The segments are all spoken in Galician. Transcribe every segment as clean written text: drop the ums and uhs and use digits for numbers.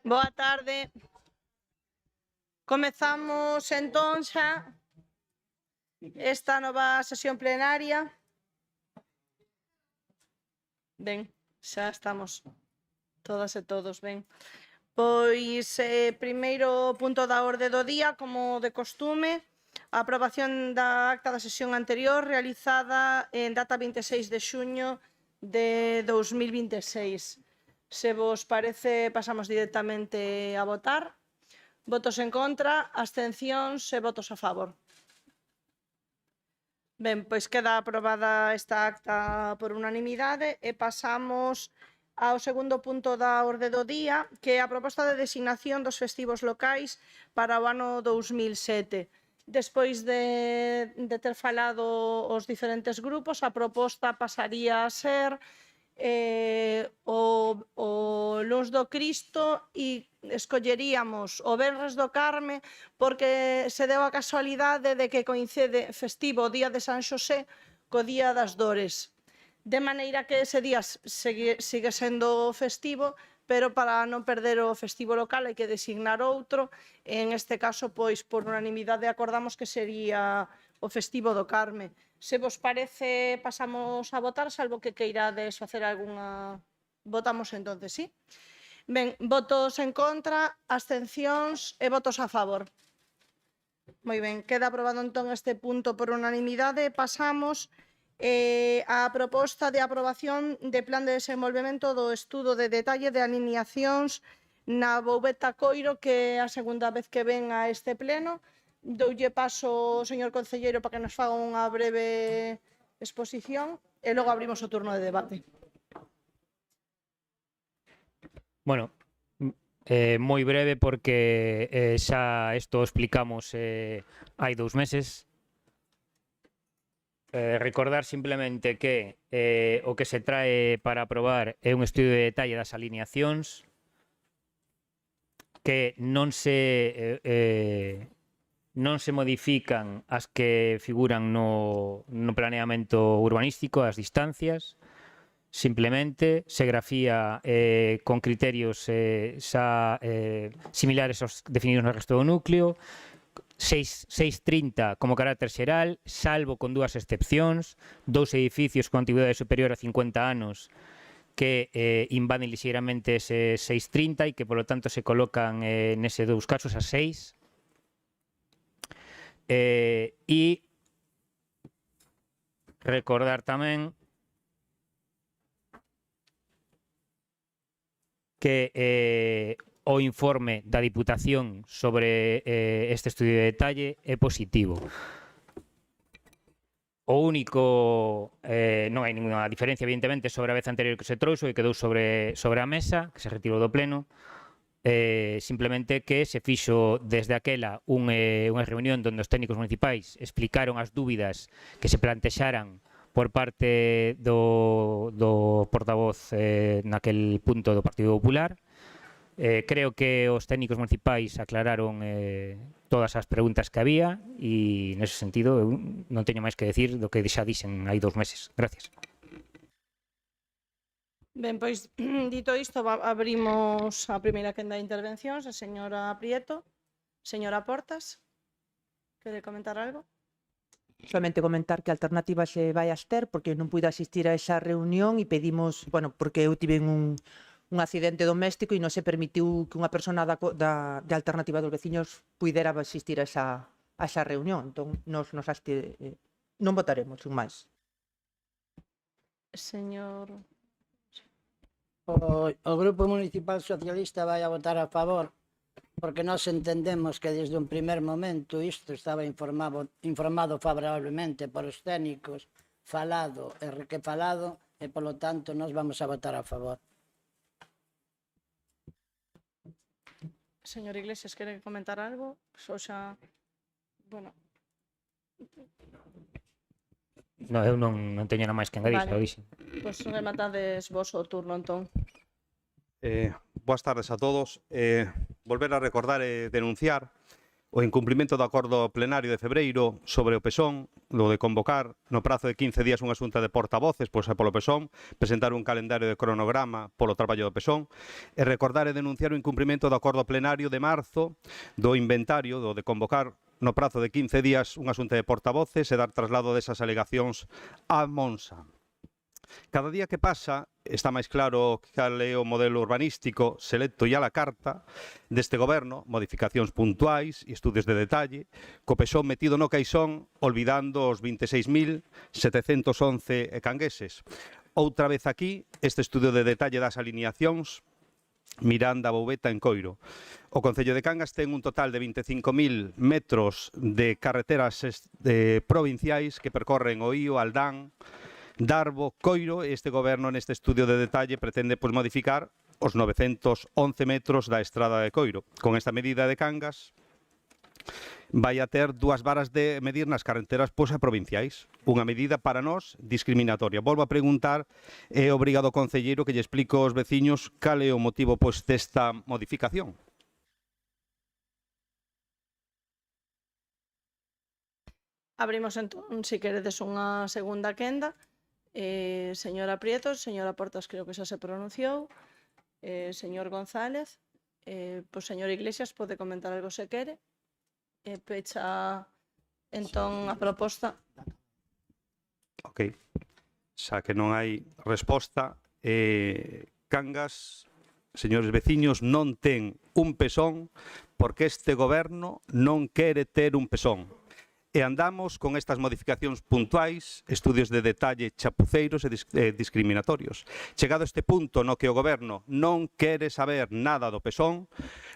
Boa tarde. Comezamos entón xa esta nova sesión plenaria. Ben, xa estamos todas e todos ben. Pois, primeiro punto da orde do día, como de costume, a aprobación da acta da sesión anterior realizada en data 26 de xuño de 2026. Se vos parece, pasamos directamente a votar. Votos en contra, abstencións e votos a favor. Ben, pois queda aprobada esta acta por unanimidade e pasamos ao segundo punto da orde do día, que é a proposta de designación dos festivos locais para o ano 2007. Despois de ter falado os diferentes grupos, a proposta pasaría a ser o Luns do Cristo e escolleríamos o Venres do Carme porque se deu a casualidade de que coincide festivo o día de San Xosé co día das Dores. De maneira que ese día sigue sendo festivo, pero para non perder o festivo local hai que designar outro. En este caso, pois, por unanimidade acordamos que sería o festivo do Carme. Se vos parece, pasamos a votar, salvo que queirades facer algunha... Votamos entonces, sí? Ben, votos en contra, abstencións e votos a favor. Moi ben, queda aprobado entón este punto por unanimidade. Pasamos a proposta de aprobación de plan de desenvolvemento do estudo de detalle de alineacións na Boubeta Coiro, que é a segunda vez que ven a este pleno. Doulle paso ao señor concelleiro para que nos faga unha breve exposición e logo abrimos o turno de debate. Bueno, moi breve porque xa isto explicamos hai 2 meses. Recordar simplemente que o que se trae para aprobar é un estudio de detalle das alineacións que non se modifican as que figuran no planeamento urbanístico, as distancias. Simplemente se grafía con criterios similares aos definidos no resto do núcleo, 630 como carácter xeral, salvo con 2 excepcións, 2 edificios con antigüidade superior a 50 anos que invaden lixeiramente ese 630 e que, polo tanto, se colocan nese 2 casos a 6. E recordar tamén que o informe da Diputación sobre este estudio de detalle é positivo. O único, non hai ninguna diferencia, evidentemente, sobre a vez anterior que se trouxo e quedou sobre a mesa, que se retirou do pleno, simplemente que se fixo desde aquela unha reunión onde os técnicos municipais explicaron as dúbidas que se plantexaran por parte do portavoz naquel punto do Partido Popular. Creo que os técnicos municipais aclararon todas as preguntas que había e, nese sentido, eu non teño máis que decir do que xa dixen hai 2 meses. Gracias. Ben, pois, dito isto, abrimos a primeira quenda de intervencións. A señora Prieto, señora Portas, quere comentar algo? Solamente comentar que a alternativa se vai a abster porque non puido asistir a esa reunión e pedimos, bueno, porque eu tive un accidente doméstico e non se permitiu que unha persona de alternativa dos veciños puidera asistir a esa reunión. Entón, non votaremos, sin máis. Señor... O Grupo Municipal Socialista vai a votar a favor porque nós entendemos que desde un primer momento isto estaba informado favorablemente por os técnicos, falado e requefalado, e polo tanto nós vamos a votar a favor. Señor Iglesias, quere comentar algo? Ou xa... Bueno... No, eu non teño nada máis que engadir, xa o dixen. Pois rematades vos o turno, entón. Boas tardes a todos. Volver a recordar e denunciar o incumprimento do acordo plenario de febreiro sobre o PSON, lo de convocar no prazo de 15 días unha xunta de portavoces pois polo PSON, presentar un calendario de cronograma polo traballo do PSON, e recordar e denunciar o incumprimento do acordo plenario de marzo do inventario, do de convocar no prazo de 15 días unha xunta de portavoces e dar traslado desas alegacións á Monsa. Cada día que pasa está máis claro cal é o modelo urbanístico selecto e a la carta deste goberno, modificacións puntuais e estudios de detalle, co PSOE metido no caixón, olvidando os 26.711 cangueses. Outra vez aquí, este estudio de detalle das alineacións Miranda, Bouveta en Coiro. O Concello de Cangas ten un total de 25.000 metros de carreteras provinciais que percorren o Ío, Aldán, Darbo, Coiro, e este goberno neste estudio de detalle pretende modificar os 911 metros da estrada de Coiro. Con esta medida de Cangas vai a ter dúas varas de medir nas carreteras provinciais. Unha medida para nós discriminatoria. Volvo a preguntar, é obrigado o concelleiro que lle explique aos veciños cal é o motivo desta modificación. Abrimos entón, se queredes, unha segunda quenda. Señora Prieto, señora Portas creo que xa se pronunciou, señor González, pois señor Iglesias pode comentar algo se quere, pecha entón a proposta. Ok, xa que non hai resposta, Cangas, señores veciños, non ten un PSON porque este goberno non quere ter un PSON. E andamos con estas modificacións puntuais, estudios de detalle chapuceiros e discriminatorios. Chegado este punto no que o goberno non quere saber nada do PSON,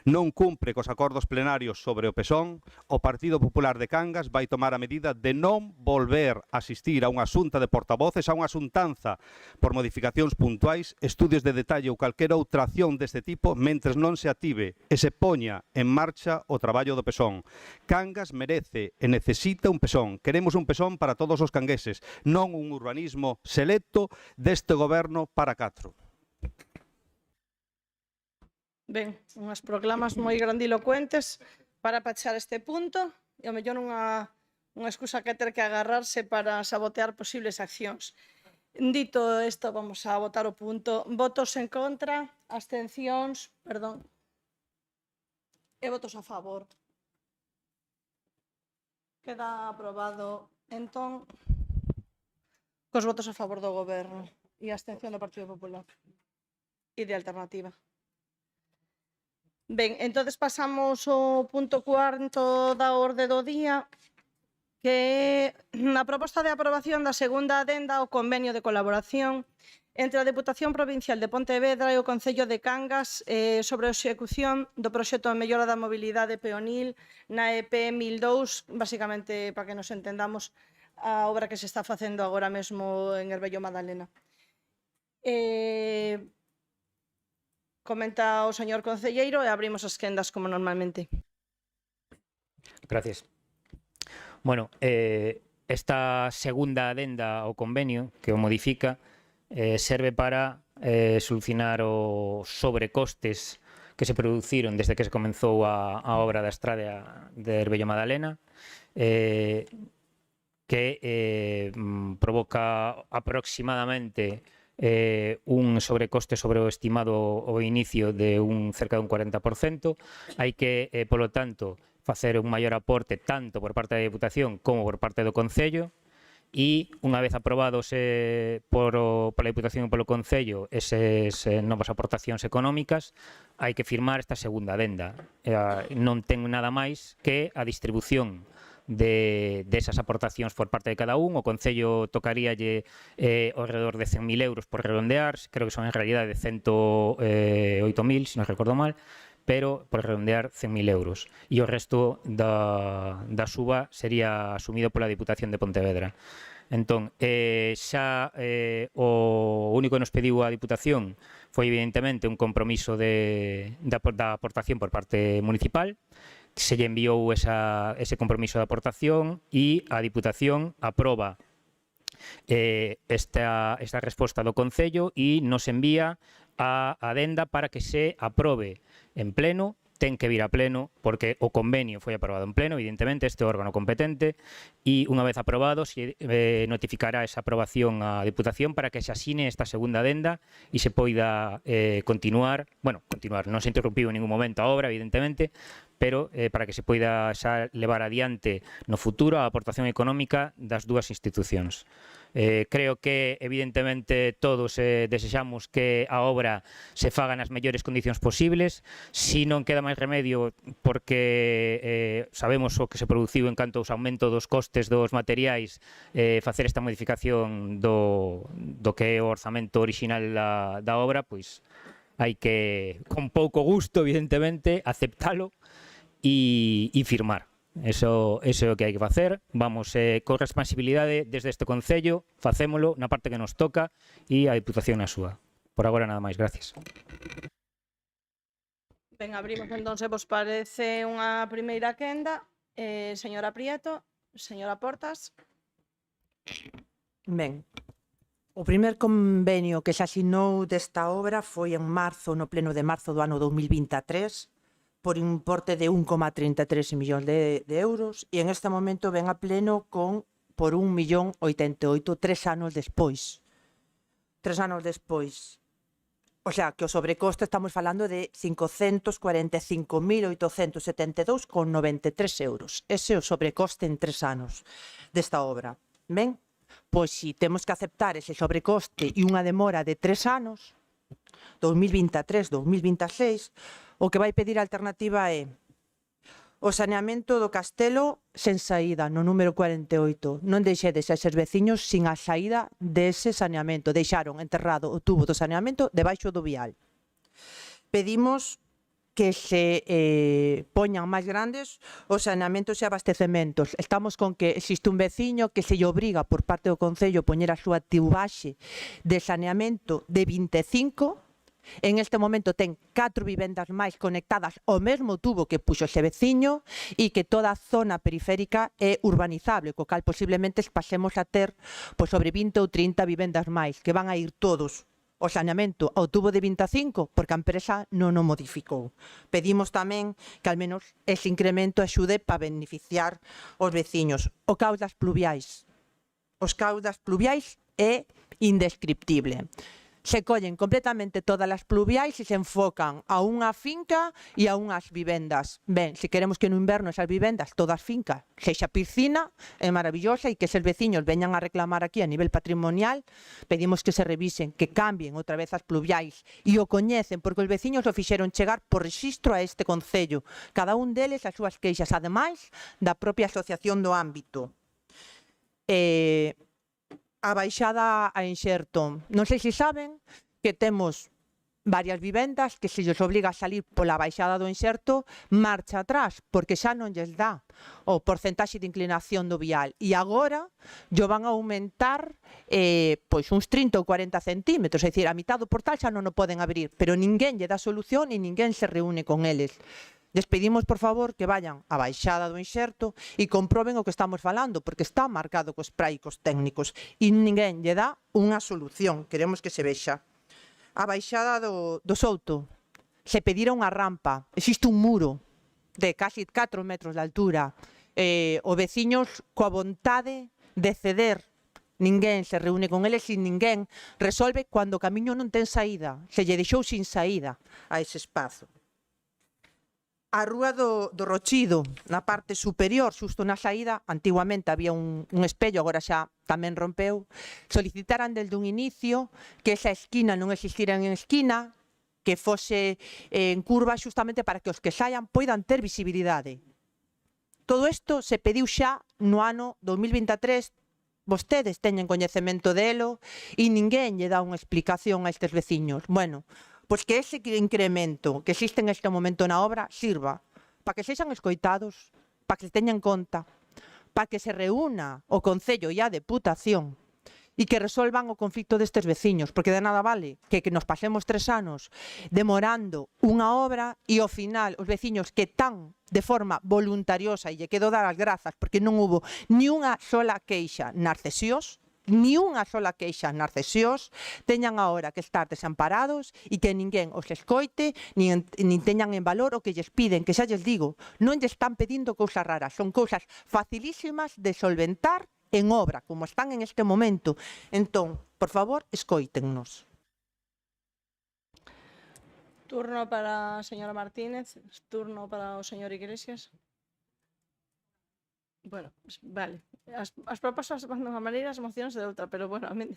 non cumpre cos acordos plenarios sobre o PSON, o Partido Popular de Cangas vai tomar a medida de non volver a asistir a unha xunta de portavoces, a unha xuntanza por modificacións puntuais, estudios de detalle ou calquera outra acción deste tipo, mentres non se active e se poña en marcha o traballo do PSON. Cangas merece e necesita un PSON. Queremos un PSON para todos os cangueses, non un urbanismo selecto deste goberno para catro. Ben, unhas proclamas moi grandilocuentes para pachar este punto e ao mellor unha excusa que ter que agarrarse para sabotear posibles accións. Dito isto, vamos a votar o punto. Votos en contra, abstencións, perdón, e votos a favor. Queda aprobado, entón, cos votos a favor do Goberno e a abstención do Partido Popular e de Alternativa. Ben, entonces pasamos ao punto cuarto da orde do día, que é a proposta de aprobación da segunda adenda ao convenio de colaboración entre a Deputación Provincial de Pontevedra e o Concello de Cangas sobre a execución do proxecto de mellora da mobilidade peonil na EP 1002, basicamente, para que nos entendamos, a obra que se está facendo agora mesmo en Herbello Madalena. Comenta o señor concelleiro e abrimos as quendas como normalmente. Gracias. Bueno, esta segunda adenda ao convenio que o modifica serve para solucionar os sobrecostes que se produciron desde que se comenzou a obra da estrada de Herbello Madalena, que provoca aproximadamente un sobrecoste sobre o estimado ao inicio de cerca dun 40%. Hai que, polo tanto, facer un maior aporte tanto por parte da Deputación como por parte do Concello, e unha vez aprobados pola Deputación e polo Concello esas novas aportacións económicas, hai que firmar esta segunda adenda. Non ten nada máis que a distribución desas aportacións por parte de cada un. O Concello tocaríalle ao redor de 100.000 euros por redondear, creo que son en realidade 108.000, se non recordo mal, pero por redondear 100.000 euros. E o resto da suba sería asumido pola Diputación de Pontevedra. Entón, xa o único que nos pediu a Diputación foi evidentemente un compromiso da aportación por parte municipal. Se lle enviou ese compromiso de aportación e a Diputación aproba esta resposta do Concello e nos envía a adenda para que se aprobe en pleno ten que vir a pleno, porque o convenio foi aprobado en pleno, evidentemente, este órgano competente, e unha vez aprobado se notificará esa aprobación á Deputación para que se asine esta segunda adenda e se poida continuar, non se interrumpiu en ningún momento a obra, evidentemente, pero para que se poida xa levar adiante no futuro a aportación económica das dúas institucións. Creo que, evidentemente, todos desexamos que a obra se faga nas mellores condicións posibles. Si non queda máis remedio, porque sabemos o que se produciu en canto aos aumento dos costes dos materiais, facer esta modificación do que é o orzamento orixinal da obra, pois hai que, con pouco gusto, evidentemente, aceptalo e firmar. Eso é o que hai que facer. Vamos, con responsabilidade desde este Concello, facémolo na parte que nos toca e a Diputación na súa. Por agora nada máis, gracias. Ben, abrimos entón, se vos parece, unha primeira quenda. Señora Prieto, señora Portas. Ben, o primer convenio que se asinou desta obra foi en marzo, no pleno de marzo do ano 2023, por importe de 1,33 millóns de euros, e en este momento ven a pleno por 1.088.000, 3 anos despois. 3 anos despois. O sea, que o sobrecoste estamos falando de 545.872,93 euros. Ese é o sobrecoste en 3 anos desta obra. Ben? Pois si temos que aceptar ese sobrecoste e unha demora de 3 anos, 2023-2026, o que vai pedir a alternativa é o saneamento do castelo sen saída, no número 48. Non deixedes a eses veciños sin a saída dese saneamento. Deixaron enterrado o tubo do saneamento debaixo do vial. Pedimos que se poñan máis grandes os saneamentos e abastecementos. Estamos con que existe un veciño que se lle obriga por parte do Concello poñer a súa tubaxe de saneamento de 25. En este momento ten 4 vivendas máis conectadas ao mesmo tubo que puxo ese veciño e que toda a zona periférica é urbanizable, co cal posiblemente pasemos a ter sobre 20 ou 30 vivendas máis, que van a ir todos o saneamento ao tubo de 25, porque a empresa non o modificou. Pedimos tamén que al menos ese incremento axude para beneficiar os veciños. O caudas pluviais. Os caudas pluviais é indescriptible. Se collen completamente todas as pluviais e se enfocan a unha finca e a unhas vivendas. Ben, se queremos que no inverno esas vivendas, todas fincas, sexa piscina, é maravillosa, e que eses veciños veñan a reclamar aquí a nivel patrimonial, pedimos que se revisen, que cambien outra vez as pluviais e o coñecen, porque os veciños o fixeron chegar por rexistro a este Concello. Cada un deles as súas queixas, ademais da propia asociación do ámbito. A baixada a Enxerto. Non sei se saben que temos varias vivendas que se lles obriga a salir pola baixada do Enxerto marcha atrás, porque xa non lles dá o porcentaxe de inclinación do vial. E agora yo van a aumentar pois uns 30 ou 40 centímetros, é dicir, a mitad do portal xa non o poden abrir, pero ninguén lle dá solución e ninguén se reúne con eles. Les pedimos, por favor, que vayan á baixada do Enxerto e comproben o que estamos falando, porque está marcado cos praicos técnicos e ninguén lle dá unha solución. Queremos que se vexa. A baixada do Souto. Se pedira unha rampa. Existe un muro de casi 4 metros de altura. Os veciños coa vontade de ceder. Ninguén se reúne con eles e ninguén resolve cando o camiño non ten saída. Se lle deixou sin saída a ese espazo. A Rúa do Rochido, na parte superior, xusto na saída, antiguamente había un espello, agora xa tamén rompeu, solicitaran desde un inicio que esa esquina non existira en esquina, que fose en curva xustamente para que os que saian poidan ter visibilidade. Todo isto se pediu xa no ano 2023, vostedes teñen coñecemento delo e ninguén lle dá unha explicación a estes veciños. Bueno, pois que ese incremento que existe en este momento na obra sirva para que sexan escoitados, para que se teñan en conta, para que se reúna o Concello e a Deputación e que resolvan o conflito destes veciños, porque de nada vale que nos pasemos 3 anos demorando unha obra e ao final os veciños que tan de forma voluntariosa, e lle quero dar as grazas porque non hubo ni unha sola queixa nas cesións, ni unha sola queixa nas cesións, teñan agora que estar desamparados e que ninguén os escoite, nin teñan en valor o que lles piden, que xa lles digo, non lles están pedindo cousas raras, son cousas facilísimas de solventar en obra, como están en este momento. Entón, por favor, escoítennos. Turno para a señora Martínez, turno para o señor Iglesias. Bueno, vale. As propostas van de unha maneira, as mocións de outra, pero bueno, a mí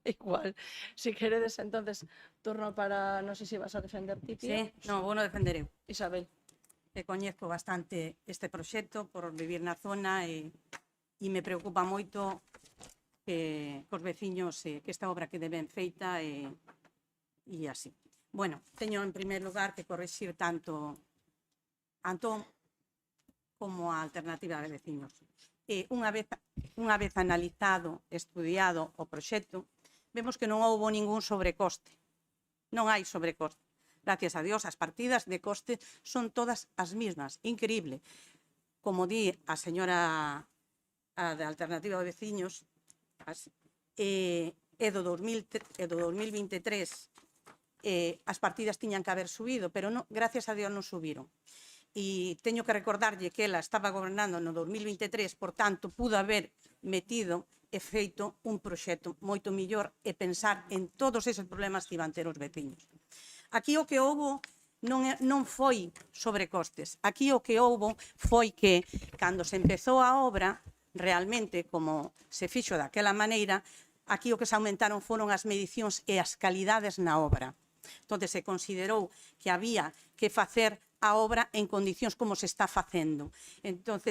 igual. Si queredes, entonces, turno para, non sei se vas a defender ti, Pía. Sí, no, vou no defender eu. Isabel. Que coñezco bastante este proxecto por vivir na zona e me preocupa moito que os veciños que esta obra quede ben feita e así. Bueno, teño en primer lugar que corrixir tanto Antón como a alternativa de veciños. Unha vez analizado, estudiado o proxecto, vemos que non houbo ningún sobrecoste. Non hai sobrecoste. Gracias a Dios, as partidas de coste son todas as mismas. Increíble. Como di a señora de alternativa de veciños, do 2023 as partidas tiñan que haber subido, pero no, gracias a Dios non subiron. E teño que recordarlle que ela estaba gobernando no 2023, por tanto, pudo haber metido e feito un proxecto moito millor e pensar en todos esos problemas que iban ter os veciños. Aquí o que houbo non foi sobrecostes. Aquí o que houbo foi que, cando se empezou a obra, realmente, como se fixo daquela maneira, aquí o que se aumentaron foron as medicións e as calidades na obra. Entón, se considerou que había que facer a obra en condicións como se está facendo. Entón,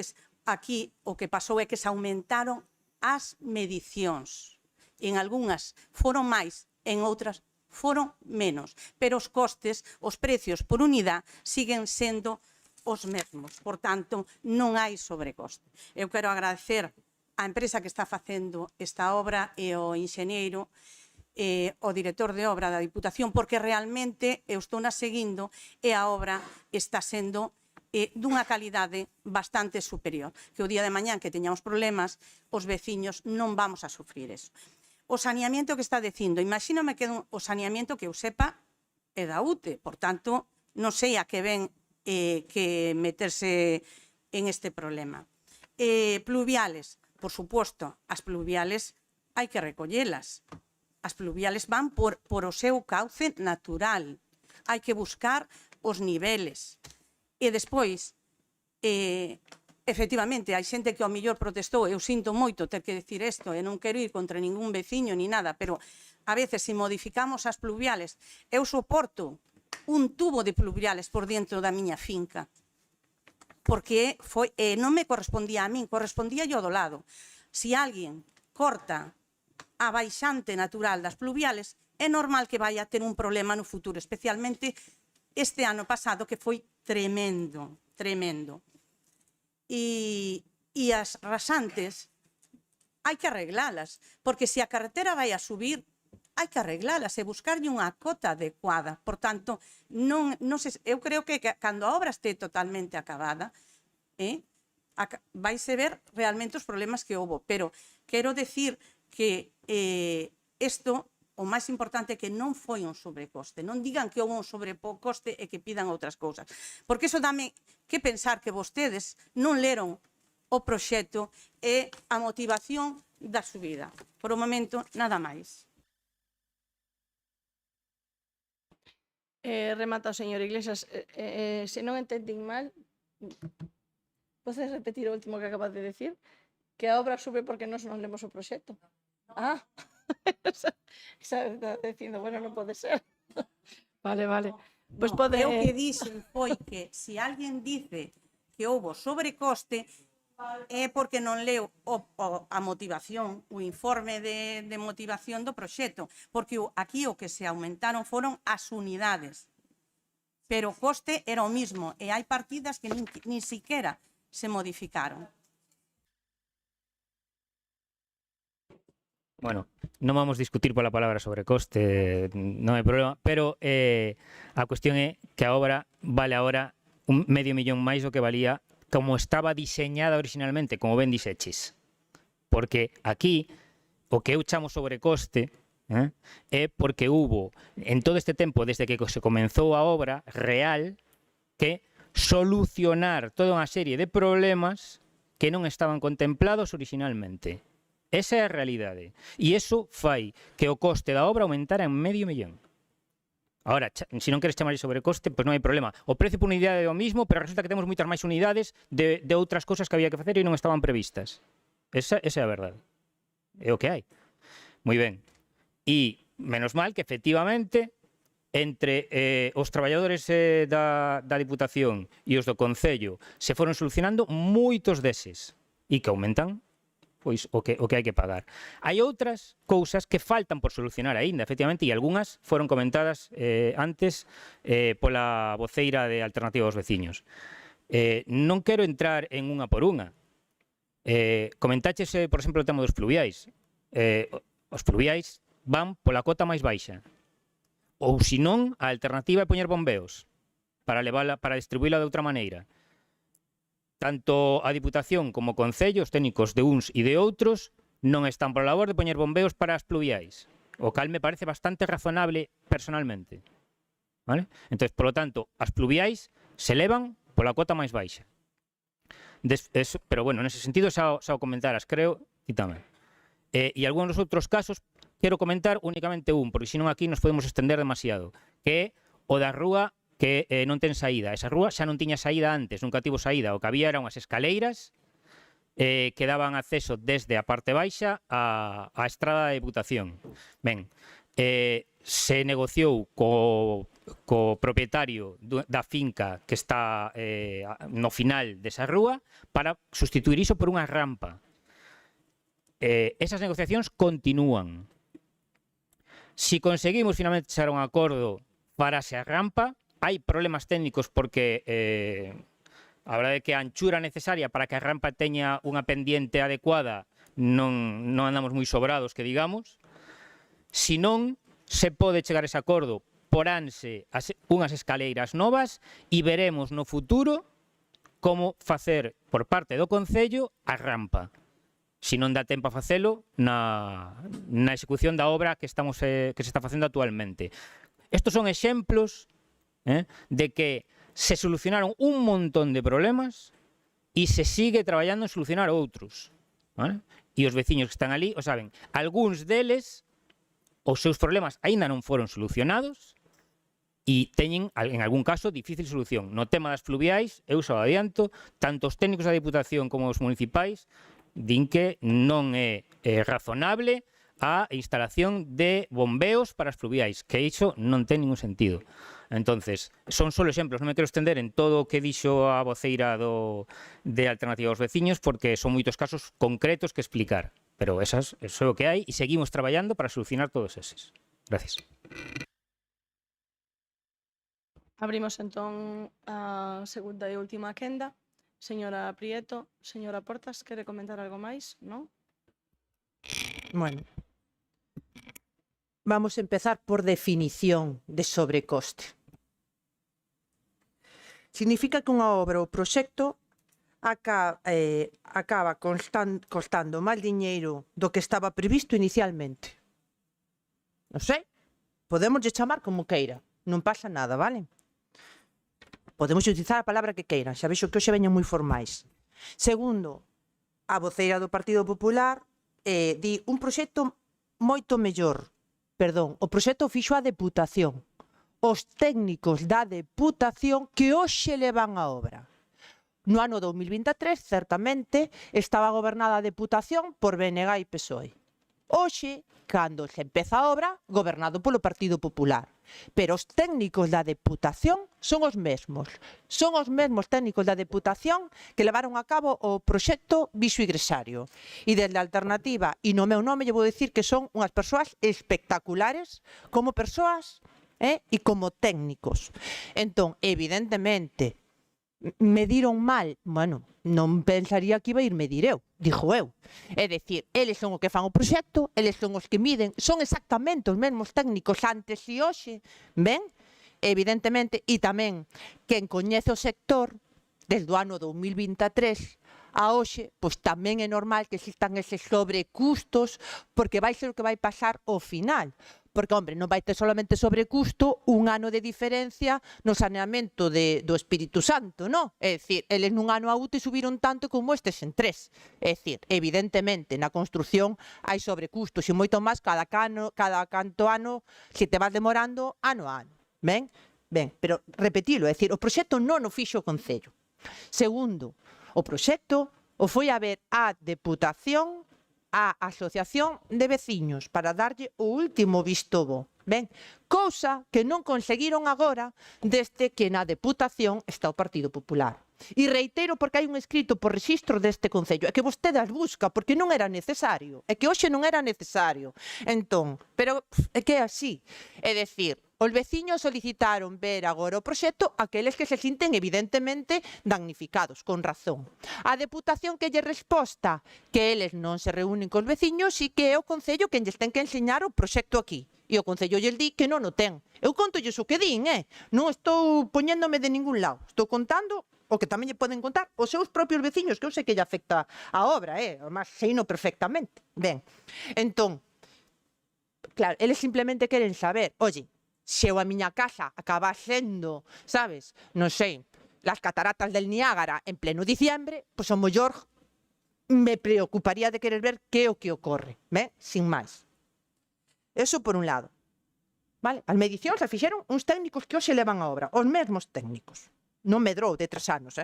aquí o que pasou é que se aumentaron as medicións. En algunhas foron máis, en outras foron menos. Pero os costes, os precios por unidade, siguen sendo os mesmos. Por tanto, non hai sobrecoste. Eu quero agradecer á empresa que está facendo esta obra e ao enxeñeiro, o director de obra da Diputación, porque realmente eu estou na seguindo e a obra está sendo dunha calidade bastante superior. Que o día de mañán que teñamos problemas, os veciños non vamos a sufrir eso. O saneamiento que está dicindo, imagíname que o saneamiento que eu sepa é da UTE, por tanto, non sei a que ven que meterse en este problema. Pluviales, por suposto, as pluviales hai que recollelas. As pluviales van por o seu cauce natural. Hai que buscar os niveles. E despois, efectivamente, hai xente que ao mellor protestou, eu sinto moito ter que decir isto, e non quero ir contra ningún veciño ni nada, pero a veces, se modificamos as pluviales, eu soporto un tubo de pluviales por dentro da miña finca, porque non me correspondía a min, correspondía yo do lado. Se alguén corta a baixante natural das pluviales, é normal que vai a ter un problema no futuro, especialmente este ano pasado, que foi tremendo, tremendo. E as rasantes hai que arreglalas, porque se a carretera vai a subir, hai que arreglalas e buscarlle unha cota adecuada. Por tanto, eu creo que cando a obra este totalmente acabada, vaise ver realmente os problemas que houbo. Pero quero decir que isto, o máis importante é que non foi un sobrecoste. Non digan que houve un sobrecoste e que pidan outras cousas. Porque iso dame que pensar que vostedes non leron o proxecto e a motivación da subida. Por o momento, nada máis. Remata o señor Iglesias. Se non entendín mal, podes repetir o último que acabas de decir? Que a obra sube porque nós non lemos o proxecto. Ah, está dicindo, bueno, non pode ser. Vale. Pois pode... Eu que dixen foi que se alguén dice que houbo sobrecoste é porque non leu a motivación, o informe de motivación do proxecto, porque aquí o que se aumentaron foron as unidades, pero o coste era o mismo e hai partidas que nin siquiera se modificaron. Bueno, non vamos discutir pola palabra sobre coste, non hai problema, pero a cuestión é que a obra vale agora $500,000 máis do que valía como estaba diseñada originalmente, como ben dixeches. porque aquí o que eu chamo sobrecoste é porque hubo en todo este tempo desde que se comenzou a obra real que solucionar toda unha serie de problemas que non estaban contemplados originalmente. Esa é a realidade. E iso fai que o coste da obra aumentara en $500,000. Ahora, se non queres chamarlle sobrecoste, pois non hai problema. O precio por unidade é o mismo, pero resulta que temos moitas máis unidades de outras cousas que había que facer e non estaban previstas. Esa é a verdade. É o que hai. Moi ben. E, menos mal que, efectivamente, entre os traballadores da Diputación e os do Concello se foron solucionando moitos deses e que aumentan pois o que hai que pagar. Hai outras cousas que faltan por solucionar aínda, efectivamente, e algunhas foron comentadas antes pola voceira de Alternativa aos Veciños. Non quero entrar en unha por unha. Comentaches, por exemplo, o tema dos pluviais. Os pluviais van pola cota máis baixa. Ou, se non, a alternativa é poñer bombeos para distribuíla de outra maneira. Tanto a Diputación como o Concello, os técnicos de uns e de outros, non están por labor de poñer bombeos para as pluviais, o cal me parece bastante razonable personalmente. Vale? Entón, polo tanto, as pluviais se levan pola cota máis baixa. Pero, bueno, nese sentido, xa o comentaras, creo, e tamén. E algúns dos outros casos, quero comentar únicamente un, porque senón aquí nos podemos estender demasiado, que é o da rúa que non ten saída. Esa rúa xa non tiña saída antes, nunca tivo saída. O que había eran unhas escaleiras que daban acceso desde a parte baixa á estrada da Diputación. Ben, se negociou co propietario da finca que está no final desa rúa para sustituir iso por unha rampa. Esas negociacións continúan. Si conseguimos finalmente chegar a un acordo para a rampa, hai problemas técnicos porque a verdade é que a anchura necesaria para que a rampa teña unha pendiente adecuada non andamos moi sobrados, que digamos. Si non se pode chegar a ese acordo, poránse unhas escaleiras novas e veremos no futuro como facer por parte do Concello a rampa. Si non dá tempo a facelo na execución da obra que se está facendo actualmente. Estos son exemplos de que se solucionaron un montón de problemas e se sigue traballando en solucionar outros. ¿Vale? E os veciños que están ali o saben. Algúns deles, os seus problemas aínda non foron solucionados e teñen, en algún caso, difícil solución. No tema das pluviais, eu xa o adianto, tanto os técnicos da Diputación como os municipais din que non é razonable a instalación de bombeos para as pluviais, que iso non ten ningún sentido. Entonces, son só exemplos, non me quero estender en todo o que dixo a voceira de Alternativa aos Veciños, porque son moitos casos concretos que explicar, pero eso é o que hai e seguimos traballando para solucionar todos eses. Gracias. Abrimos entón a segunda e última quenda. Señora Prieto, señora Portas, quere comentar algo máis, non? Bueno, vamos a empezar por definición de sobrecoste. Significa que unha obra ou proxecto acaba costando máis diñeiro do que estaba previsto inicialmente. Non sei, podemos chamar como queira, non pasa nada, vale? Podemos utilizar a palabra que queiran, xa vexo que hoxe veñen moi formais. Segundo, a voceira do Partido Popular di un proxecto moito mellor. Perdón, o proxecto fixo a Deputación. Os técnicos da Deputación que hoxe levan a obra. No ano 2023, certamente, estaba gobernada a Deputación por BNG e PSOE. Hoxe, cando se empeza a obra, gobernado polo Partido Popular. Pero os técnicos da Deputación son os mesmos. Son os mesmos técnicos da Deputación que levaron a cabo o proxecto Viso Igresario. E desde a Alternativa, e no meu nome, lle vou dicir que son unhas persoas espectaculares como persoas e como técnicos. Entón, evidentemente, mediron mal, bueno, non pensaría que iba a ir medir eu, dixo eu. É dicir, eles son os que fan o proxecto, eles son os que miden, son exactamente os mesmos técnicos antes e hoxe, ben? Evidentemente, e tamén quen coñece o sector, desde o ano 2023 a hoxe, pois tamén é normal que existan eses sobrecustos, porque vai ser o que vai pasar ao final. Porque, hombre, non vai ter solamente sobrecusto un ano de diferencia no saneamento do Espírito Santo, non? É dicir, eles nun ano a UTE subiron tanto como estes en 3. É dicir, evidentemente, na construción hai sobrecustos e moito máis cada canto ano, se te vas demorando ano a ano. Ben? Ben, pero repetilo, é dicir, o proxecto non o fixo o Concello. Segundo, o proxecto o foi a ver a Deputación, a Asociación de Veciños, para darlle o último visto bo. Ben, cousa que non conseguiron agora desde que na Deputación está o Partido Popular. E reitero porque hai un escrito por rexistro deste Concello, é que vostede as busca porque non era necesario, é que hoxe non era necesario. Entón, pero é que é así, é dicir, os veciños solicitaron ver agora o proxecto aqueles que se sinten evidentemente damnificados, con razón. A Deputación que lle resposta que eles non se reúnen cos veciños e que é o Concello quen lles ten que enseñar o proxecto aquí. E o Concello lle di que non o ten. Eu contolles o que din, non estou poñéndome de ningún lado. Estou contando o que tamén lle poden contar os seus propios veciños, que eu sei que lle afecta a obra, además seino perfectamente. Ben, entón, claro, eles simplemente queren saber, oye, se a miña casa acaba sendo, sabes, non sei, las cataratas del Niágara en pleno diciembre, pois o mellor me preocuparía de querer ver que é o que ocorre, sin máis. Eso por un lado. Vale? As medicións se fixeron uns técnicos que hoxe levan a obra, os mesmos técnicos. Non medrou de 3 anos,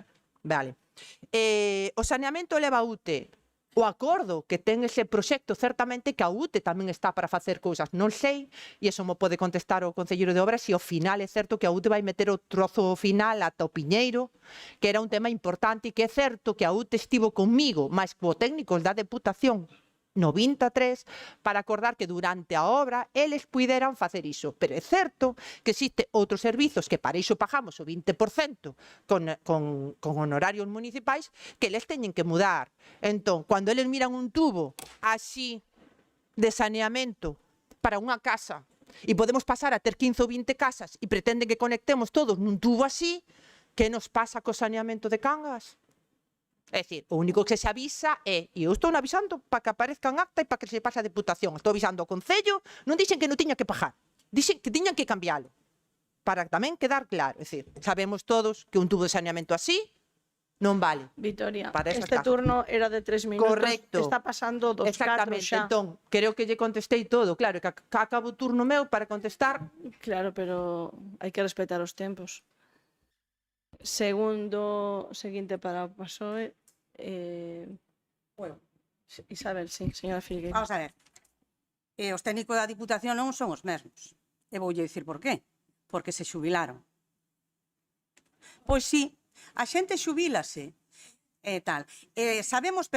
Vale. O saneamento leva a UTE. O acordo que ten ese proxecto, certamente que a UTE tamén está para facer cousas. Non sei, e iso mo pode contestar o concelleiro de obras, se ao final é certo que a UTE vai meter o trozo final ata o Piñeiro, que era un tema importante, e que é certo que a UTE estivo comigo, máis co técnicos da Deputación, no 23, para acordar que durante a obra eles puideran facer iso. Pero é certo que existe outros servizos que para iso pagamos o 20% con honorarios municipais que eles teñen que mudar. Entón, cando eles miran un tubo así de saneamento para unha casa e podemos pasar a ter 15 ou 20 casas e pretenden que conectemos todos nun tubo así, que nos pasa co saneamento de Cangas? É dicir, o único que se avisa é, e eu estou avisando para que aparezca en acta e para que se pase a Deputación, estou avisando ao Concello, non dixen que non tiña que pagar, dixen que tiñan que cambiálo, para tamén quedar claro, é dicir, sabemos todos que un tubo de saneamento así non vale. Victoria, para esa este casa. turno era de 3 minutos, Correcto. está pasando dos 4 Exactamente, xa. entón, creo que lle contestei todo, claro, que acabo o turno meu para contestar. Claro, pero hai que respetar os tempos. Seguinte para o PASOE, Bueno, Isabel, sí, señora Filgueira. vamos a ver. Os técnicos da Diputación non son os mesmos. E voulle dicir por qué. Porque se xubilaron. Pois sí, a xente xubilase e tal. Sabemos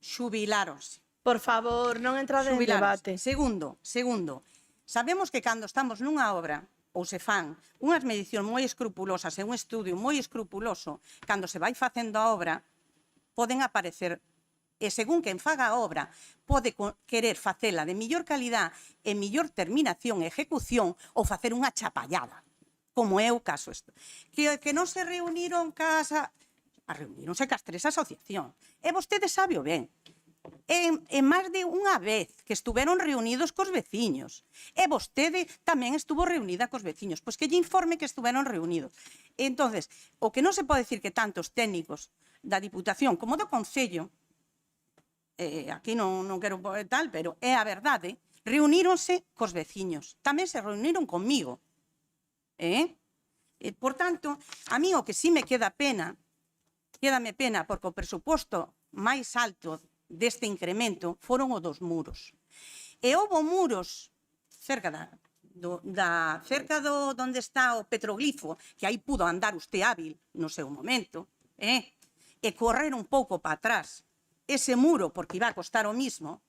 xubiláronse. Por favor, non entrade en Xubiláronse. debate. Segundo, sabemos que cando estamos nunha obra ou se fan unhas medicións moi escrupulosas e un estudio moi escrupuloso, cando se vai facendo a obra, poden aparecer, e según quen faga a obra, pode querer facela de mellor calidad e mellor terminación e ejecución ou facer unha chapallada, como é o caso isto. Que non se reuniron reuníronse cas 3 asociacións. E vostede sabe o ben. E máis de unha vez que estuveron reunidos cos veciños. E vostede tamén estuvo reunida cos veciños. Pois que lle informe que estuveron reunidos. Entonces, o que non se pode decir que tantos técnicos da Diputación como do Concello, aquí non quero tal, pero é a verdade, reuníronse cos veciños. Tamén se reuniron comigo. Por tanto, a mí o que sí me quédame pena, porque o presuposto máis alto deste incremento foron os dos muros. E houve muros cerca onde está o petroglifo, que aí pudo andar usted hábil no seu momento, e correr un pouco para atrás ese muro, porque iba a costar o mismo,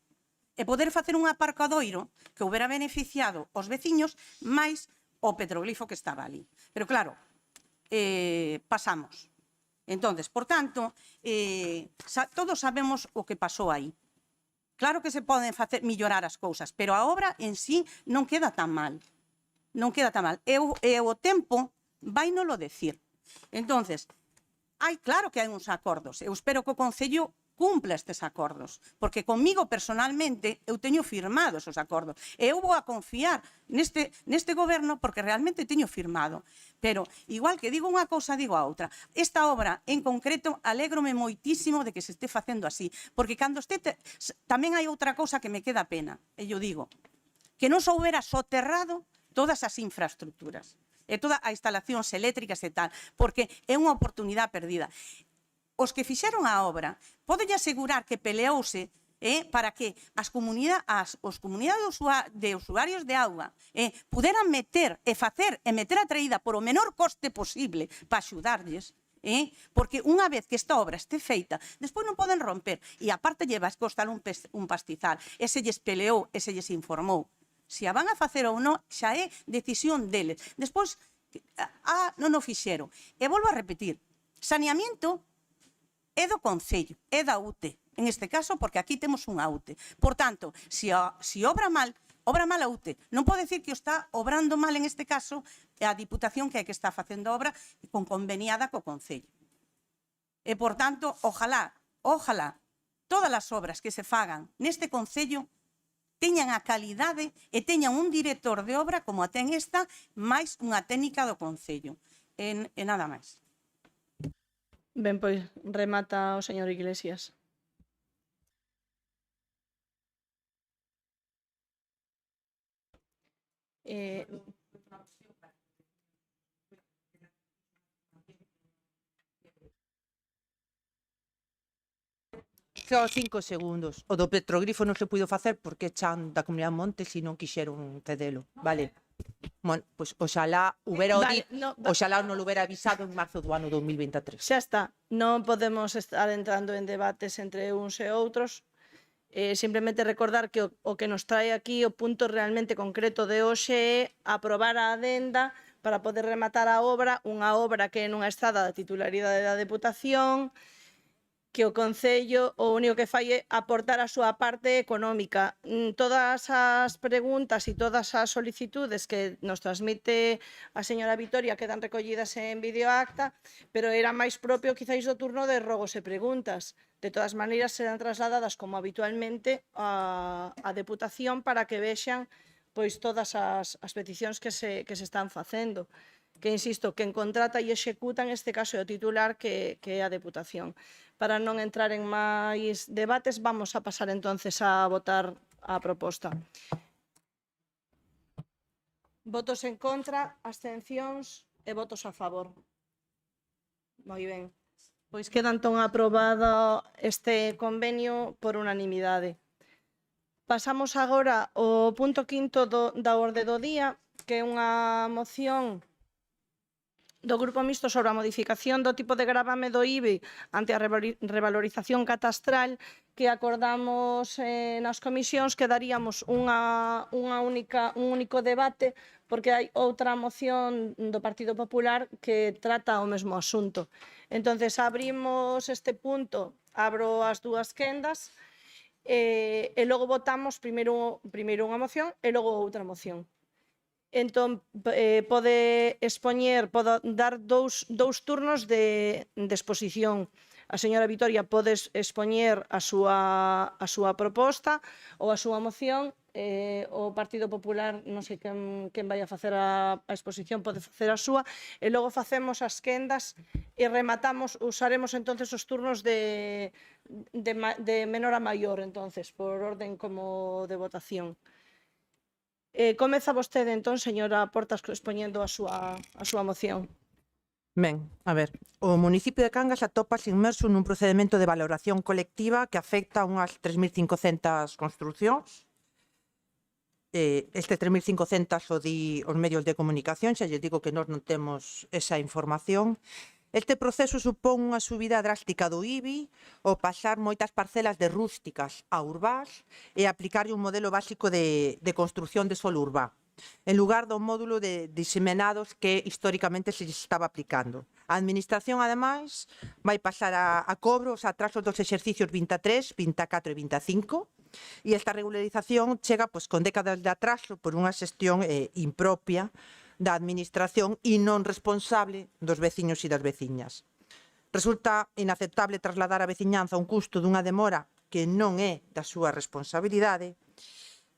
e poder facer un aparcadoiro que houbera beneficiado os veciños máis o petroglifo que estaba ali. Pero claro, pasamos. Entonces, por tanto, todos sabemos o que pasou aí. Claro que se poden mellorar as cousas, pero a obra en sí non queda tan mal. Non queda tan mal. E o tempo vai nolo decir. Entonces, claro que hai uns acordos. Eu espero que o Concello cumpla estes acordos, porque comigo personalmente eu teño firmado esos acordos e eu vou a confiar neste goberno porque realmente teño firmado. Pero igual que digo unha cousa, digo a outra. Esta obra en concreto alégrome moitísimo de que se este facendo así, porque cando tamén hai outra cousa que me queda pena, e yo digo, que non se houbera soterrado todas as infraestructuras e todas as instalacións eléctricas e tal, porque é unha oportunidade perdida. Os que fixeron a obra, poden asegurar que peleouse para que os comunidades de usuarios de auga puderan meter e facer e meter a traída por o menor coste posible para axudarlles, porque unha vez que esta obra este feita, despois non poden romper, e aparte llevas costar un pastizal, e se lles peleou, e se lles informou. Se a van a facer ou non, xa é decisión deles. Despois, non o fixeron. E volvo a repetir, saneamiento é do Concello, é da UTE, en este caso, porque aquí temos unha UTE. Por tanto, se obra mal a UTE. Non pode decir que o está obrando mal en este caso a Diputación, que é que está facendo obra con conveniada co Concello. E, por tanto, ojalá, todas as obras que se fagan neste Concello teñan a calidade e teñan un director de obra como a ten esta, máis unha técnica do Concello. E nada máis. Ben, pois remata o señor Iglesias. Só 5 segundos. O do petrogrifo non se puido facer porque chan da Comunidade de Montes e non quixeron cedelo. Vale. Bueno, pois oxalá oxalá non lo hubiera avisado en marzo do ano 2023. Xa está, non podemos estar entrando en debates entre uns e outros. Simplemente recordar que o que nos trae aquí o punto realmente concreto de hoxe é aprobar a adenda para poder rematar a obra, unha obra que é nunha estrada da titularidade da Deputación, que o Concello o único que fai é aportar a súa parte económica. Todas as preguntas e todas as solicitudes que nos transmite a señora Vitoria quedan recollidas en videoacta, pero era máis propio quizáis do turno de rogos e preguntas. De todas maneiras serán trasladadas como habitualmente a Deputación para que vexan pois todas as peticións que se están facendo. Que, insisto, quen contrata e executa en este caso é o titular que é a Deputación. Para non entrar en máis debates, vamos a pasar entonces a votar a proposta. Votos en contra, abstencións e votos a favor. Moi ben. Pois queda entón aprobado este convenio por unanimidade. Pasamos agora ao punto 5 da orde do día, que é unha moción do Grupo Mixto sobre a modificación do tipo de gravame do IBI ante a revalorización catastral que acordamos nas comisións que daríamos un único debate porque hai outra moción do Partido Popular que trata o mesmo asunto. Entonces, abrimos este punto, abro as dúas quendas e logo votamos primeiro unha moción e logo outra moción. Entón, pode dar dous turnos de exposición. A señora Vitoria pode expoñer a súa proposta ou a súa moción. O Partido Popular, non sei quen vai a facer a exposición, pode facer a súa. E logo facemos as quendas e rematamos, usaremos entonces os turnos de menor a maior, entonces, por orden como de votación. Comeza vostede, entón, señora Portas, expoñendo a súa moción. Ben, a ver, o municipio de Cangas atópase inmerso nun procedimento de valoración colectiva que afecta a unhas 3.500 construcións. Este 3.500 o di os medios de comunicación, xa lles digo que nós non temos esa información. Este proceso supón unha subida drástica do IBI ao pasar moitas parcelas de rústicas a urbás e aplicarlle un modelo básico de construción de solo urbá, en lugar do módulo de diseminados que históricamente se estaba aplicando. A Administración, ademais, vai pasar a cobro os atrasos dos exercicios 23, 24 e 25, e esta regularización chega con décadas de atraso por unha xestión impropia da Administración e non responsable dos veciños e das veciñas. Resulta inaceptable trasladar a veciñanza un custo dunha demora que non é da súa responsabilidade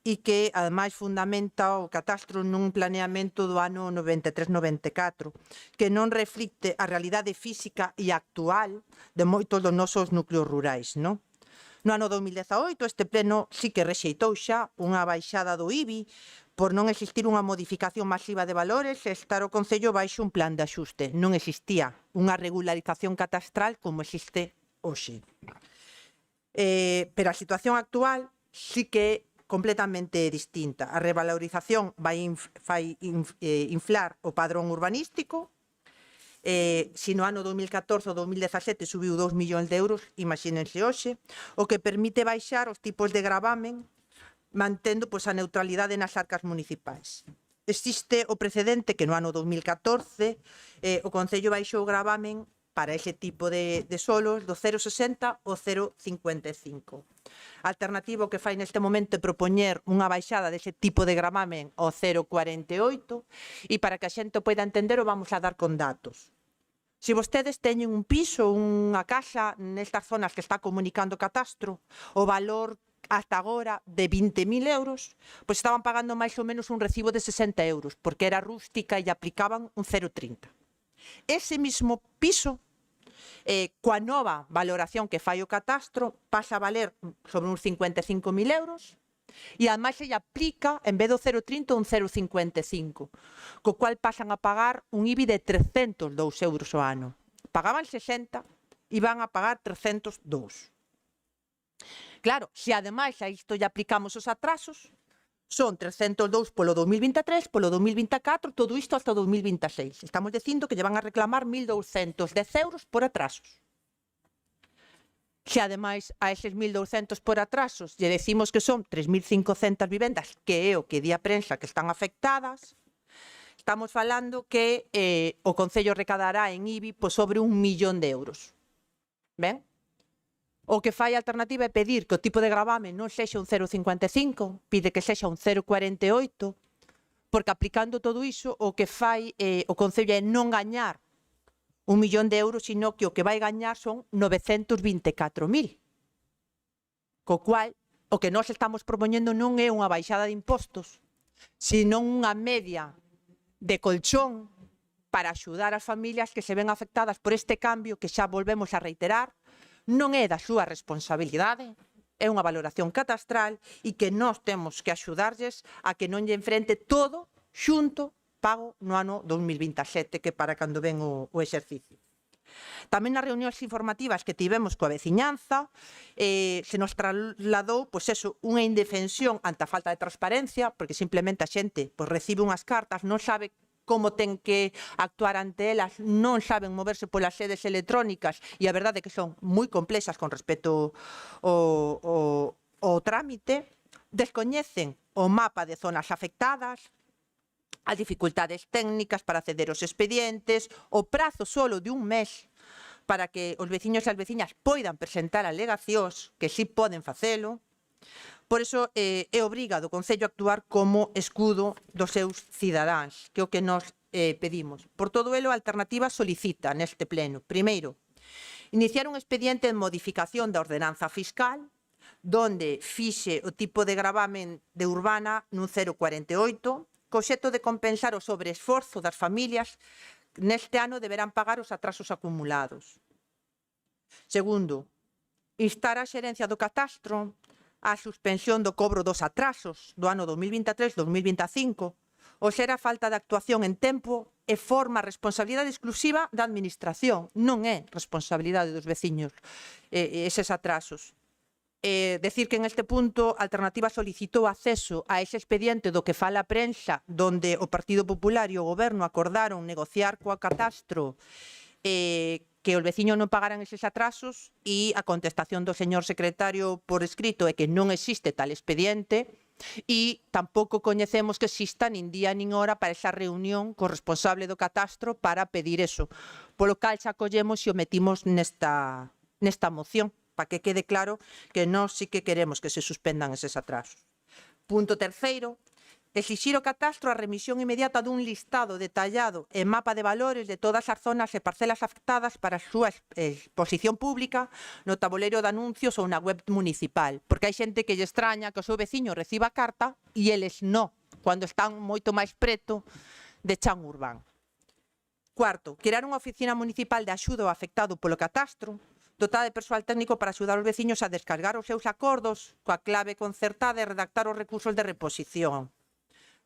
e que, ademais, fundamenta o catastro nun planeamento do ano 93-94, que non reflicte a realidade física e actual de moitos dos nosos núcleos rurais, non? No ano 2018, este pleno sí que rexeitou xa unha baixada do IBI por non existir unha modificación masiva de valores e estar o Concello baixo un plan de axuste. Non existía unha regularización catastral como existe hoxe. Pero a situación actual sí que é completamente distinta. A revalorización vai inflar o padrón urbanístico. Se no ano 2014 ou 2017 subiu 2 millóns de euros, imagínense hoxe, o que permite baixar os tipos de gravamen mantendo a neutralidade nas arcas municipais. Existe o precedente que no ano 2014 o Concello baixou o gravamen para ese tipo de solos do 0,60 ao 0,55. A alternativa que fai neste momento é propoñer unha baixada dese tipo de gravamen ao 0,48 e para que a xente poida entender o vamos a dar con datos. Se vostedes teñen un piso, unha casa nestas zonas que está comunicando o catastro, o valor hasta agora de 20.000 euros, pois estaban pagando máis ou menos un recibo de 60 euros, porque era rústica e aplicaban un 0,30. Ese mismo piso, coa nova valoración que fai o catastro, pasa a valer sobre uns 55.000 euros, e ademais se aplica, en vez do 0,30, un 0,55, co cual pasan a pagar un IBI de 302 euros ao ano. Pagaban 60 e van a pagar 302. Claro, se ademais a isto lle aplicamos os atrasos, son 302 polo 2023, polo 2024, todo isto hasta o 2026. Estamos dicindo que lle van a reclamar 1.210 euros por atrasos. Se ademais a eses 1.200 por atrasos lle decimos que son 3.500 vivendas, que é o que di a prensa que están afectadas, estamos falando que o Concello recadará en IBI sobre 1 millón de euros. Ben? O que fai a alternativa é pedir que o tipo de gravame non sexa un 0,55, pide que sexa un 0,48, porque aplicando todo iso o que fai o Concello é non gañar 1 millón de euros, sino que o que vai gañar son 924.000. Co cual, o que nós estamos propoñendo non é unha baixada de impostos, sino unha media de colchón para axudar as familias que se ven afectadas por este cambio que xa volvemos a reiterar, non é da súa responsabilidade, é unha valoración catastral e que nós temos que axudarlles a que non lle enfrente todo xunto pago no ano 2027, que para cando ven o exercicio. Tamén nas reunións informativas que tivemos coa veciñanza se nos trasladou unha indefensión ante a falta de transparencia, porque simplemente a xente recibe unhas cartas, non sabe como ten que actuar ante elas, non saben moverse polas sedes electrónicas e a verdade é que son moi complexas con respecto ao trámite, descoñecen o mapa de zonas afectadas, as dificultades técnicas para acceder aos expedientes, o prazo solo de un mes para que os veciños e as veciñas poidan presentar alegacións, que sí poden facelo. Por iso é obriga do Concello a actuar como escudo dos seus cidadáns, que é o que nos pedimos. Por todo elo, a alternativa solicita neste pleno, primeiro, iniciar un expediente de modificación da ordenanza fiscal, donde fixe o tipo de gravamen de urbana nun 0,48, co obxecto de compensar o sobreesforzo das familias neste ano deberán pagar os atrasos acumulados. Segundo, instar a xerencia do catastro a suspensión do cobro dos atrasos do ano 2023-2025, ou ser a falta de actuación en tempo e forma responsabilidade exclusiva da administración, non é responsabilidade dos veciños eses atrasos. Decir que en este punto a alternativa solicitou acceso a ese expediente do que fala a prensa, donde o Partido Popular e o Goberno acordaron negociar coa catastro que os veciños non pagaran eses atrasos, e a contestación do señor secretario por escrito é que non existe tal expediente e tampouco coñecemos que exista nin día nin hora para esa reunión co responsable do catastro para pedir eso. Polo cal xa collemos e o metimos nesta moción, para que quede claro que nós sí que queremos que se suspendan eses atrasos. Punto terceiro, exixir ao catastro a remisión inmediata dun listado detallado e mapa de valores de todas as zonas e parcelas afectadas para a súa exposición pública no tabuleiro de anuncios ou na web municipal. Porque hai xente que lle extraña que o seu veciño reciba a carta e eles non, cando están moito máis preto de Chan Urbán. Cuarto, crear unha oficina municipal de axuda ao afectado polo catastro, dotada de persoal técnico para axudar os veciños a descargar os seus acordos coa clave concertada e redactar os recursos de reposición.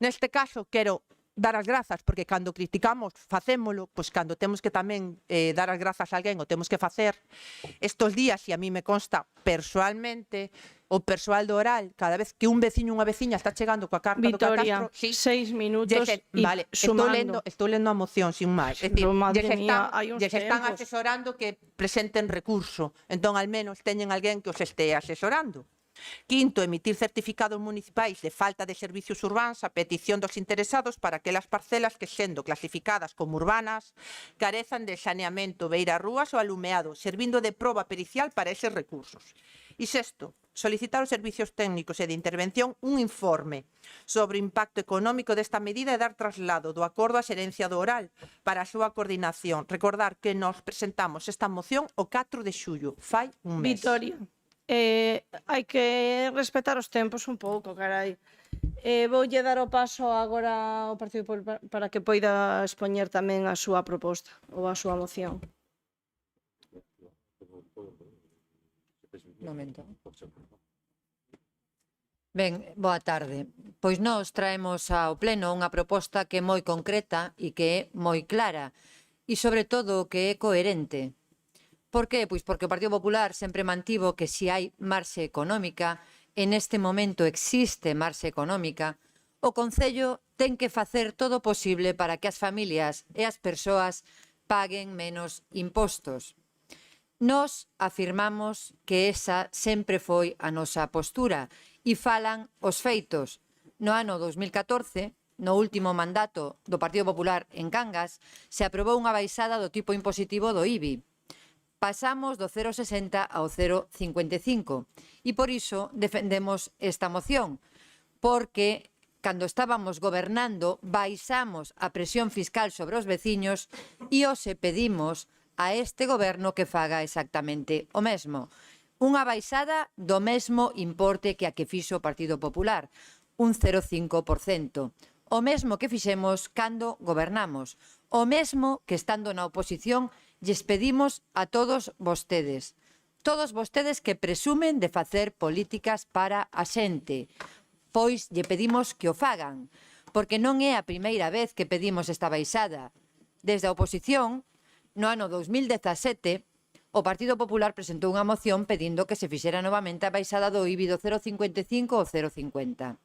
Neste caso, quero dar as grazas, porque cando criticamos, facémolo, pois cando temos que tamén dar as grazas a alguén, o temos que facer. Estos días, e a mí me consta persoalmente, o persoal do Oral, cada vez que un veciño ou unha veciña está chegando coa carta do Vitoria, catastro, sí, 6 minutos y vale, sumando. estou lendo a moción sin máis. É dicir, Pero, madre lles mía, hai uns están tempos. asesorando que presenten recurso. Entón, al menos, teñen alguén que os este asesorando. Quinto, emitir certificados municipais de falta de servicios urbáns a petición dos interesados para aquelas parcelas que, sendo clasificadas como urbanas, carezan de saneamento, beirarrúas ou alumeado, servindo de proba pericial para eses recursos. E sexto, solicitar aos servicios técnicos e de intervención un informe sobre o impacto económico desta medida e dar traslado do acordo á xerencia do Oral para a súa coordinación. Recordar que nos presentamos esta moción o 4 de xullo, fai un mes. Vitoria, hai que respetar os tempos un pouco, carai. Voulle dar o paso agora ao Partido Popular para que poida expoñer tamén a súa proposta ou a súa moción. Momento. Ben, boa tarde. Pois nós traemos ao Pleno unha proposta que é moi concreta e que é moi clara e, sobre todo, que é coherente. Por que? Pois porque o Partido Popular sempre mantivo que se hai marxe económica, en este momento existe marxe económica, o Concello ten que facer todo o posible para que as familias e as persoas paguen menos impostos. Nós afirmamos que esa sempre foi a nosa postura e falan os feitos. No ano 2014, no último mandato do Partido Popular en Cangas, se aprobou unha baixada do tipo impositivo do IBI. Pasamos do 0,60 ao 0,55 e por iso defendemos esta moción, porque cando estábamos gobernando baixamos a presión fiscal sobre os veciños e os pedimos a este goberno que faga exactamente o mesmo. Unha baixada do mesmo importe que a que fixo o Partido Popular, un 0,5%. O mesmo que fixemos cando gobernamos. O mesmo que estando na oposición lles pedimos a todos vostedes. Todos vostedes que presumen de facer políticas para a xente. Pois lle pedimos que o fagan. Porque non é a primeira vez que pedimos esta baixada. Desde a oposición, no ano 2017, o Partido Popular presentou unha moción pedindo que se fixera novamente a baixada do IBI do 0,55 ao 0,50.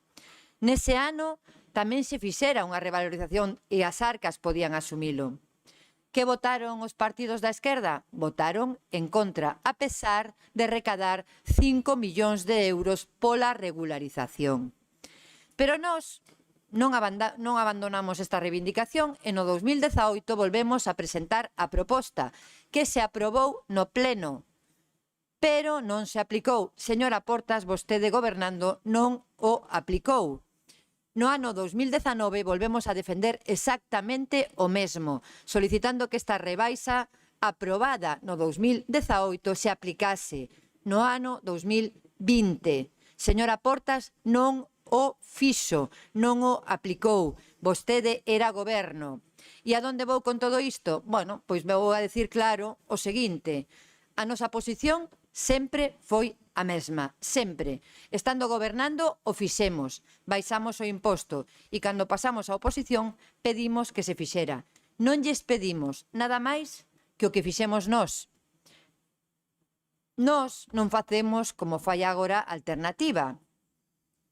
Nese ano tamén se fixera unha revalorización e as arcas podían asumilo. Que votaron os partidos da esquerda? Votaron en contra, a pesar de recadar 5 millóns de euros pola regularización. Pero nós non abandonamos esta reivindicación e no 2018 volvemos a presentar a proposta que se aprobou no Pleno, pero non se aplicou. Señora Portas, vostede gobernando non o aplicou. No ano 2019 volvemos a defender exactamente o mesmo, solicitando que esta rebaixa aprobada no 2018 se aplicase no ano 2020. Señora Portas, non o fixo, non o aplicou. Vostede era goberno. E a donde vou con todo isto? Bueno, pois vou a decir claro o seguinte. A nosa posición sempre foi a mesma, sempre. Estando gobernando, o fixemos, baixamos o imposto e cando pasamos á oposición pedimos que se fixera. Non lles pedimos nada máis que o que fixemos nós. Nós non facemos como fai agora alternativa.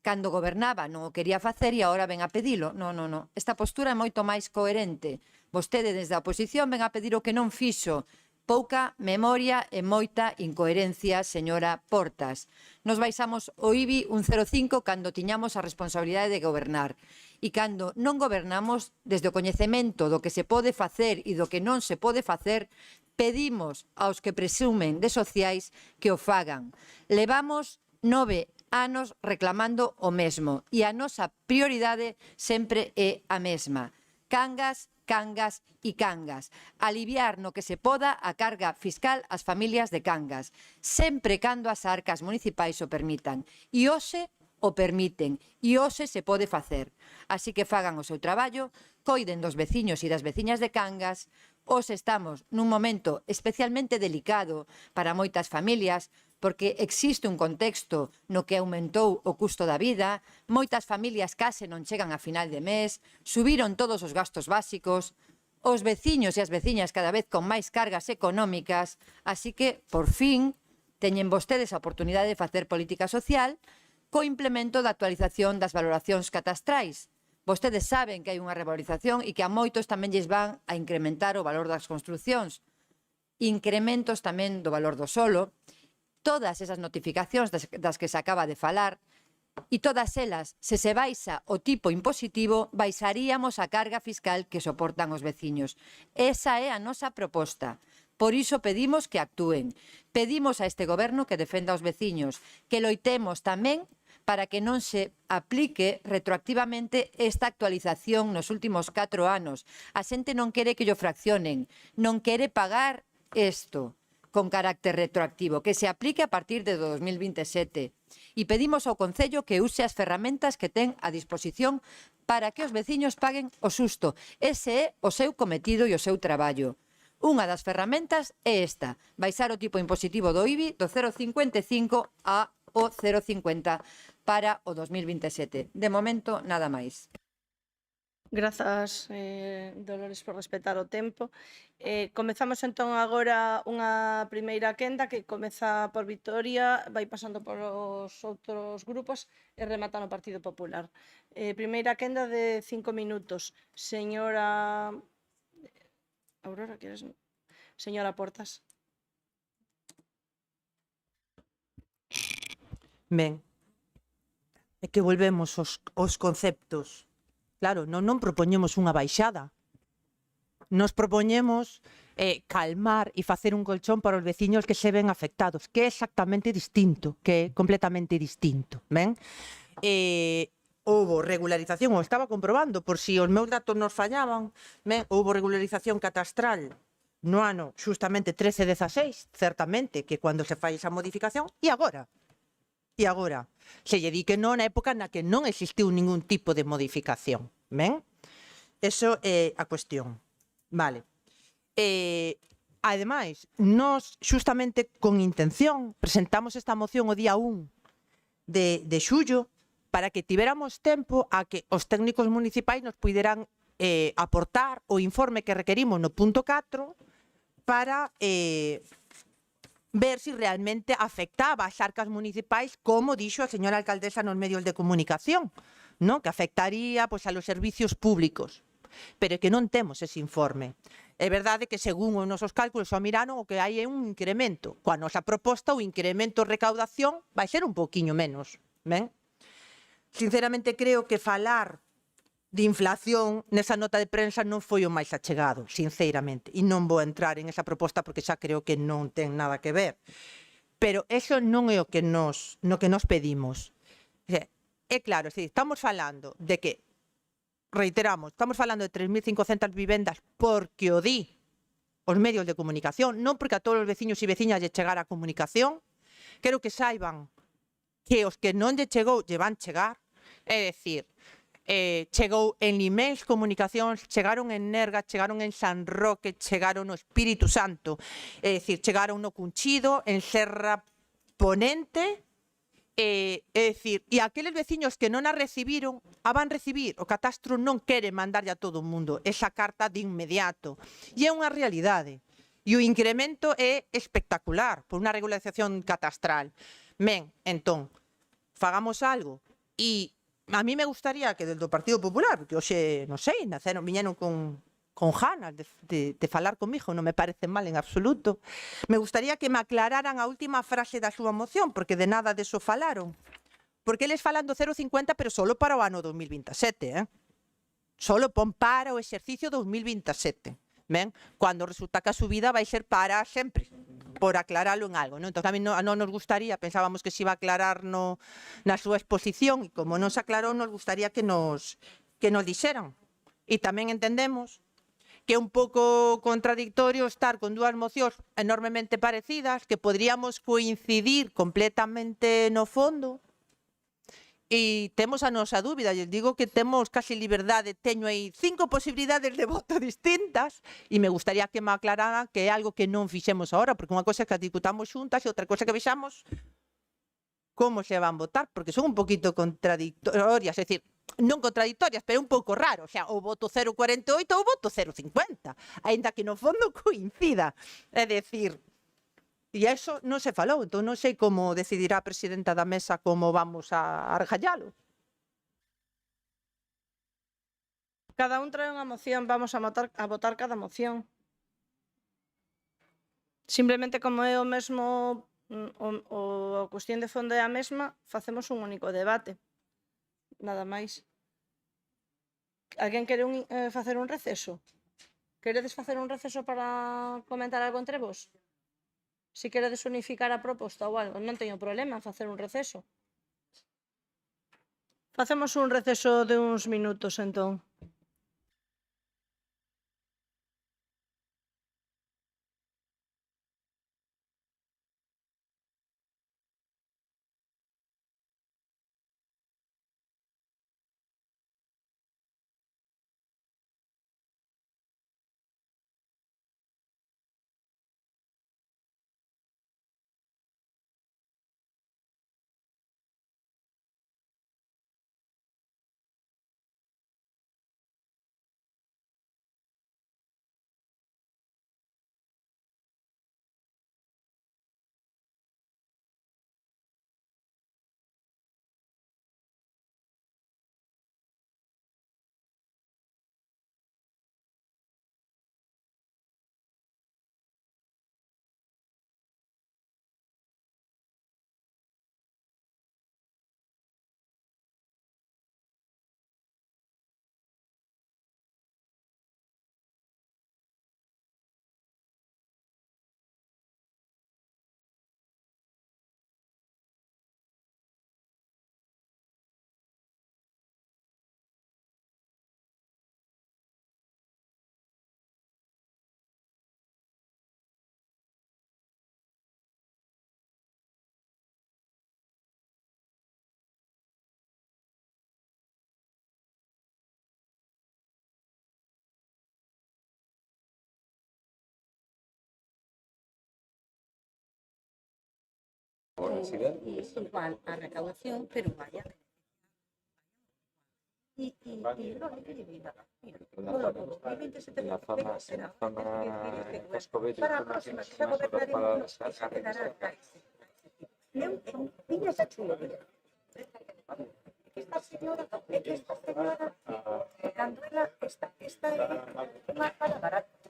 Cando gobernaba non o quería facer e agora ven a pedilo. Non. Esta postura é moito máis coherente. Vostede desde a oposición ven a pedir o que non fixo. Pouca memoria e moita incoherencia, señora Portas. Nos baixamos o IBI un 0,5 cando tiñamos a responsabilidade de gobernar. E cando non gobernamos, desde o coñecemento do que se pode facer e do que non se pode facer, pedimos aos que presumen de sociais que o fagan. Levamos 9 anos reclamando o mesmo e a nosa prioridade sempre é a mesma. Cangas, Cangas e Cangas. Aliviar no que se poda a carga fiscal ás familias de Cangas, sempre cando as arcas municipais o permitan. E hoxe o permiten, e hoxe se pode facer. Así que fagan o seu traballo, coiden dos veciños e das veciñas de Cangas. Hoxe estamos nun momento especialmente delicado para moitas familias, porque existe un contexto no que aumentou o custo da vida, moitas familias case non chegan a final de mes, subiron todos os gastos básicos, os veciños e as veciñas cada vez con máis cargas económicas, así que, por fin, teñen vostedes a oportunidade de facer política social co implemento da actualización das valoracións catastrais. Vostedes saben que hai unha revalorización e que a moitos tamén lles van a incrementar o valor das construcións, incrementos tamén do valor do solo, todas esas notificacións das que se acaba de falar, e todas elas, se se baixa o tipo impositivo, baixaríamos a carga fiscal que soportan os veciños. Esa é a nosa proposta. Por iso pedimos que actúen. Pedimos a este goberno que defenda os veciños, que loitemos tamén para que non se aplique retroactivamente esta actualización nos últimos 4 anos. A xente non quere que llo fraccionen, non quere pagar isto con carácter retroactivo, que se aplique a partir de 2027. E pedimos ao Concello que use as ferramentas que ten a disposición para que os veciños paguen o susto. Ese é o seu cometido e o seu traballo. Unha das ferramentas é esta, baixar o tipo impositivo do IBI do 0,55 ao 0,50 para o 2027. De momento, nada máis. Grazas, Dolores, por respetar o tempo. Comezamos entón agora unha primeira quenda que comeza por Vitoria, vai pasando por os outros grupos e remata no Partido Popular. Primeira quenda de 5 minutos. Señora Aurora, queres? Señora Portas. Ben, é que volvemos aos conceptos. Claro, non propoñemos unha baixada. Nos propoñemos calmar e facer un colchón para os veciños que se ven afectados, que é exactamente distinto, que é completamente distinto. Ben? Houbo regularización, o estaba comprobando, por si os meus datos nos fallaban, houbo regularización catastral no ano xustamente 13-16, certamente, que cando se fai esa modificación, e agora, se lle di que non na época na que non existiu ningún tipo de modificación, ben? Eso é a cuestión, vale. Ademais, nós, xustamente con intención, presentamos esta moción o día 1 de xullo para que tivéramos tempo a que os técnicos municipais nos puderan aportar o informe que requerimos no punto 4 para ver si realmente afectaba as arcas municipais, como dixo a señora alcaldesa nos medios de comunicación, ¿no? Que afectaría pues, a los servicios públicos. Pero que non temos ese informe. É verdade que, según os nosos cálculos, só miraron o que hai é un incremento. Coa nosa proposta, o incremento de recaudación vai ser un poquinho menos. Ben? Sinceramente, creo que falar de inflación nesa nota de prensa non foi o máis achegado, sinceramente. E non vou entrar en esa proposta porque xa creo que non ten nada que ver. Pero eso non é o que nos pedimos. É claro, estamos falando de que, reiteramos, estamos falando de 3.500 vivendas porque o di os medios de comunicación, non porque a todos os veciños e veciñas lle chegar a comunicación. Quero que saiban que os que non lle chegou lle van chegar, é dicir, chegou en Liméns Comunicacións, chegaron en Nerga, chegaron en San Roque, chegaron no Espírito Santo, é dicir, chegaron no Cunchido, en Serra Ponente, é dicir, e aqueles veciños que non a recibiron, a van recibir. O catastro non quere mandarlle a todo o mundo esa carta de inmediato. E é unha realidade. E o incremento é espectacular por unha regularización catastral. Ben, entón, fagamos algo. E a mí me gustaría que desde o Partido Popular, porque hoxe, non sei, viñeron con ganas de falar comigo, non me parece mal en absoluto. Me gustaría que me aclararan a última frase da súa moción, porque de nada deso falaron. Porque eles falan do 0,50, pero solo para o ano 2027, Solo pon para o exercicio 2027, ben? Cando resulta que a subida vai ser para sempre. por aclaralo en algo, non? Entón, a mí non nos gustaría, pensábamos que se iba a aclarar na súa exposición, e como non se aclarou, nos gustaría que nos dixeran. E tamén entendemos que é un pouco contradictorio estar con dúas mocións enormemente parecidas, que podríamos coincidir completamente no fondo, e temos a nosa dúbida, e digo que temos casi liberdade, teño aí 5 posibilidades de voto distintas, e me gustaría que me aclararan que é algo que non fixemos agora, porque unha cosa é que as discutamos xuntas e outra cosa é que vexamos como se van votar, porque son un poquito contradictorias, é dicir, non contradictorias, pero un pouco raro, o sea, o voto 0,48 ou o voto 0,50, aínda que no fondo coincida. É dicir, e iso non se falou, entón non sei como decidirá a presidenta da mesa como vamos a argallalo. Cada un trae unha moción, vamos a votar cada moción. Simplemente como é o mesmo, a cuestión de fondo é a mesma, facemos un único debate. Nada máis. Alguén quere facer un receso? Queredes facer un receso para comentar algo entre vos? Si queredes unificar a proposta ou algo, non teño problema en facer un receso. Facemos un receso de uns minutos, entón. Igual a recaudación, pero vaya. La zona Cascovello, para a próxima, que xa gobernaréis, xa quedará Viña chulo, esta señora, cando ela esta é máis barata.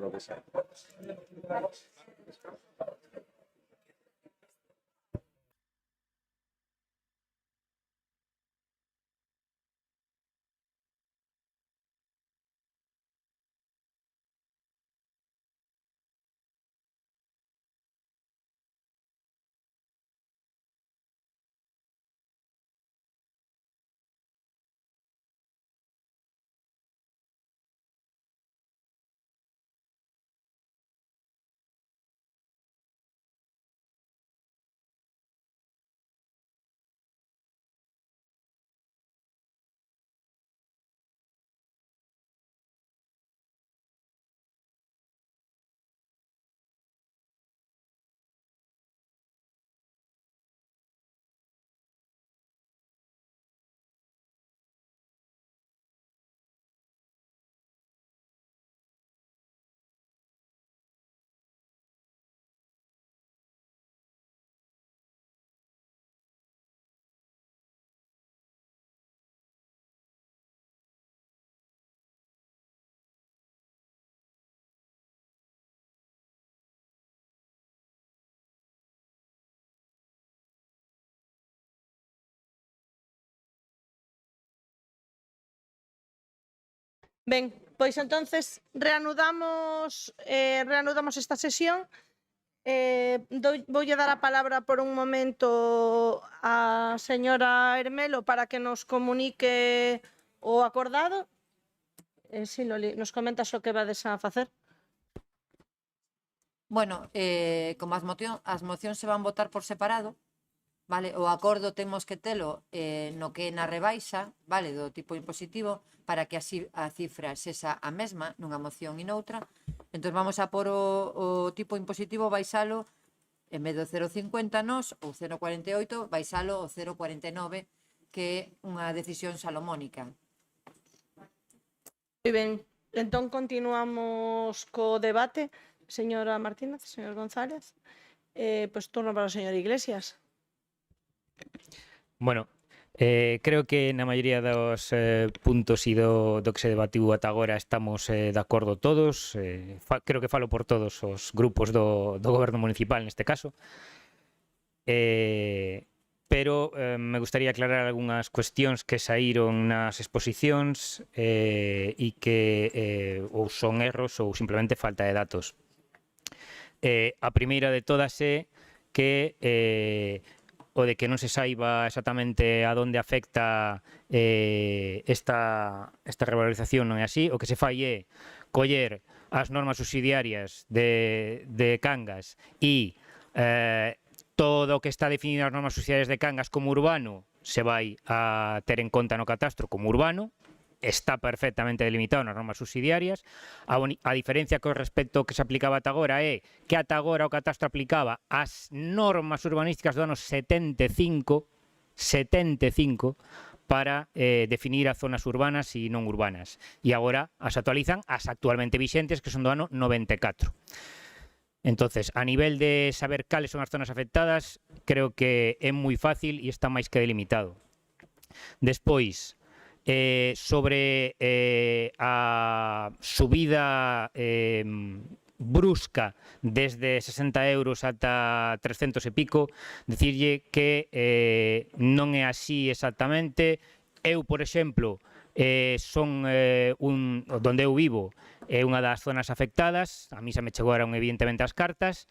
lo que sea. Ben, pois entonces reanudamos esta sesión. Voulle dar a palabra por un momento á señora Hermelo para que nos comunique o acordado. Si, Loli, nos comentas o que vades a facer. Bueno, como as mocións se van votar por separado, vale, o acordo temos que telo no que na rebaixa, vale, do tipo impositivo, para que así a cifra sexa a mesma nunha moción e noutra. Entón vamos a por o tipo impositivo baixalo en vez do 0,50 nos ou 0,48 baixalo o 0,49, que é unha decisión salomónica. Moi ben, entón continuamos co debate. Señora Martínez, señor González, pois turno para o señor Iglesias. Bueno, creo que na maioría dos puntos e do que se debatiu ata agora estamos de acordo todos. Creo que falo por todos os grupos do goberno municipal neste caso. Pero me gustaría aclarar algunhas cuestións que saíron nas exposicións e que ou son erros ou simplemente falta de datos. A primeira de todas é que o de que non se saiba exactamente a donde afecta esta revalorización non é así. O que se fai é coller as normas subsidiarias de Cangas e todo o que está definido nas normas subsidiarias de Cangas como urbano se vai a ter en conta no catastro como urbano. Está perfectamente delimitado nas normas subsidiarias. A diferencia con respecto ao que se aplicaba ata agora é que ata agora o catastro aplicaba as normas urbanísticas do ano 75 para definir as zonas urbanas e non urbanas. E agora as actualizan as actualmente vixentes, que son do ano 94. Entonces, a nivel de saber cales son as zonas afectadas, creo que é moi fácil e está máis que delimitado. Despois, sobre a subida brusca desde 60 euros ata 300 e pico, dicirlle que non é así exactamente. Eu, por exemplo, son donde eu vivo é unha das zonas afectadas. A mí xa me chegaron evidentemente as cartas,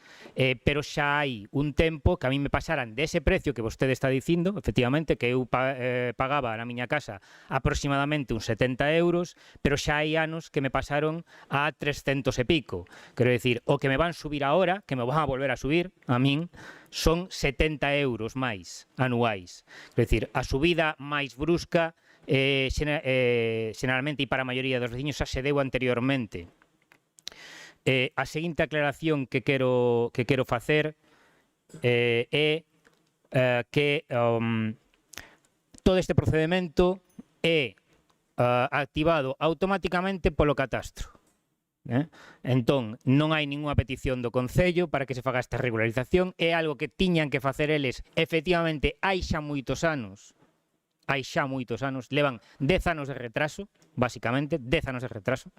pero xa hai un tempo que a mí me pasaran dese precio que vostede está dicindo, efectivamente, que eu pagaba na miña casa aproximadamente uns 70 euros, pero xa hai anos que me pasaron a 300 e pico. Quero dicir, o que me van subir ahora, que me van a volver a subir a min, son 70 euros máis anuais. Quero dicir, a subida máis brusca generalmente e para a maioría dos veciños xa se deu anteriormente. A seguinte aclaración que quero facer é que todo este procedimento é activado automáticamente polo catastro. Entón, non hai ninguna petición do Concello para que se faga esta regularización. É algo que tiñan que facer eles efectivamente hai xa moitos anos. Levan 10 anos de retraso, basicamente, 10 anos de retraso.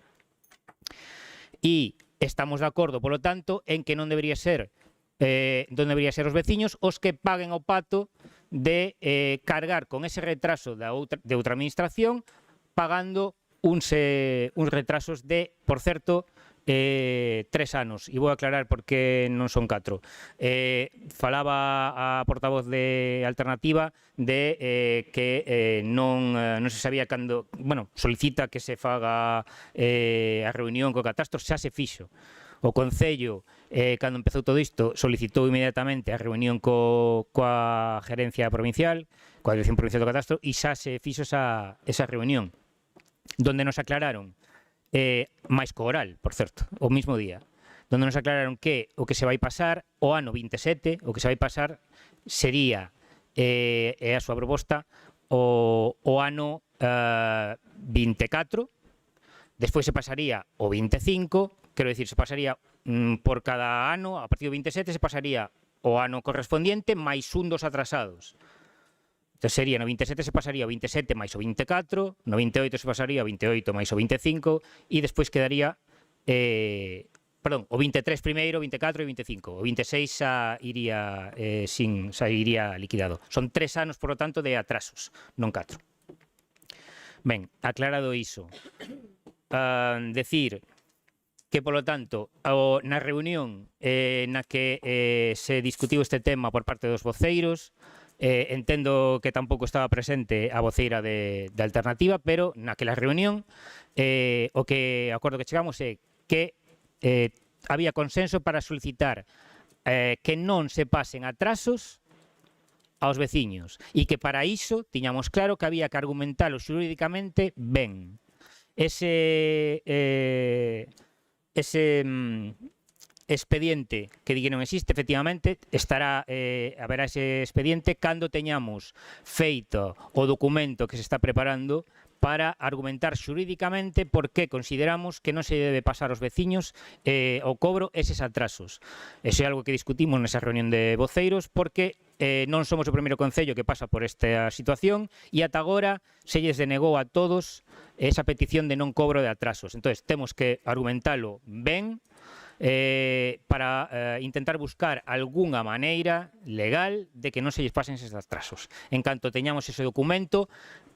E estamos de acordo, polo tanto, en que non debería ser os veciños os que paguen o pato de cargar con ese retraso de outra administración, pagando uns retrasos de, por certo, 3 anos. E vou aclarar por que non son 4. Falaba a portavoz de Alternativa de que non se sabía cando, bueno, solicita que se faga a reunión co catastro. Xa se fixo. O Concello, cando empezou todo isto, solicitou inmediatamente a reunión coa Gerencia Provincial, coa Dirección Provincial do Catastro, e xa se fixo esa reunión, donde nos aclararon máis co oral, por certo, o mismo día, donde nos aclararon que o que se vai pasar o ano 27, o que se vai pasar sería a súa proposta o ano 24, despois se pasaría o 25, quero dicir, se pasaría por cada ano, a partir do 27 se pasaría o ano correspondiente máis un dos atrasados. Entón sería, no 27 se pasaría o 27 máis o 24, no 28 se pasaría o 28 máis o 25 e despois quedaría, o 23 primeiro, o 24 e o 25. O 26 xa iría liquidado. Son 3 anos, por lo tanto, de atrasos, non 4. Ben, aclarado iso. decir que, polo tanto, na reunión na que se discutiu este tema por parte dos voceiros, entendo que tampouco estaba presente a voceira de Alternativa, pero naquela reunión o acordo que chegamos é que había consenso para solicitar que non se pasen atrasos aos veciños e que para iso tiñamos claro que había que argumentalo xurídicamente ben. Ese expediente que di que non existe, efectivamente, haberá ese expediente cando teñamos feito o documento que se está preparando para argumentar xurídicamente por que consideramos que non se debe pasar aos veciños o cobro eses atrasos. Eso é algo que discutimos nesa reunión de voceiros porque non somos o primeiro concello que pasa por esta situación e ata agora se lles denegou a todos esa petición de non cobro de atrasos. Entón, temos que argumentalo ben para intentar buscar algunha maneira legal de que non se lles pasen eses atrasos. En canto teñamos ese documento,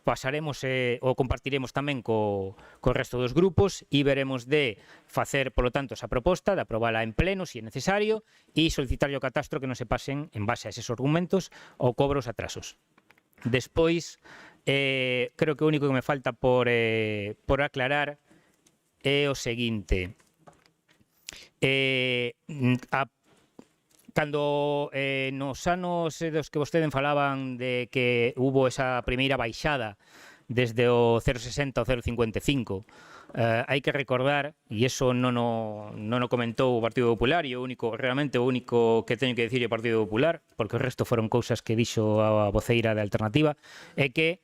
pasaremos ou compartiremos tamén co resto dos grupos e veremos de facer, polo tanto, esa proposta, de aprobala en pleno, se é necesario, e solicitarlle ao catastro que non se pasen, en base a eses argumentos, o cobro os atrasos. Despois, creo que o único que me falta por aclarar é o seguinte. Cando nos anos dos que vostede falaban de que hubo esa primeira baixada desde o 0,60 ao 0,55, hai que recordar, e iso non o comentou o Partido Popular, e realmente o único que teño que dicir é o Partido Popular, porque o resto foron cousas que dixo a voceira de Alternativa, é que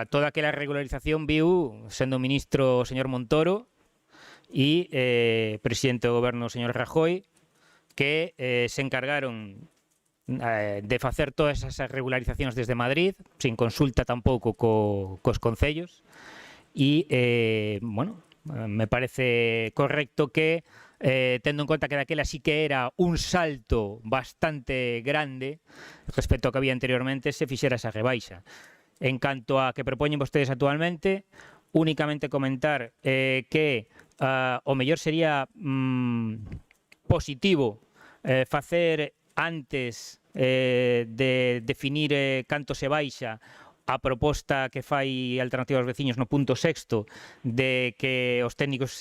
toda aquela regularización viu sendo ministro o señor Montoro e presidente do goberno o señor Rajoy, que se encargaron de facer todas esas regularizacións desde Madrid, sin consulta tampouco cos concellos, e, bueno, me parece correcto que, tendo en conta que daquela sí que era un salto bastante grande respecto ao que había anteriormente, se fixera esa rebaixa. En canto a que propoñen vostedes actualmente, únicamente comentar que o mellor sería positivo facer antes de definir canto se baixa a proposta que fai Alternativa aos veciños no punto 6º de que os técnicos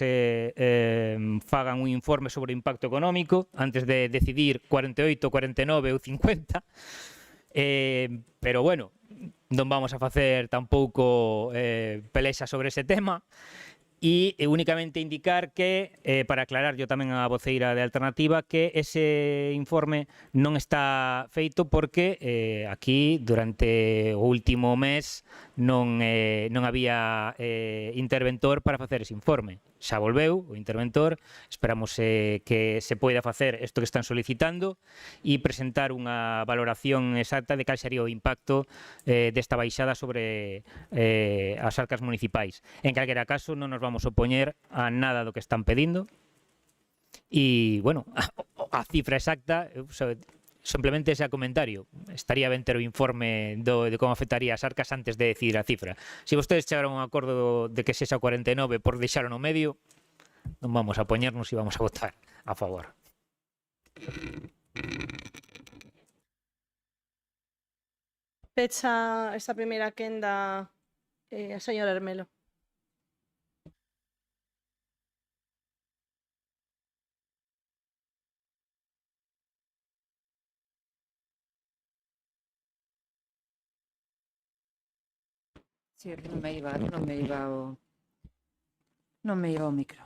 fagan un informe sobre o impacto económico antes de decidir 48, 49 ou 50. Pero bueno, non vamos a facer tampouco pelexa sobre ese tema. E únicamente indicar que, para aclarar yo tamén a voceira de Alternativa, que ese informe non está feito porque aquí, durante o último mes, non había interventor para facer ese informe. Xa volveu o interventor, esperamos que se poida facer isto que están solicitando e presentar unha valoración exacta de cal sería o impacto desta baixada sobre as arcas municipais. En calquera caso, non nos vamos a opoñer a nada do que están pedindo e, bueno, a cifra exacta, simplemente ese comentario. Estaría ben ter o informe de como afectaría as arcas antes de decidir a cifra. Se vostedes chegaron a un acordo de que sexa 49 por deixar no medio, non vamos a poñernos e vamos a votar a favor. Pecha esta primeira quenda a señora Hermelo. Sí, non me iba o micro.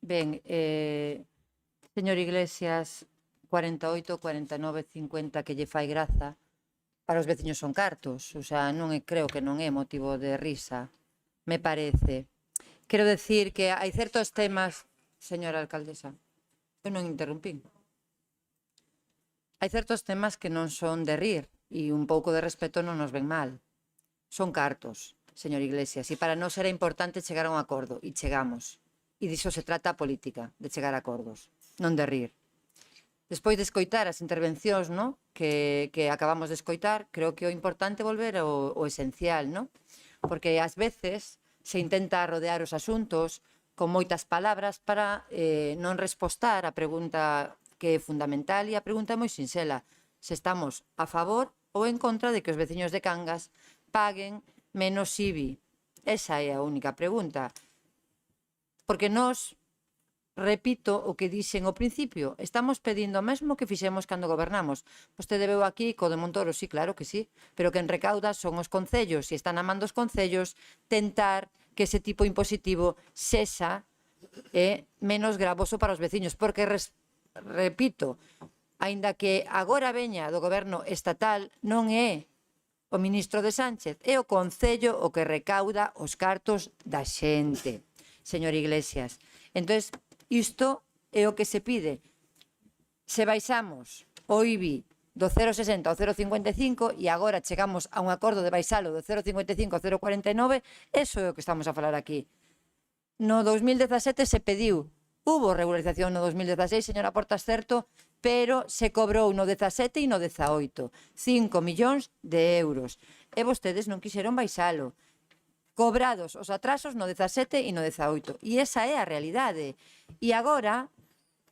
Ben, señor Iglesias, 48, 49, 50 que lle fai graza, para os veciños son cartos, o sea, creo que non é motivo de risa, me parece. Quero decir que hai certos temas, señora alcaldesa, eu non interrumpín. Hai certos temas que non son de rir e un pouco de respeto non nos ven mal. Son cartos, señor Iglesias, e para nós era importante chegar a un acordo, e chegamos. E diso se trata a política, de chegar a acordos, non de rir. Despois de escoitar as intervencións, no, que acabamos de escoitar, creo que o importante é volver ao esencial, no? Porque ás veces se intenta rodear os asuntos con moitas palabras para non respostar a pregunta que é fundamental, e a pregunta é moi sinxela: se estamos a favor ou en contra de que os veciños de Cangas paguen menos IBI. Esa é a única pregunta. Porque nós, repito o que dixen ao principio, estamos pedindo o mesmo que fixemos cando gobernamos. Vostede veu aquí co de Montoro, sí, claro que sí, pero quen recauda son os concellos, e están amando os concellos tentar que ese tipo impositivo sexa menos gravoso para os veciños, porque, repito, aínda que agora veña do goberno estatal, non é o ministro de Sánchez, é o Concello o que recauda os cartos da xente, señor Iglesias. Entón, isto é o que se pide. Se baixamos o IBI do 0,60 ao 0,55 e agora chegamos a un acordo de baixalo do 0,55 ao 0,49, eso é o que estamos a falar aquí. No 2017 se pediu, hubo regularización no 2016, señora Portas, certo, pero se cobrou no 17 e no 18, 5 millóns de euros. E vostedes non quixeron baixalo. Cobrados os atrasos no 17 e no 18. E esa é a realidade. E agora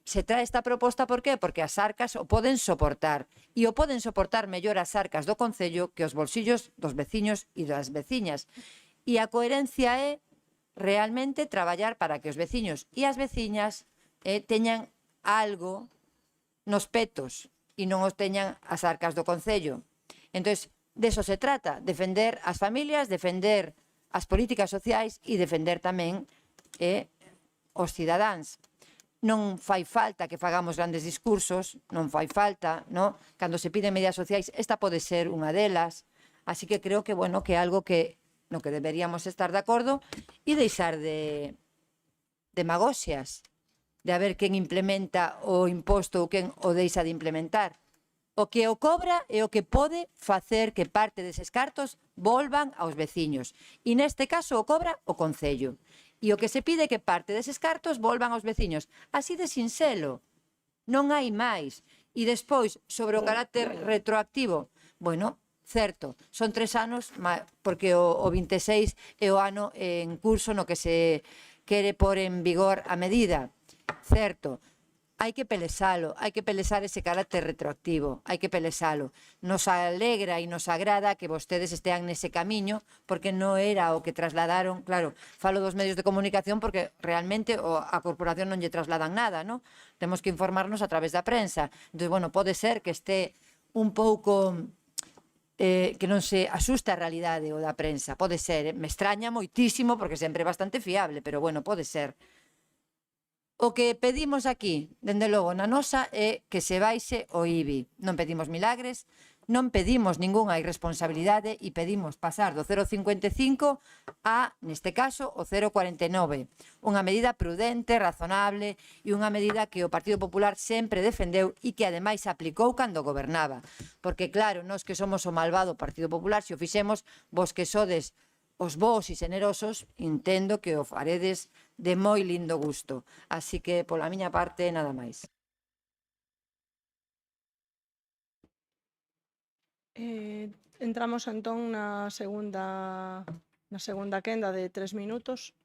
se trae esta proposta, por qué? Porque as arcas o poden soportar. E o poden soportar mellor as arcas do Concello que os bolsillos dos veciños e das veciñas. E a coherencia é realmente traballar para que os veciños e as veciñas teñan algo nos petos e non os teñan as arcas do Concello. Entón, deso se trata, defender as familias, defender as políticas sociais e defender tamén os cidadáns. Non fai falta que fagamos grandes discursos, non fai falta, no? Cando se piden medidas sociais, esta pode ser unha delas, así que creo que, bueno, que é algo que no que deberíamos estar de acordo e deixar de demagoxias, de a ver quen implementa o imposto ou quen o deixa de implementar. O que o cobra é o que pode facer que parte deses cartos volvan aos veciños. E neste caso o cobra o Concello. E o que se pide é que parte deses cartos volvan aos veciños. Así de sinxelo. Non hai máis. E despois, sobre o carácter retroactivo, bueno, certo, son 3 anos, porque o 26 é o ano en curso no que se quere pôr en vigor a medida. Certo, hai que pelexalo, hai que pelexar ese carácter retroactivo, hai que pelexalo. Nos alegra e nos agrada que vostedes estean nese camiño, porque non era o que trasladaron, claro, falo dos medios de comunicación porque realmente a corporación non lle trasladan nada, non? Temos que informarnos a través da prensa. Entón, bueno, pode ser que este un pouco que non se asusta a realidade o da prensa, pode ser, me extraña moitísimo porque sempre é bastante fiable, pero bueno, pode ser. O que pedimos aquí, dende logo na nosa, é que se baixe o IBI. Non pedimos milagres, non pedimos ningunha irresponsabilidade e pedimos pasar do 0,55 a, neste caso, o 0,49. Unha medida prudente, razonable e unha medida que o Partido Popular sempre defendeu e que ademais aplicou cando gobernaba. Porque claro, nós que somos o malvado Partido Popular, se o fixemos, vos que sodes os bons e generosos, entendo que o faredes de moi lindo gusto. Así que, pola miña parte, nada máis. Entramos entón na segunda quenda de 3 minutos.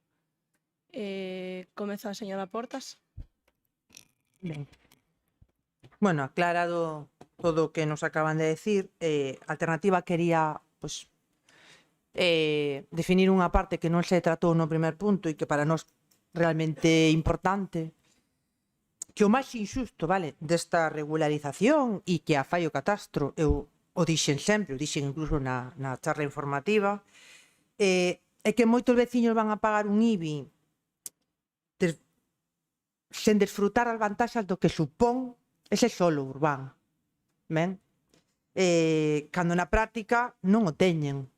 Comeza a señora Portas. Ben. Bueno, aclarado todo o que nos acaban de decir, Alternativa quería, pues, definir unha parte que non se tratou no primer punto e que para nós realmente importante, que o máis injusto, vale, desta regularización e que a fai o catastro, eu o dixen sempre, o dixen incluso na charla informativa, é que moitos veciños van a pagar un IBI sen desfrutar as vantaxes do que supón ese solo urbano, ben? Cando na práctica non o teñen.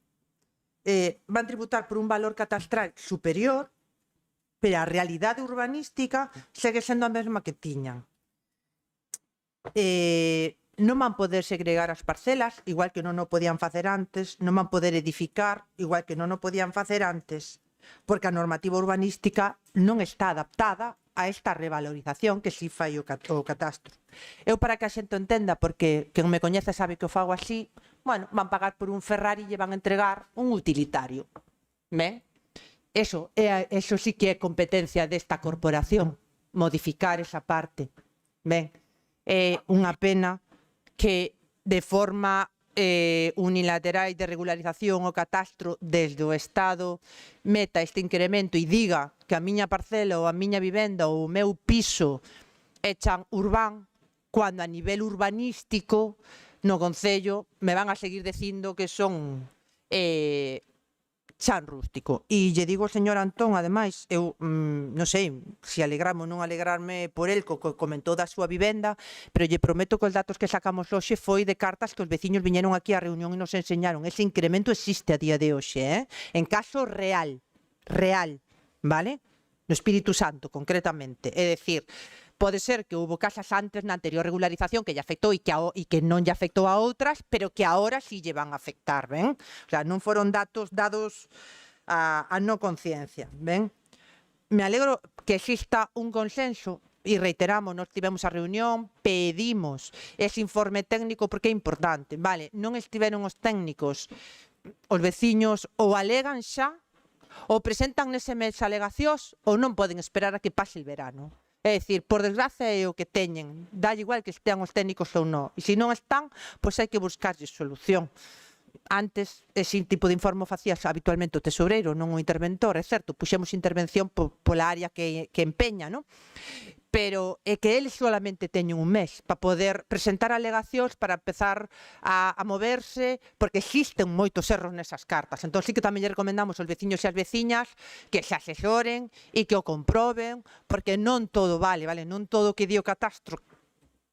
Van tributar por un valor catastral superior, pero a realidade urbanística segue sendo a mesma que tiñan. Non van poder segregar as parcelas, igual que non o podían facer antes, non van poder edificar, igual que non o podían facer antes, porque a normativa urbanística non está adaptada a esta revalorización que si fai o catastro. Eu, para que a xente entenda, porque quen me coñece sabe que o fago así, bueno, van pagar por un Ferrari e lle van entregar un utilitario. Ben? Eso sí que é competencia desta corporación, modificar esa parte. Ben, é unha pena que de forma unilateral de regularización o catastro desde o Estado meta este incremento e diga que a miña parcela ou a miña vivenda ou o meu piso é chan urbán, cando a nivel urbanístico no Concello me van a seguir dicindo que son chan rústico. E lle digo ao señor Antón, ademais, eu non sei se alegrarme ou non alegrarme por el, que comentou da súa vivenda, pero lle prometo que os datos que sacamos hoxe foi de cartas que os veciños viñeron aquí á reunión e nos enseñaron. Ese incremento existe a día de hoxe, en caso real, vale? No Espírito Santo, concretamente. É dicir, pode ser que houve casas antes na anterior regularización que lle afectou e que non lle afectou a outras, pero que agora sí lle van a afectar, ben? O sea, non foron datos dados a no conciencia, ben? Me alegro que exista un consenso e reiteramos, nos tivemos a reunión, pedimos ese informe técnico porque é importante, vale? Non estiveron os técnicos, os veciños ou alegan xa, ou presentan nese mes alegacións ou non poden esperar a que pase el verano. É dicir, por desgracia é o que teñen, dá igual que estean os técnicos ou non, e se non están, pois hai que buscarlle solución. Antes, ese tipo de informe facías habitualmente o tesoureiro, non o interventor, é certo, puxemos intervención pola área que empeña, non? Pero é que eles solamente teñen un mes para poder presentar alegacións, para empezar a moverse, porque existen moitos erros nesas cartas. Entón, sí que tamén lle recomendamos aos veciños e as veciñas que se asesoren e que o comproben, porque non todo vale, non todo o que di o catastro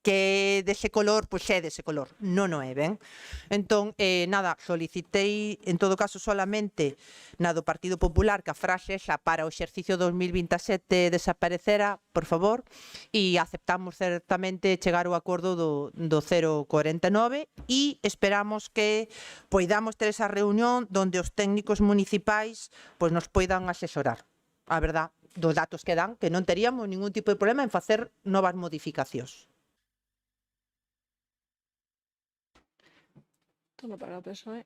que é dese color, pois é dese color. Non o é, ben? Entón, nada, solicitei, en todo caso, solamente na do Partido Popular, que a frase esa para o exercicio 2027 desaparecera, por favor, e aceptamos certamente chegar ao acordo do 0,49 e esperamos que poidamos ter esa reunión donde os técnicos municipais pois nos poidan asesorar. A verdad, dos datos que dan, que non teríamos ningún tipo de problema en facer novas modificacións. Turno para o PSOE.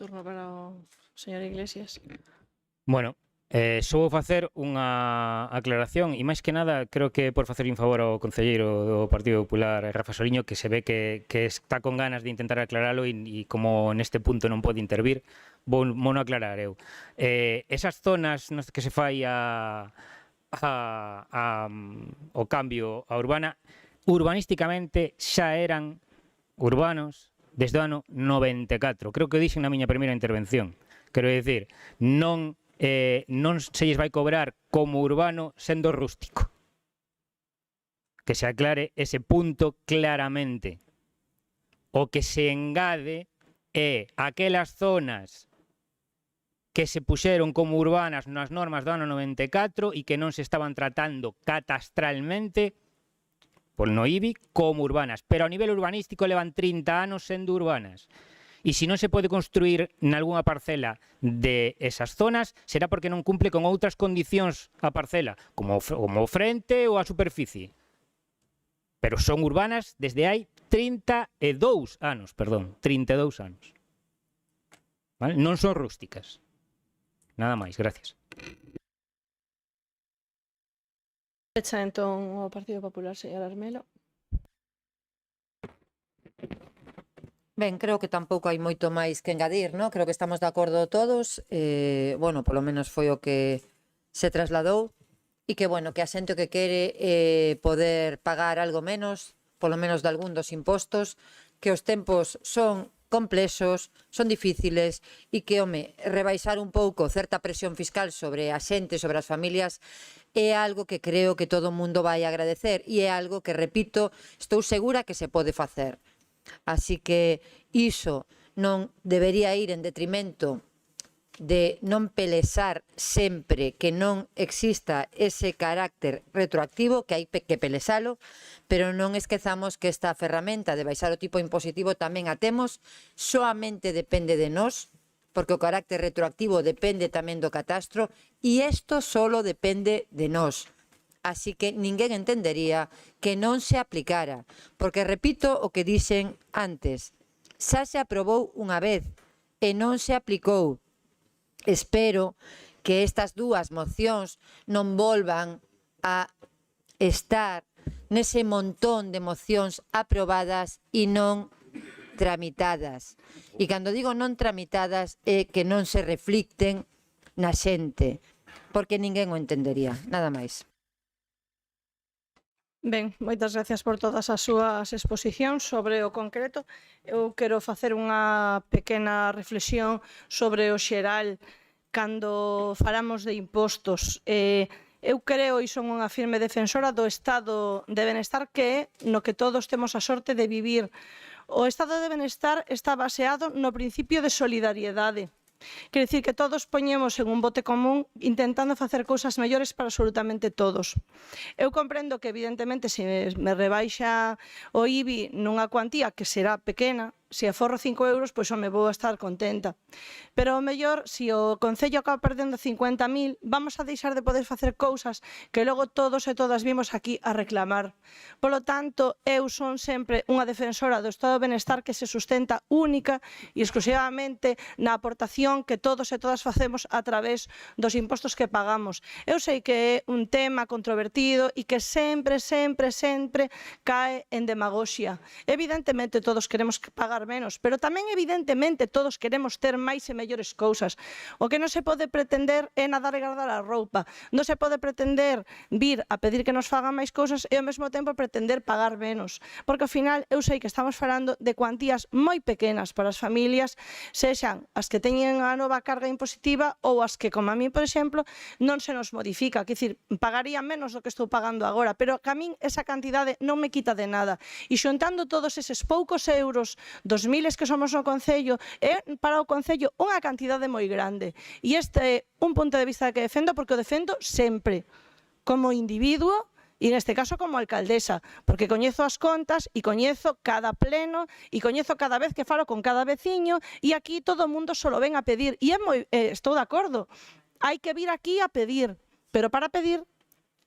Turno para o señor Iglesias. Bueno, só vou facer unha aclaración e máis que nada creo que por facer un favor ao concelleiro do Partido Popular, Rafa Soriño, que se ve que está con ganas de intentar aclaralo e como neste punto non pode intervir, vou non aclarar eu. Esas zonas nas que se fai o cambio a urbana, urbanísticamente xa eran urbanos desde o ano 94. Creo que o dixen na miña primeira intervención. Quero dicir, non se lles vai cobrar como urbano sendo rústico. Que se aclare ese punto claramente. O que se engade é aquelas zonas que se puxeron como urbanas nas normas do ano 94 e que non se estaban tratando catastralmente no IBI como urbanas, pero a nivel urbanístico levan 30 anos sendo urbanas. E se non se pode construir nalgúna parcela de esas zonas, será porque non cumple con outras condicións a parcela, como o frente ou a superficie. Pero son urbanas desde hai 32 anos, perdón, 32 anos. ¿Vale? Non son rústicas. Nada máis, gracias. Pecha entón o Partido Popular, señor Armelo. Ben, creo que tampouco hai moito máis que engadir, ¿no? Creo que estamos de acordo todos, bueno, polo menos foi o que se trasladou, e que, bueno, que a xente o que quere poder pagar algo menos, polo menos de algún dos impostos, que os tempos son complexos, son difíciles e que, home, rebaixar un pouco certa presión fiscal sobre a xente, sobre as familias, é algo que creo que todo o mundo vai agradecer e é algo que, repito, estou segura que se pode facer. Así que iso non debería ir en detrimento de non pelexar sempre que non exista ese carácter retroactivo, que hai que pelexalo, pero non esquezamos que esta ferramenta de baixar o tipo impositivo tamén a temos, soamente depende de nós, porque o carácter retroactivo depende tamén do catastro, e isto solo depende de nós. Así que ninguén entendería que non se aplicara, porque repito o que dixen antes, xa se aprobou unha vez e non se aplicou. Espero que estas dúas mocións non volvan a estar nese montón de mocións aprobadas e non tramitadas. E cando digo non tramitadas é que non se reflicten na xente, porque ninguén o entendería, nada máis. Ben, moitas gracias por todas as súas exposicións sobre o concreto. Eu quero facer unha pequena reflexión sobre o xeral cando falamos de impostos. Eu creo e son unha firme defensora do estado de benestar que é no que todos temos a sorte de vivir. O estado de benestar está baseado no principio de solidariedade. Quer dicir que todos poñemos en un bote común intentando facer cousas mellores para absolutamente todos. Eu comprendo que evidentemente se me rebaixa o IBI nunha cuantía que será pequena, se aforro 5 euros, pois me vou a estar contenta. Pero o mellor, se o Concello acaba perdendo 50.000, vamos a deixar de poder facer cousas que logo todos e todas vimos aquí a reclamar. Polo tanto, eu son sempre unha defensora do estado de benestar que se sustenta única e exclusivamente na aportación que todos e todas facemos a través dos impostos que pagamos. Eu sei que é un tema controvertido e que sempre cae en demagoxia. Evidentemente todos queremos pagar menos, pero tamén evidentemente todos queremos ter máis e mellores cousas. O que non se pode pretender é nadar e guardar a roupa. Non se pode pretender vir a pedir que nos fagan máis cousas e ao mesmo tempo pretender pagar menos. Porque ao final eu sei que estamos falando de cuantías moi pequenas para as familias, sexan as que teñen a nova carga impositiva ou as que, como a mí, por exemplo, non se nos modifica. Quer dicir, pagaría menos do que estou pagando agora, pero que a min esa cantidade non me quita de nada. E xuntando todos eses poucos euros dos miles que somos no Concello, é para o Concello unha cantidade moi grande. E este é un punto de vista que defendo porque o defendo sempre, como individuo e neste caso como alcaldesa, porque coñezo as contas e coñezo cada pleno e coñezo cada vez que falo con cada veciño e aquí todo o mundo só ven a pedir. E estou de acordo, hai que vir aquí a pedir, pero para pedir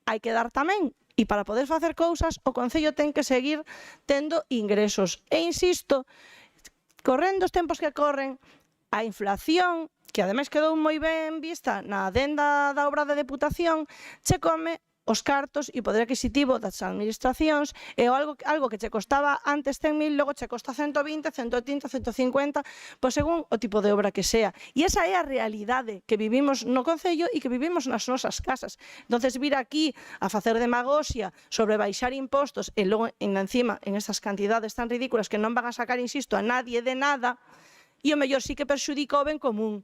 hai que dar tamén. E para poder facer cousas, o Concello ten que seguir tendo ingresos. E insisto, correndo os tempos que corren, a inflación, que ademais quedou moi ben vista na adenda da obra de Deputación, che come os cartos e poder adquisitivo das administracións é algo que che costaba antes 100.000, logo che costa 120, 130, 150, pois según o tipo de obra que sea. E esa é a realidade que vivimos no Concello e que vivimos nas nosas casas. Entonces, vir aquí a facer demagoxia sobre baixar impostos e logo, encima, en esas cantidades tan ridículas que non van a sacar, insisto, a nadie de nada, e o mellor sí que perxudica o ben común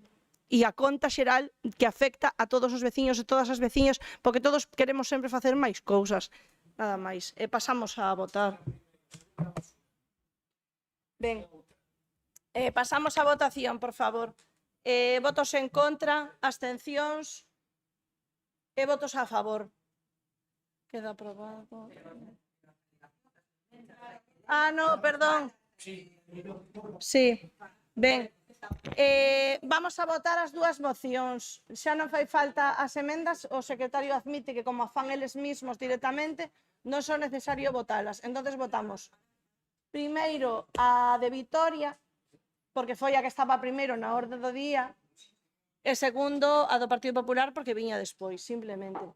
e a conta xeral que afecta a todos os veciños e todas as veciñas, porque todos queremos sempre facer máis cousas. Nada máis. E pasamos a votar. Ben. Pasamos a votación, por favor. Votos en contra, abstencións e votos a favor. Queda aprobado. No, perdón. Sí. Ben. Vamos a votar as dúas mocións. Xa non fai falta as emendas, o secretario admite que como fan eles mismos directamente, non son necesario votalas. Entonces votamos primeiro a de Vitoria, porque foi a que estaba primeiro na orde do día, e segundo a do Partido Popular porque viña despois, simplemente.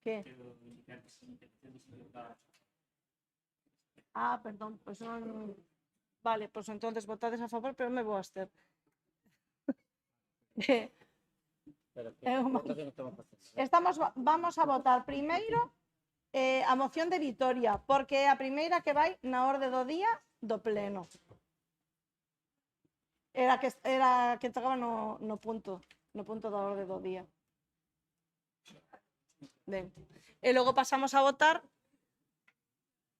Que? Perdón, pois non... Vale, pois entonces votades a favor, pero me vou a abster. Vamos a votar primeiro a moción de Vitoria, porque é a primeira que vai na orde do día do pleno. Era que tocaba no punto da orde do día. Ben. E logo pasamos a votar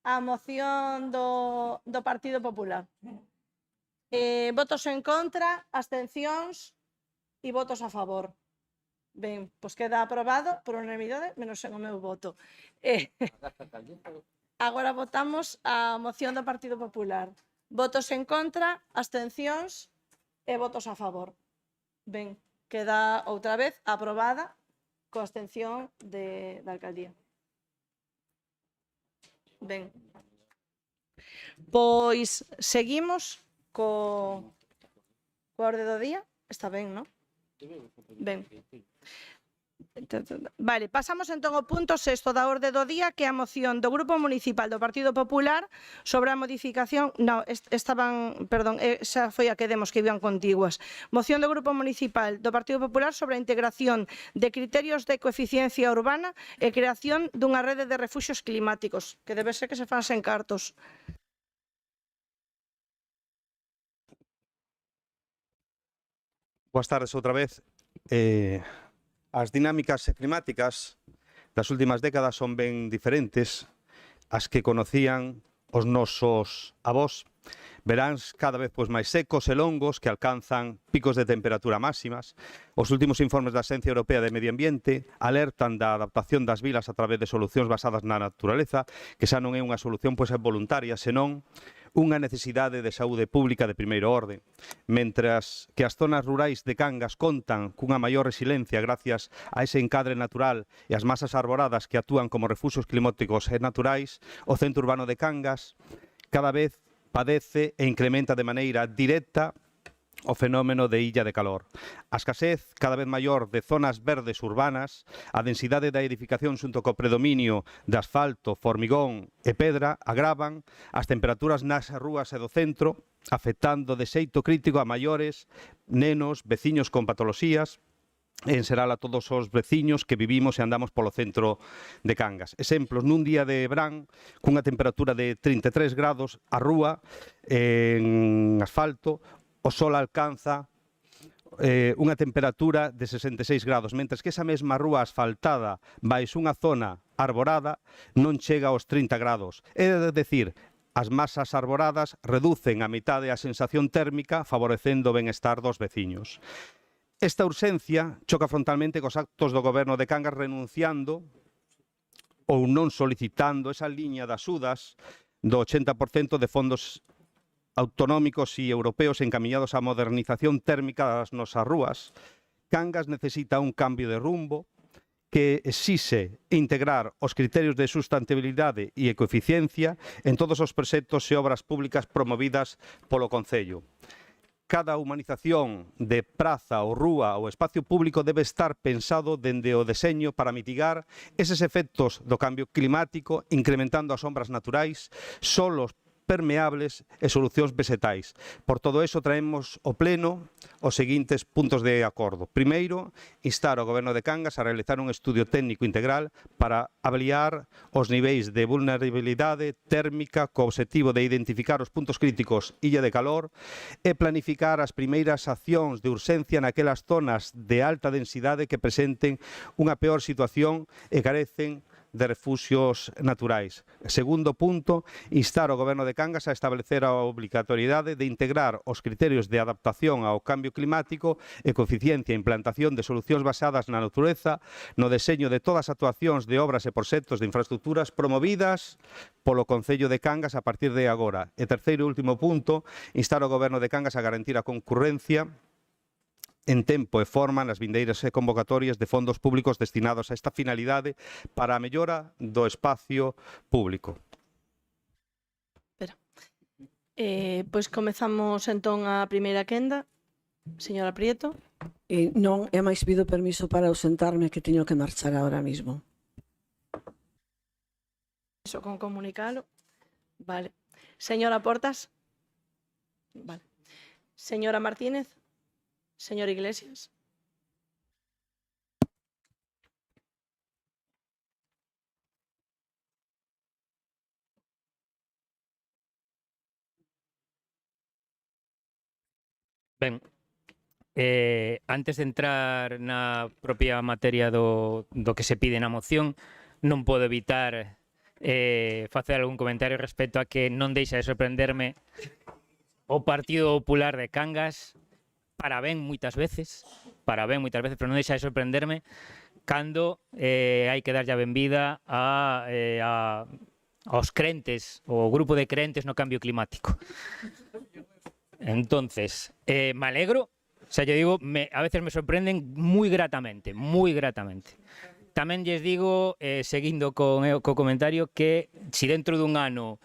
a moción do Partido Popular. Votos en contra, abstencións e votos a favor. Ben, pois queda aprobado por unanimidade, menos en o meu voto. Agora votamos a moción do Partido Popular. Votos en contra, abstencións e votos a favor. Ben, queda outra vez aprobada coa abstención da alcaldía. Ben, pois seguimos coa orde do día. Está ben, non? Ben. Vale, pasamos entón ao punto 6º da orde do día, que é a moción do Grupo Municipal do Partido Popular sobre a modificación... Non, perdón, esa foi a que demos, que iban contiguas. Moción do Grupo Municipal do Partido Popular sobre a integración de criterios de coeficiencia urbana e creación dunha rede de refuxios climáticos, que debe ser que se fan sen cartos. Boas tardes outra vez. As dinámicas climáticas das últimas décadas son ben diferentes as que conocían os nosos avós. Veráns cada vez máis secos e longos que alcanzan picos de temperatura máximas. Os últimos informes da Axencia Europea de Medio Ambiente alertan da adaptación das vilas a través de solucións basadas na naturaleza, que xa non é unha solución voluntaria, senón unha necesidade de saúde pública de primeiro orde. Mentras que as zonas rurais de Cangas contan cunha maior resiliencia gracias a ese encadre natural e as masas arboradas que actúan como refuxios climáticos e naturais, o centro urbano de Cangas cada vez padece e incrementa de maneira directa o fenómeno de illa de calor. A escasez cada vez maior de zonas verdes urbanas, a densidade da edificación xunto co predominio de asfalto, formigón e pedra agravan as temperaturas nas rúas e do centro, afectando de xeito crítico a maiores, nenos, veciños con patoloxías, e en xeral a todos os veciños que vivimos e andamos polo centro de Cangas. Exemplos, nun día de verán, cunha temperatura de 33 grados, a rúa en asfalto, o sol alcanza unha temperatura de 66 grados, mentres que esa mesma rúa asfaltada baixo unha zona arborada non chega aos 30 grados. É dicir, as masas arboradas reducen a mitade a sensación térmica, favorecendo o benestar dos veciños. Esta urxencia choca frontalmente cos actos do goberno de Cangas renunciando ou non solicitando esa liña de axudas do 80% de fondos autonómicos e europeos encamiñados á modernización térmica das nosas rúas. Cangas necesita un cambio de rumbo que exixe integrar os criterios de sustentabilidade e ecoeficiencia en todos os proxectos e obras públicas promovidas polo Concello. Cada humanización de praza ou rúa ou espacio público debe estar pensado dende o deseño para mitigar eses efectos do cambio climático, incrementando as sombras naturais, solos permeables e solucións vegetais. Por todo eso traemos ao pleno os seguintes puntos de acordo. Primeiro, instar ao Goberno de Cangas a realizar un estudio técnico integral para avaliar os niveis de vulnerabilidade térmica co obxectivo de identificar os puntos críticos illa de calor e planificar as primeiras accións de urxencia naquelas zonas de alta densidade que presenten unha peor situación e carecen de refuxios naturais. Segundo punto, instar ao Goberno de Cangas a establecer a obrigatoriedade de integrar os criterios de adaptación ao cambio climático e coeficiencia e implantación de solucións basadas na natureza no deseño de todas as actuacións de obras e proxectos de infraestructuras promovidas polo Concello de Cangas a partir de agora. E terceiro e último punto, instar ao Goberno de Cangas a garantir a concurrencia en tempo e forma nas vindeiras e convocatorias de fondos públicos destinados a esta finalidade para a mellora do espacio público. Pois comezamos entón a primeira quenda. Señora Prieto. Non, é máis pido permiso para ausentarme, que teño que marchar ahora mismo. Iso con comunicalo. Vale. Señora Portas. Vale. Señora Martínez. Señor Iglesias. Ben, antes de entrar na propia materia do que se pide na moción, non podo evitar facer algún comentario respecto a que non deixa de sorprenderme o Partido Popular de Cangas, para ben moitas veces, pero non deixa de sorprenderme cando hai que darlle a benvida aos crentes, o grupo de crentes no cambio climático. Entonces, me alegro, o sea, yo digo, a veces me sorprenden moi gratamente, moi gratamente. Tamén lles digo, seguindo co comentario, que si dentro dun ano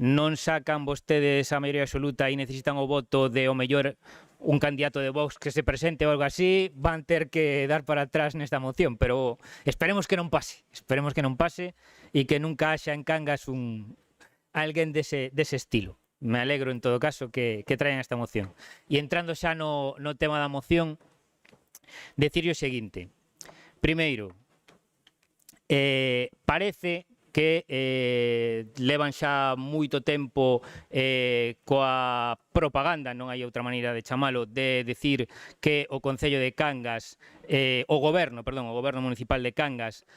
non sacan vostedes a maioría absoluta e necesitan o voto de o mellor un candidato de Vox que se presente ou algo así, van ter que dar para atrás nesta moción, pero esperemos que non pase, e que nunca haxa en Cangas alguén dese estilo. Me alegro en todo caso que traen esta moción. E entrando xa no tema da moción, decirlle o seguinte. Primeiro, parece que levan xa moito tempo coa propaganda, non hai outra maneira de chamalo, de decir que o Concello de Cangas, o Goberno Municipal de Cangas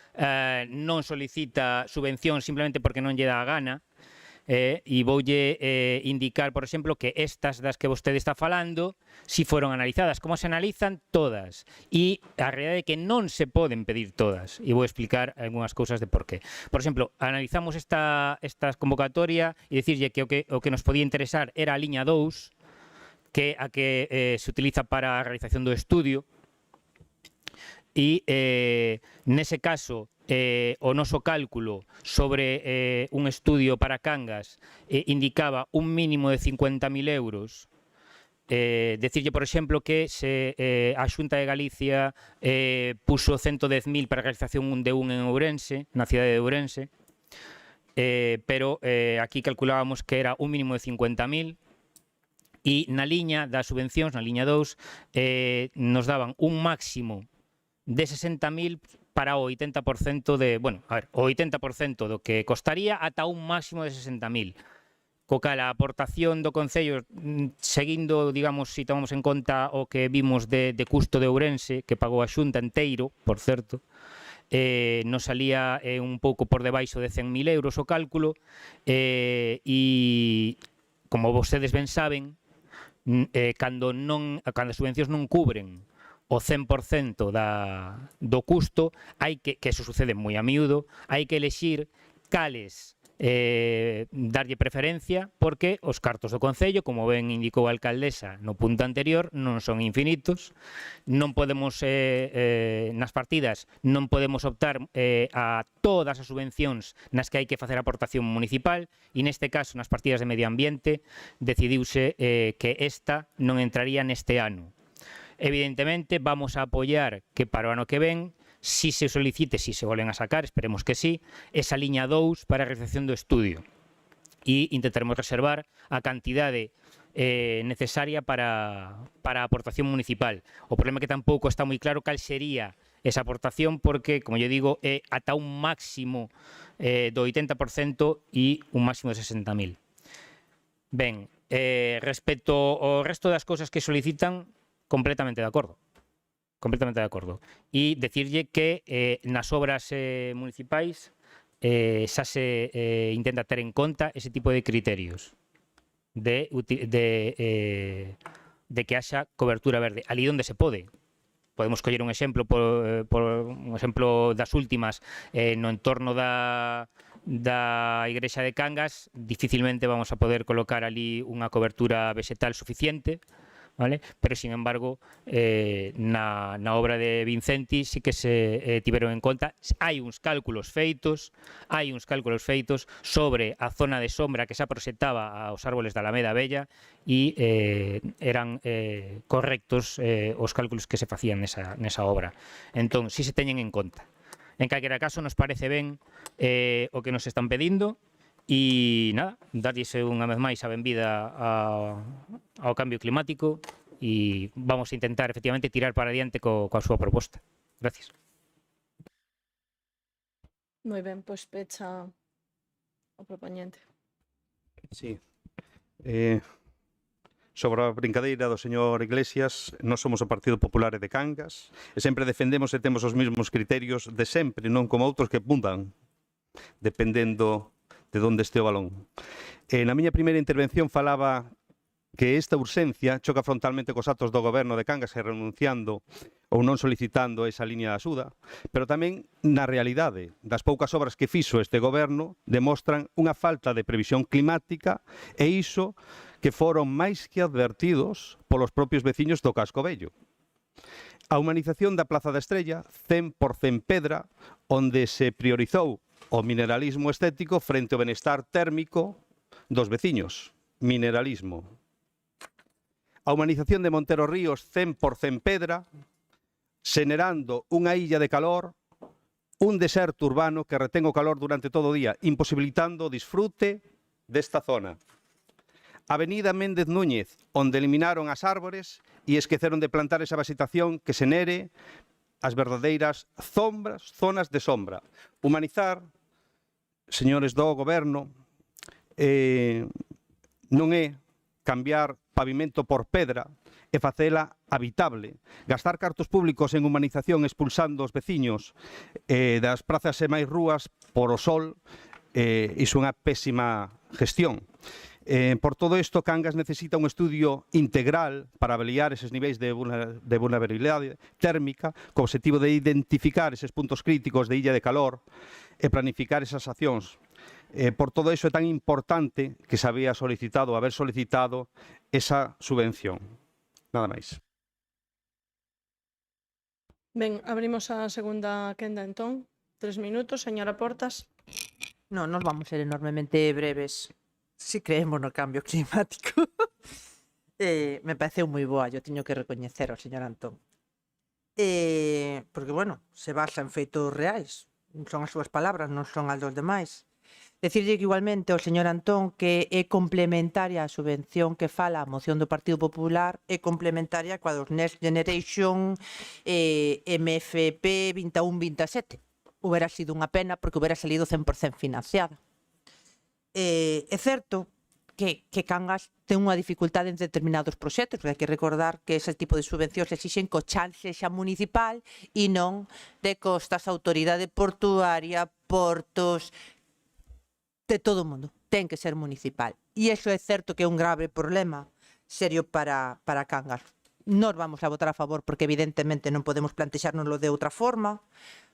non solicita subvención simplemente porque non lle dá a gana. E voulle indicar, por exemplo, que estas das que vostede está falando si foron analizadas, como se analizan todas, e a realidade é que non se poden pedir todas, e vou explicar algunhas cousas de por qué. Por exemplo, analizamos esta convocatoria e dicirlle que o que nos podía interesar era a liña 2, que a que se utiliza para a realización do estudio, e nese caso o noso cálculo sobre un estudio para Cangas indicaba un mínimo de 50.000 euros. Decirlle, por exemplo, que se a Xunta de Galicia puso 110.000 para a realización de un en Ourense, na cidade de Ourense, pero aquí calculábamos que era un mínimo de 50.000. E na liña das subvencións, na liña 2, nos daban un máximo de 60.000 para o 80% de, bueno, a ver, o 80% do que costaría ata un máximo de 60.000. Co cal a aportación do Concello, seguindo, digamos, se tomamos en conta o que vimos de custo de Ourense, que pagou a Xunta enteiro, por certo, nos salía un pouco por debaixo de 100.000 euros o cálculo, e como vostedes ben saben, cando as subvencións non cubren o 100% do custo, hai que eso sucede moi a miúdo, hai que elexir cales darlle preferencia, porque os cartos do Concello, como ben indicou a alcaldesa no punto anterior, non son infinitos, non podemos, nas partidas, non podemos optar a todas as subvencións nas que hai que facer aportación municipal, e neste caso, nas partidas de medio ambiente, decidiuse que esta non entraría neste ano. Evidentemente, vamos a apoiar que para o ano que ven, si se solicite, si se volven a sacar, esperemos que sí, esa liña 2 para a realización do estudio. E intentaremos reservar a cantidade necesaria para a aportación municipal. O problema é que tampouco está moi claro cal sería esa aportación, porque, como yo digo, é ata un máximo do 80% e un máximo de 60.000. Ben, respecto ao resto das cousas que solicitan, completamente de acordo. Completamente de acordo. E decirlle que nas obras municipais xa se intenta ter en conta ese tipo de criterios de que haxa cobertura verde. Ali onde se pode. Podemos coller un exemplo, por un exemplo das últimas, no entorno da Igrexa de Cangas, dificilmente vamos a poder colocar ali unha cobertura vegetal suficiente, ¿vale? Pero, sin embargo, na obra de Vincenti sí que se tiveron en conta. Hai uns cálculos feitos sobre a zona de sombra que se proxectaba aos árboles da Alameda Bella e eran correctos os cálculos que se facían nesa obra. Entón, sí se teñen en conta. En calquera caso, nos parece ben o que nos están pedindo. E nada, darlles unha vez máis a benvida ao cambio climático e vamos a intentar efectivamente tirar para adiante coa súa proposta. Gracias. Moi ben, pois pecha o propoñente. Sí. Sobre a brincadeira do señor Iglesias, nós somos o Partido Popular de Cangas e sempre defendemos e temos os mesmos criterios de sempre, non como outros que apuntan, dependendo de onde este o balón. Na miña primeira intervención falaba que esta urxencia choca frontalmente cos actos do goberno de Cangas e renunciando ou non solicitando esa liña de axuda, pero tamén na realidade das poucas obras que fixo este goberno demostran unha falta de previsión climática e iso que foron máis que advertidos polos propios veciños do Casco Vello. A humanización da Plaza da Estrella, 100% pedra, onde se priorizou o mineralismo estético frente ao benestar térmico dos veciños. Mineralismo. a humanización de Montero Ríos 100% pedra, xenerando unha illa de calor, un deserto urbano que retén o calor durante todo o día, imposibilitando o disfrute desta zona. Avenida Méndez Núñez, onde eliminaron as árbores e esqueceron de plantar esa vegetación que xenere as verdadeiras zonas de sombra. Humanizar, señores do goberno, non é cambiar pavimento por pedra e facela habitable. Gastar cartos públicos en humanización expulsando os veciños das prazas e máis rúas por o sol, iso é unha pésima gestión. Por todo isto, Cangas necesita un estudio integral para avaliar eses niveis de vulnerabilidade térmica, co objetivo de identificar eses puntos críticos de illa de calor e planificar esas accións. Por todo iso é tan importante que se había solicitado, haber solicitado esa subvención. Nada máis. Ben, abrimos a segunda quenda entón. 3 minutos, señora Portas. No, nos vamos ser enormemente breves. Si creemos no cambio climático. Me pareceu moi boa, yo teño que recoñecer ao señor Antón. Porque, bueno, se basa en feitos reais. Son as súas palabras, non son as dos demais. Decirlle que igualmente ao señor Antón que é complementaria a subvención que fala a moción do Partido Popular, é complementaria coa dos Next Generation MFP 21-27. Hubiera sido unha pena porque hubiera salido 100% financiada. É certo que Cangas ten unha dificultade en determinados proxectos, porque hai que recordar que ese tipo de subvencións exixen que o chan sexa municipal e non de costas, autoridade portuaria, portos, de todo o mundo. Ten que ser municipal. E iso é certo que é un grave problema serio para Cangas. Nós vamos a votar a favor porque evidentemente non podemos plantexárnoslo de outra forma.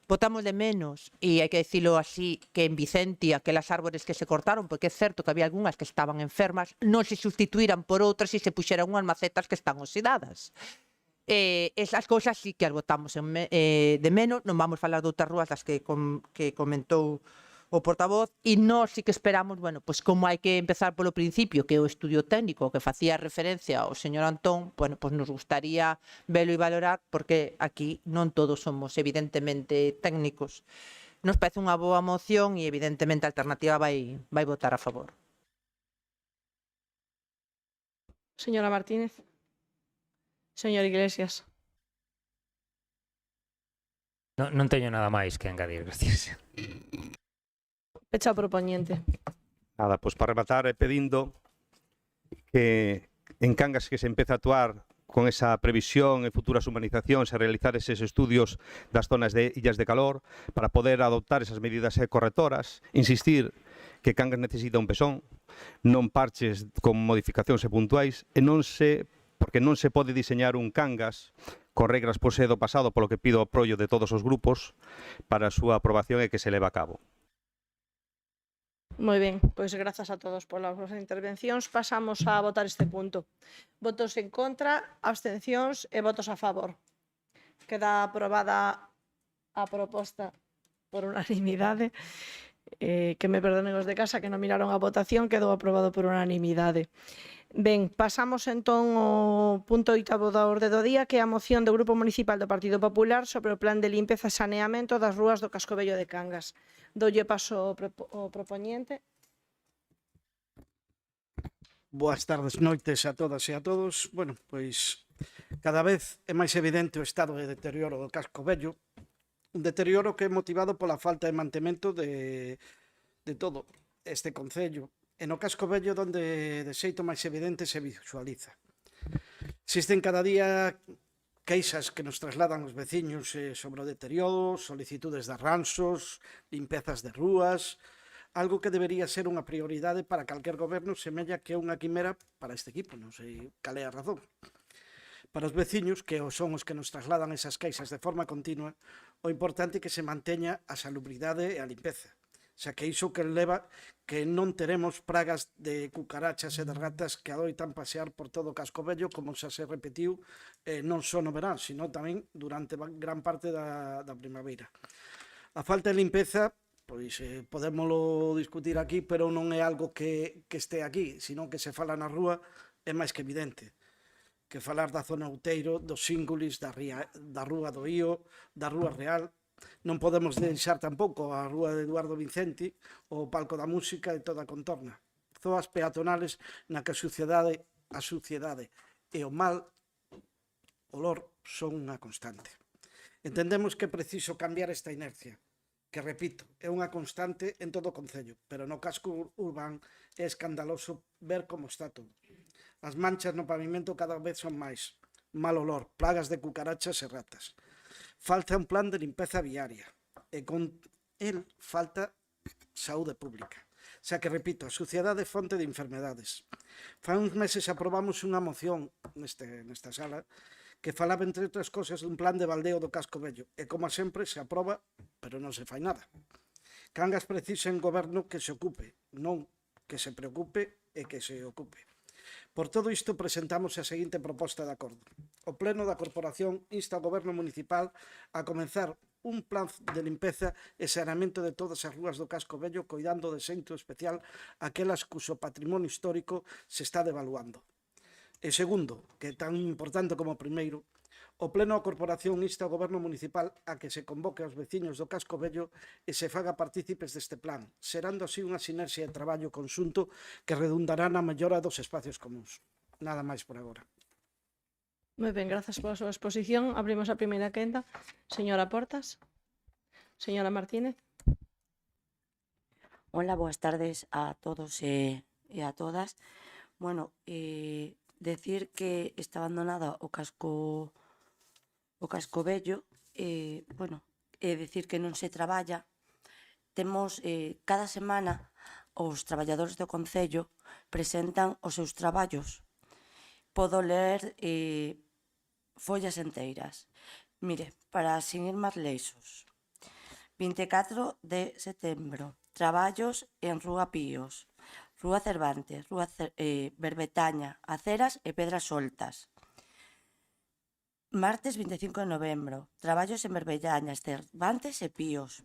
Votamos de menos, e hai que dicilo así, que en Vicente aquelas árbores que se cortaron, porque é certo que había algunhas que estaban enfermas, non se sustituíran por outras e se puxeran unhas macetas que están oxidadas. Esas cousas sí que as votamos de menos. Non vamos falar de outras rúas das que comentou o portavoz, e nós sí que esperamos, bueno, pois como hai que empezar polo principio, que é o estudio técnico que facía referencia ao señor Antón, bueno, pois nos gustaría velo e valorar, porque aquí non todos somos evidentemente técnicos. Nos parece unha boa moción e evidentemente a alternativa vai votar a favor. Señora Martínez. Señor Iglesias. Non teño nada máis que engadir, gracias. Pecha o propoñente. Nada, pois para rematar pedindo que en Cangas que se empece a actuar con esa previsión e futuras humanizacións e realizar eses estudios das zonas de illas de calor para poder adoptar esas medidas correctoras, insistir que Cangas necesita un pezón, non parches con modificacións puntuais e porque non se pode diseñar un Cangas con regras por ser do pasado, polo que pido o apoio de todos os grupos para a súa aprobación e que se leva a cabo. Moi ben, pois grazas a todos polas vosas intervencións. Pasamos a votar este punto. Votos en contra, abstencións e votos a favor. Queda aprobada a proposta por unanimidade. Que me perdonen os de casa que non miraron a votación, quedou aprobado por unanimidade. Ben, pasamos entón ao punto 8º da orde do día, que é a moción do Grupo Municipal do Partido Popular sobre o plan de limpeza e saneamento das rúas do Casco Vello de Cangas. Doulle paso ao propoñente. Boas tardes, noites a todas e a todos. Bueno, pois cada vez é máis evidente o estado de deterioro do Casco Vello, un deterioro que é motivado pola falta de mantemento de todo este concello, e no Casco Vello donde de xeito máis evidente se visualiza. Existen cada día queixas que nos trasladan os veciños sobre o deterioro, solicitudes de arranxos, limpezas de rúas, algo que debería ser unha prioridade para calquer goberno, semella que é unha quimera para este equipo, non sei cal é a razón. Para os veciños, que son os que nos trasladan esas queixas de forma continua, o importante é que se manteña a salubridade e a limpeza, xa que iso que leva que non teremos pragas de cucarachas e de ratas que adoitan pasear por todo o Casco Vello, como xa se repetiu non só no verán, sino tamén durante gran parte da primavera. A falta de limpeza, pois podémolo discutir aquí, pero non é algo que este aquí, sino que se fala na rúa, é máis que evidente. que falar da zona Outeiro, dos Síngulis, da Rúa do Ío, da Rúa Real. Non podemos deixar tampouco a Rúa de Eduardo Vicenti, o Palco da Música e toda a contorna. Zoas peatonales na que a suciedade e o mal olor son unha constante. Entendemos que é preciso cambiar esta inercia, que, repito, é unha constante en todo o Concello, pero no casco urbán é escandaloso ver como está todo. As manchas no pavimento cada vez son máis, mal olor, plagas de cucarachas e ratas. Falta un plan de limpeza viaria e con el falta saúde pública. Xa que, repito, a suciedade é fonte de enfermedades. Fai uns meses aprobamos unha moción nesta sala que falaba, entre outras cosas, dun plan de baldeo do casco vello e, como sempre, se aproba, pero non se fai nada. Cangas precisa un goberno que se ocupe, non que se preocupe e que se ocupe. Por todo isto, presentamos a seguinte proposta de acordo. O Pleno da Corporación insta ao Goberno Municipal a comenzar un plan de limpeza e saneamento de todas as rúas do casco vello, coidando de xeito especial aquelas cuso patrimonio histórico se está devaluando. E segundo, que é tan importante como o primeiro, o Pleno da Corporación insta ao Goberno Municipal a que se convoque aos veciños do casco vello e se faga partícipes deste plan, serando así unha sinerxia de traballo conxunto que redundará na mellora dos espacios comuns. Nada máis por agora. Moi ben, grazas pola súa exposición. Abrimos a primeira quenda. Señora Portas. Señora Martínez. Hola, boas tardes a todos e a todas. Bueno, decir que está abandonada o casco vello, bueno, decir que non se traballa. Temos cada semana os traballadores do Concello presentan os seus traballos. Podo ler follas enteiras. Mire, para seguir máis leixos. 24 de setembro, traballos en Rúa Píos, Rúa Cervantes, Rúa Berbetaña, Aceras e Pedras Soltas. Martes 25 de novembro, traballos en Berbetaña, Cervantes e Píos.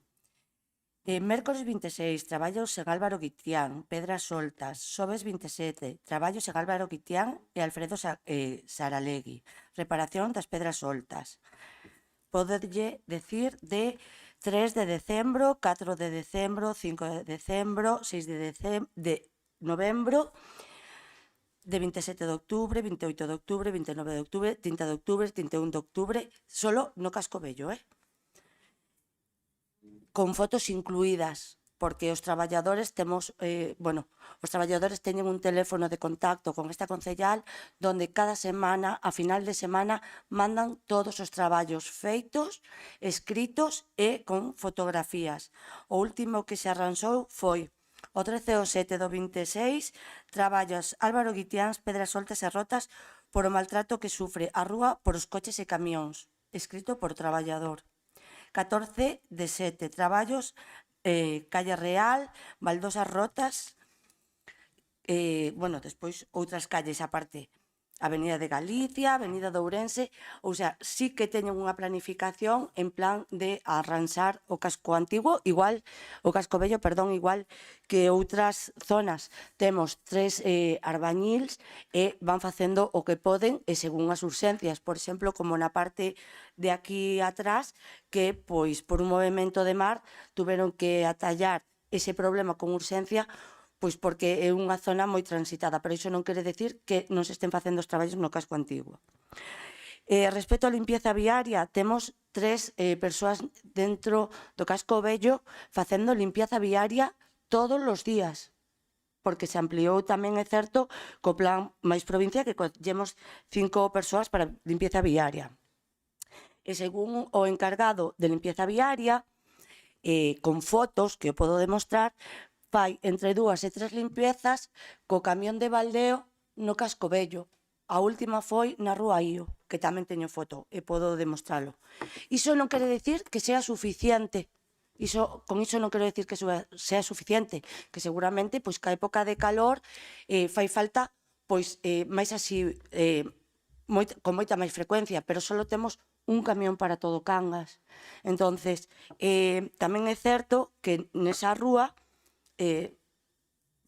Mércores 26, traballos en Álvaro Guitián, Pedras Soltas. Xoves 27, traballos en Álvaro Guitián e Alfredo Saralegui. Reparación das Pedras Soltas. Podelle decir de 3 de decembro, 4 de decembro, 5 de decembro, 6 de novembro, de 27 de octubre, 28 de octubre, 29 de octubre, 30 de octubre, 31 de octubre, solo no casco vello, con fotos incluídas, porque os traballadores temos, os traballadores teñen un teléfono de contacto con esta concellal donde cada semana, a final de semana, mandan todos os traballos feitos, escritos e con fotografías. O último que se arranxou foi o 13/7 do 26, traballos Álvaro Guitiáns, Pedras Soltas e Rotas por o maltrato que sufre a rúa por os coches e camións, escrito por traballador. 14 de 7, traballos Calle Real, Baldosas Rotas, despois outras calles aparte, Avenida de Galicia, Avenida de Ourense, ou sea, sí que teñen unha planificación en plan de arranxar o casco antigo, igual, o casco vello, perdón, igual que outras zonas. Temos 3 arbañils e van facendo o que poden e según as urxencias, por exemplo, como na parte de aquí atrás, que, pois, por un movimento de mar, tuveron que atallar ese problema con urxencia, pois porque é unha zona moi transitada, pero iso non quere decir que non se estén facendo os traballos no casco antigo. Respecto á limpieza viaria, temos 3 persoas dentro do casco vello facendo limpieza viaria todos os días, porque se ampliou tamén, é certo, co plan máis provincia que collemos 5 persoas para limpieza viaria. E según o encargado de limpieza viaria, con fotos que eu podo demostrar, fai entre 2 e 3 limpiezas co camión de baldeo no casco vello. A última foi na Rúa Ío, que tamén teño foto e podo demostralo. Iso non quere decir que sea suficiente. Con iso non quero decir que sea suficiente, que seguramente pois ca época de calor fai falta pois máis así con moita máis frecuencia, pero só temos un camión para todo Cangas. Entonces, tamén é certo que nesa rúa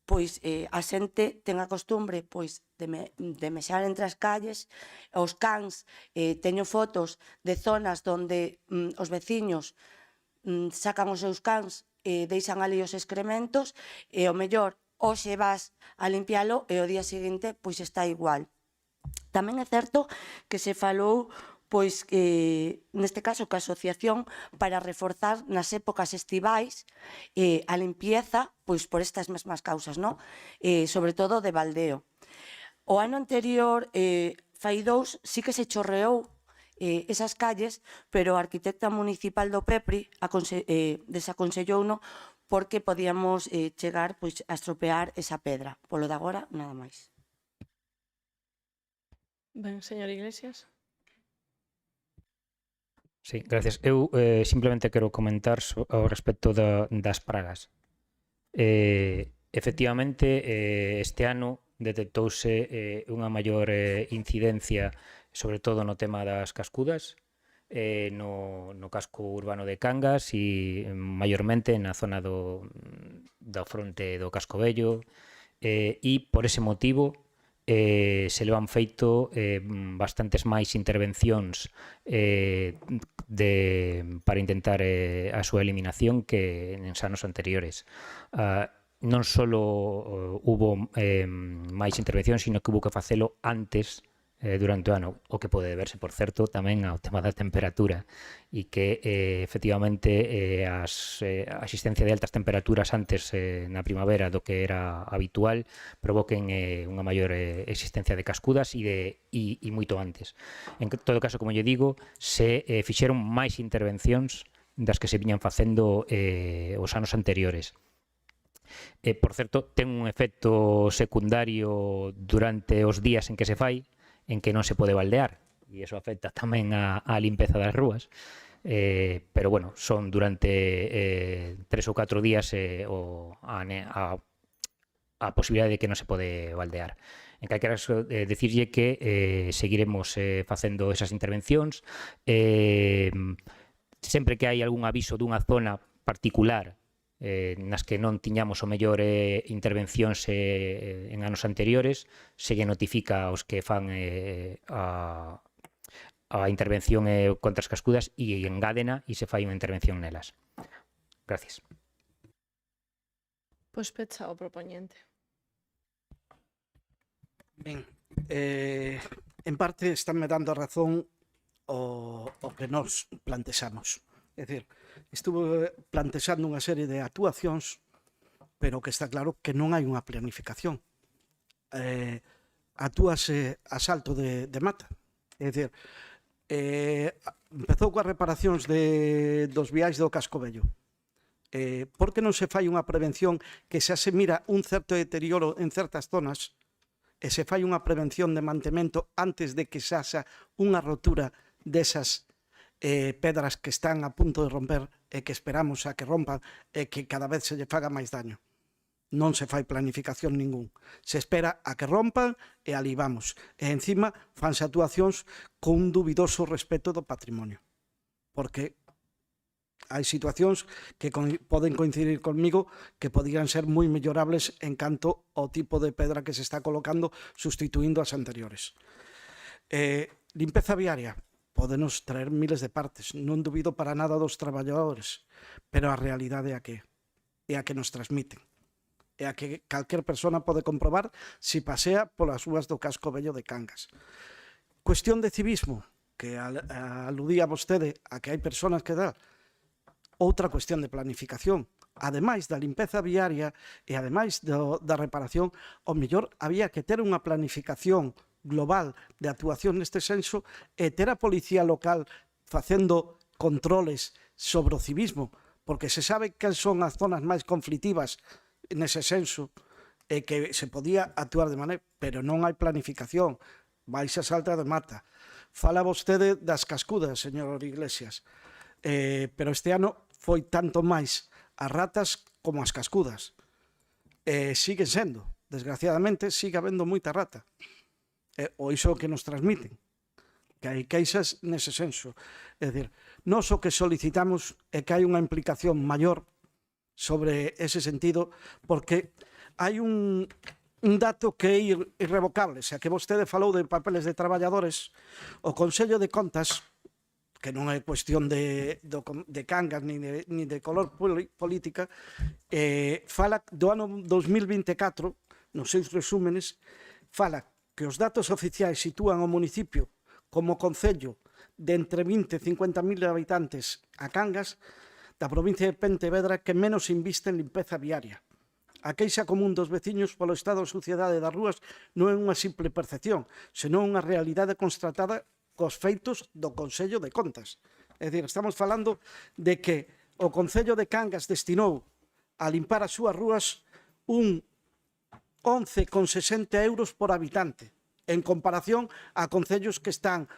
pois a xente ten a costumbre pois de mexar entre as calles, os cans, teño fotos de zonas onde os veciños sacan os seus cans e deixan ali os excrementos e o mellor hoxe vas a limpialo e o día seguinte pois está igual. Tamén é certo que se falou pois neste caso que a asociación para reforzar nas épocas estivais a limpieza pois por estas mesmas causas, non? Sobre todo de baldeo. O ano anterior, fai 2, sí que se chorreou esas calles, pero a arquitecta municipal do Pepri desaconsellouno porque podíamos chegar pois, a estropear esa pedra. Polo de agora, nada máis. Ben, señor Iglesias. Sí, gracias. Eu simplemente quero comentar ao respecto das pragas. Efectivamente, este ano detectouse unha maior incidencia, sobre todo no tema das cascudas, no casco urbano de Cangas e maiormente na zona do fronte do Casco Vello, e por ese motivo se le han feito bastantes máis intervencións para intentar a súa eliminación que en anos anteriores. Non só hubo máis intervencións, sino que hubo que facelo antes durante o ano, o que pode verse, por certo, tamén ao tema da temperatura e que, efectivamente, a existencia de altas temperaturas antes na primavera do que era habitual provoquen unha maior existencia de cascudas e moito antes. En todo caso, como lle digo, se fixeron máis intervencións das que se viñan facendo os anos anteriores. Por certo, ten un efecto secundario durante os días en que se fai, en que non se pode baldear, e iso afecta tamén a limpeza das rúas, pero bueno, son durante 3 ou 4 días a posibilidade de que non se pode baldear. En calquera caso, dicirlle que seguiremos facendo esas intervencións. Sempre que hai algún aviso dunha zona particular nas que non tiñamos o mellor intervencións en anos anteriores, se lle notifica aos que fan a intervención contra as cascudas e engádena e se fai unha intervención nelas. Gracias. Pois pecha o propoñente. Ben, en parte estánme dando a razón o que nos plantexamos. É dicir, estuve plantexando unha serie de actuacións, pero que está claro que non hai unha planificación. Actúase a salto de mata. É dicir, empezou coas reparacións dos viais do Casco Vello. Por que non se fai unha prevención que xa se mira un certo deterioro en certas zonas e se fai unha prevención de mantemento antes de que se haxa unha rotura desas pedras que están a punto de romper e que esperamos a que rompan e que cada vez se lle faga máis daño. Non se fai planificación ningún. Se espera a que rompan e ali vamos. E encima fanse actuacións con un dubidoso respeto do patrimonio. Porque hai situacións que poden coincidir conmigo que podían ser moi mellorables en canto ao tipo de pedra que se está colocando sustituindo as anteriores. Limpeza viaria. Podenos traer miles de partes, non dubido para nada dos traballadores, pero a realidade é a que nos transmiten, é a que calquer persona pode comprobar se pasea polas rúas do Casco Vello de Cangas. Cuestión de civismo, que aludía vostede a que hai personas que dá, outra cuestión de planificación. Ademais da limpeza viaria e ademais da reparación, o mellor había que ter unha planificación global de actuación neste senso e ter a policía local facendo controles sobre o civismo, porque se sabe que son as zonas máis conflitivas nese senso e que se podía actuar de maneira, pero non hai planificación, vais a salta de mata. Fala vostede das cascudas, señor Iglesias, pero este ano foi tanto máis as ratas como as cascudas. Siguen sendo, desgraciadamente, sigue habendo moita rata. O iso que nos transmiten, que hai queixas nese senso. É dicir, nós o que solicitamos é que hai unha implicación maior sobre ese sentido, porque hai un dato que é irrevocable, xa que vostede falou de papeles de traballadores, o Consello de Contas, que non é cuestión de Cangas ni de color política, fala do ano 2024, nos seus resúmenes, fala que os datos oficiais sitúan o municipio como concello de entre 20 e 50.000 habitantes a Cangas da provincia de Pontevedra que menos inviste en limpeza viaria. A queixa común dos veciños polo estado de suciedade das rúas non é unha simple percepción, senón unha realidade constatada cos feitos do Consello de Contas. É dicir, estamos falando de que o Concello de Cangas destinou a limpar as súas rúas un 11,60 euros por habitante, en comparación a concellos que están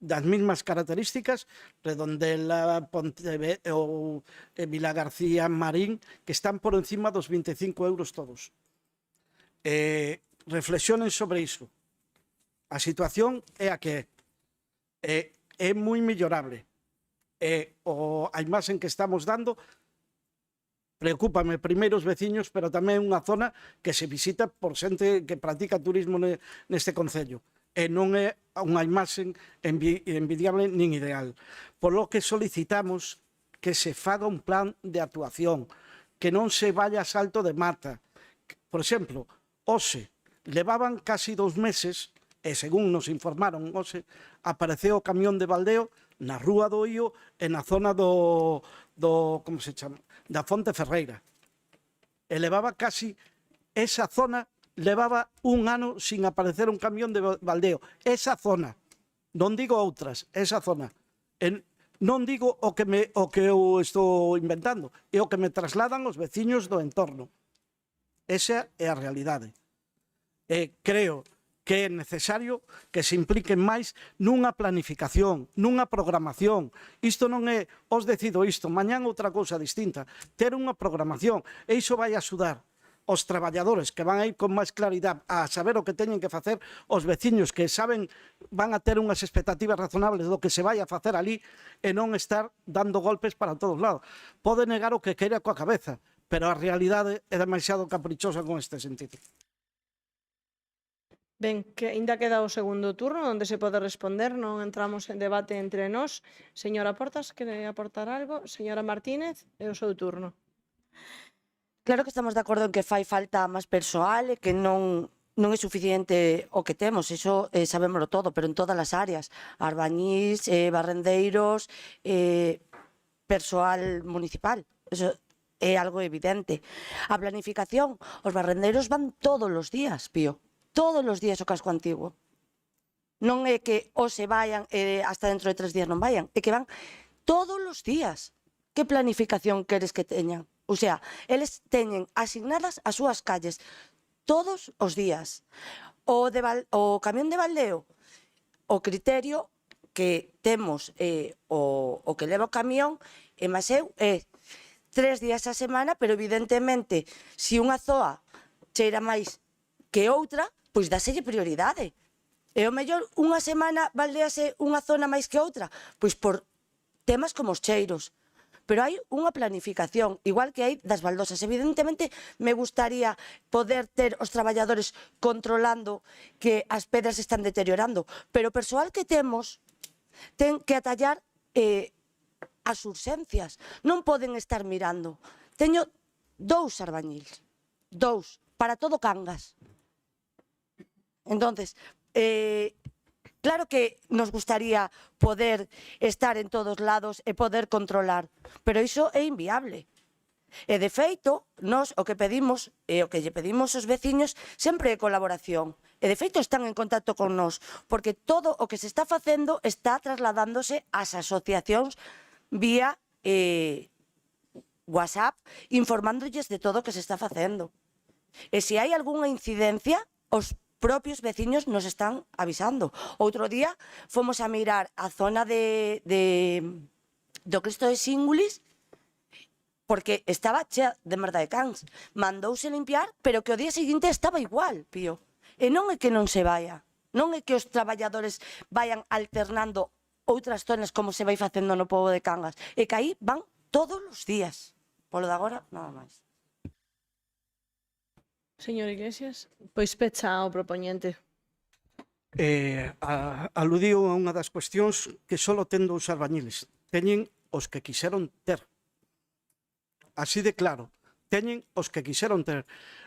das mismas características, Redondela, Pontevedra ou Vilagarcía, Marín, que están por encima dos 25 euros todos. Reflexionen sobre iso. A situación é a que é moi mellorable. A imaxe que estamos dando preocúpame primeiro os veciños, pero tamén unha zona que se visita por xente que practica turismo neste concello. E non é unha imaxe envidiable nin ideal. Por lo que solicitamos que se faga un plan de actuación, que non se vaya a salto de mata. Por exemplo, hoxe levaban casi 2 meses, e según nos informaron hoxe, apareceu o camión de baldeo na Rúa do Ío e na zona como se chama? Da Fonte Ferreira. E levaba casi esa zona, levaba un ano sin aparecer un camión de baldeo. Esa zona, non digo outras, esa zona. Non digo o que eu estou inventando, é o que me trasladan os veciños do entorno. Esa é a realidade. Creo que é necesario que se impliquen máis nunha planificación, nunha programación. Isto non é, os decido isto, mañán outra cousa distinta. Ter unha programación, e iso vai axudar os traballadores que van a ir con máis claridade a saber o que teñen que facer, os veciños que saben van a ter unhas expectativas razonables do que se vai a facer ali e non estar dando golpes para todos lados. Pode negar o que queira coa cabeza, pero a realidade é demasiado caprichosa con este sentido. Ben, que ainda queda o segundo turno onde se pode responder, non entramos en debate entre nós. Señora Portas, quere aportar algo? Señora Martínez, é o seu turno. Claro que estamos de acordo en que fai falta máis persoal e que non é suficiente o que temos, iso sabémoslo todo, pero en todas as áreas, albañís, barrendeiros, persoal municipal, iso é algo evidente. A planificación, os barrendeiros van todos os días, Pío, todos os días ao casco antigo. Non é que ou se vayan hasta dentro de 3 días non vayan, é que van todos os días. Que planificación queres que teñan? O sea, eles teñen asignadas as súas calles todos os días. O camión de baldeo, o criterio que temos o que leva o camión en Maseu é 3 días a semana, pero evidentemente, se unha zoa cheira máis que outra, pois dáselle prioridade. E o mellor unha semana baldease unha zona máis que outra, pois por temas como os cheiros. Pero hai unha planificación, igual que hai das baldosas. Evidentemente, me gustaría poder ter os traballadores controlando que as pedras están deteriorando, pero o persoal que temos ten que atallar as urxencias. Non poden estar mirando. Teño 2 albañiles, 2, para todo Cangas. Entonces, claro que nos gustaría poder estar en todos lados e poder controlar, pero iso é inviable. E de feito, nós o que pedimos e o que lle pedimos aos veciños sempre é colaboración. E de feito están en contacto con nós, porque todo o que se está facendo está trasladándose ás asociacións vía WhatsApp, informándolles de todo o que se está facendo. E se hai algunha incidencia, os propios veciños nos están avisando. Outro día fomos a mirar a zona do Cristo de Xíngulis porque estaba chea de merda de cans. Mandouse limpiar, pero que o día seguinte estaba igual, Pío. E non é que non se vaya, non é que os traballadores vayan alternando outras zonas como se vai facendo no pobo de Cangas, é que aí van todos os días. Polo de agora, nada máis. Señor Iglesias, pois pecha o propoñente. Aludiu a unha das cuestións que só ten dous albañiles. Teñen os que quixeron ter. Así de claro. Teñen os que quixeron ter.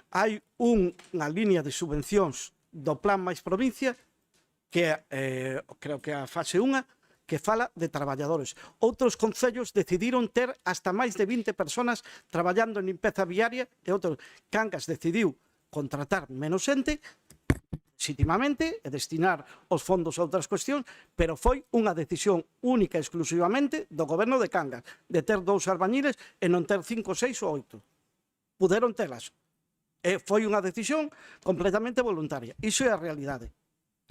Hai unha línea de subvencións do Plan máis provincia que creo que a fase 1 que fala de traballadores. Outros concellos decidiron ter hasta máis de 20 personas traballando en limpeza viaria e outros. Cangas decidiu contratar menos xente legitimamente e destinar os fondos a outras cuestións, pero foi unha decisión única e exclusivamente do goberno de Cangas de ter 2 albañiles e non ter 5, 6 ou 8. Puderon telas. E foi unha decisión completamente voluntaria. Iso é a realidade.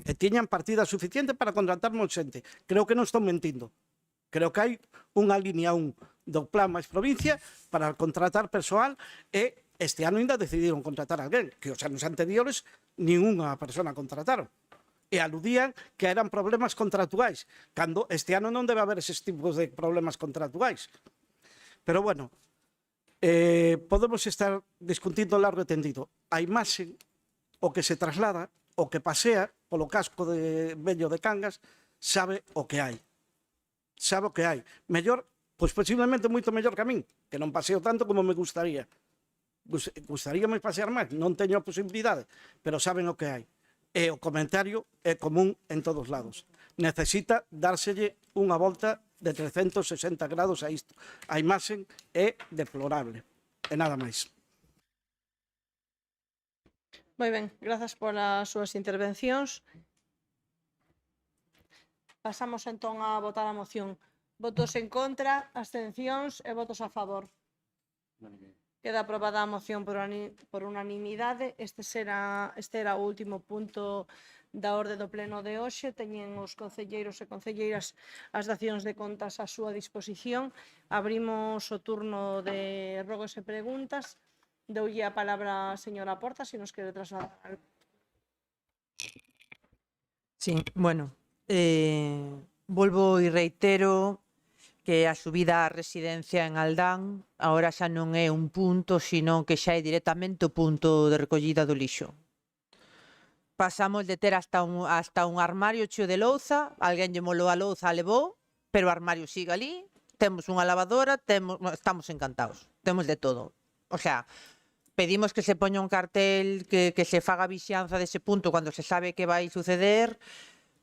E tiñan partida suficiente para contratar máis xente. Creo que non estou mentindo. Creo que hai unha línea 1 do Plan máis provincia para contratar persoal e este ano ainda decidiron contratar alguén, que os anos anteriores ninguna persona contrataron. E aludían que eran problemas contractuais, cando este ano non debe haber eses tipos de problemas contractuais. Pero bueno, podemos estar discutindo largo e tendido. A imaxe, o que se traslada, o que pasea polo casco de vello de Cangas, sabe o que hai. Sabe o que hai. Mellor, pois posiblemente moito mellor que a min, que non paseo tanto como me gustaría. Gustaríame pasear máis, non teño a posibilidade, pero saben o que hai. E o comentario é común en todos lados. Necesita dárselle unha volta de 360 grados a isto. A imaxe é deplorable. E nada máis. Moi ben, grazas polas súas intervencións. Pasamos entón a votar a moción. Votos en contra, abstencións e votos a favor. Queda aprobada a moción por unanimidade. Este era o último punto da orde do pleno de hoxe. Teñen os concelleiros e concelleiras as dacións de contas á súa disposición. Abrimos o turno de rogos e preguntas. Doulle a palabra a señora Porta, se nos quere trasladar. Sí, bueno, volvo e reitero que a subida á residencia en Aldán agora xa non é un punto, sino que xa é directamente o punto de recollida do lixo. Pasamos de ter hasta un armario cheo de louza, alguén lle molou a louza, a levou, pero o armario sigue ali, temos unha lavadora, estamos encantados, temos de todo. O sea, pedimos que se poña un cartel que se faga vixianza dese punto cando se sabe que vai suceder,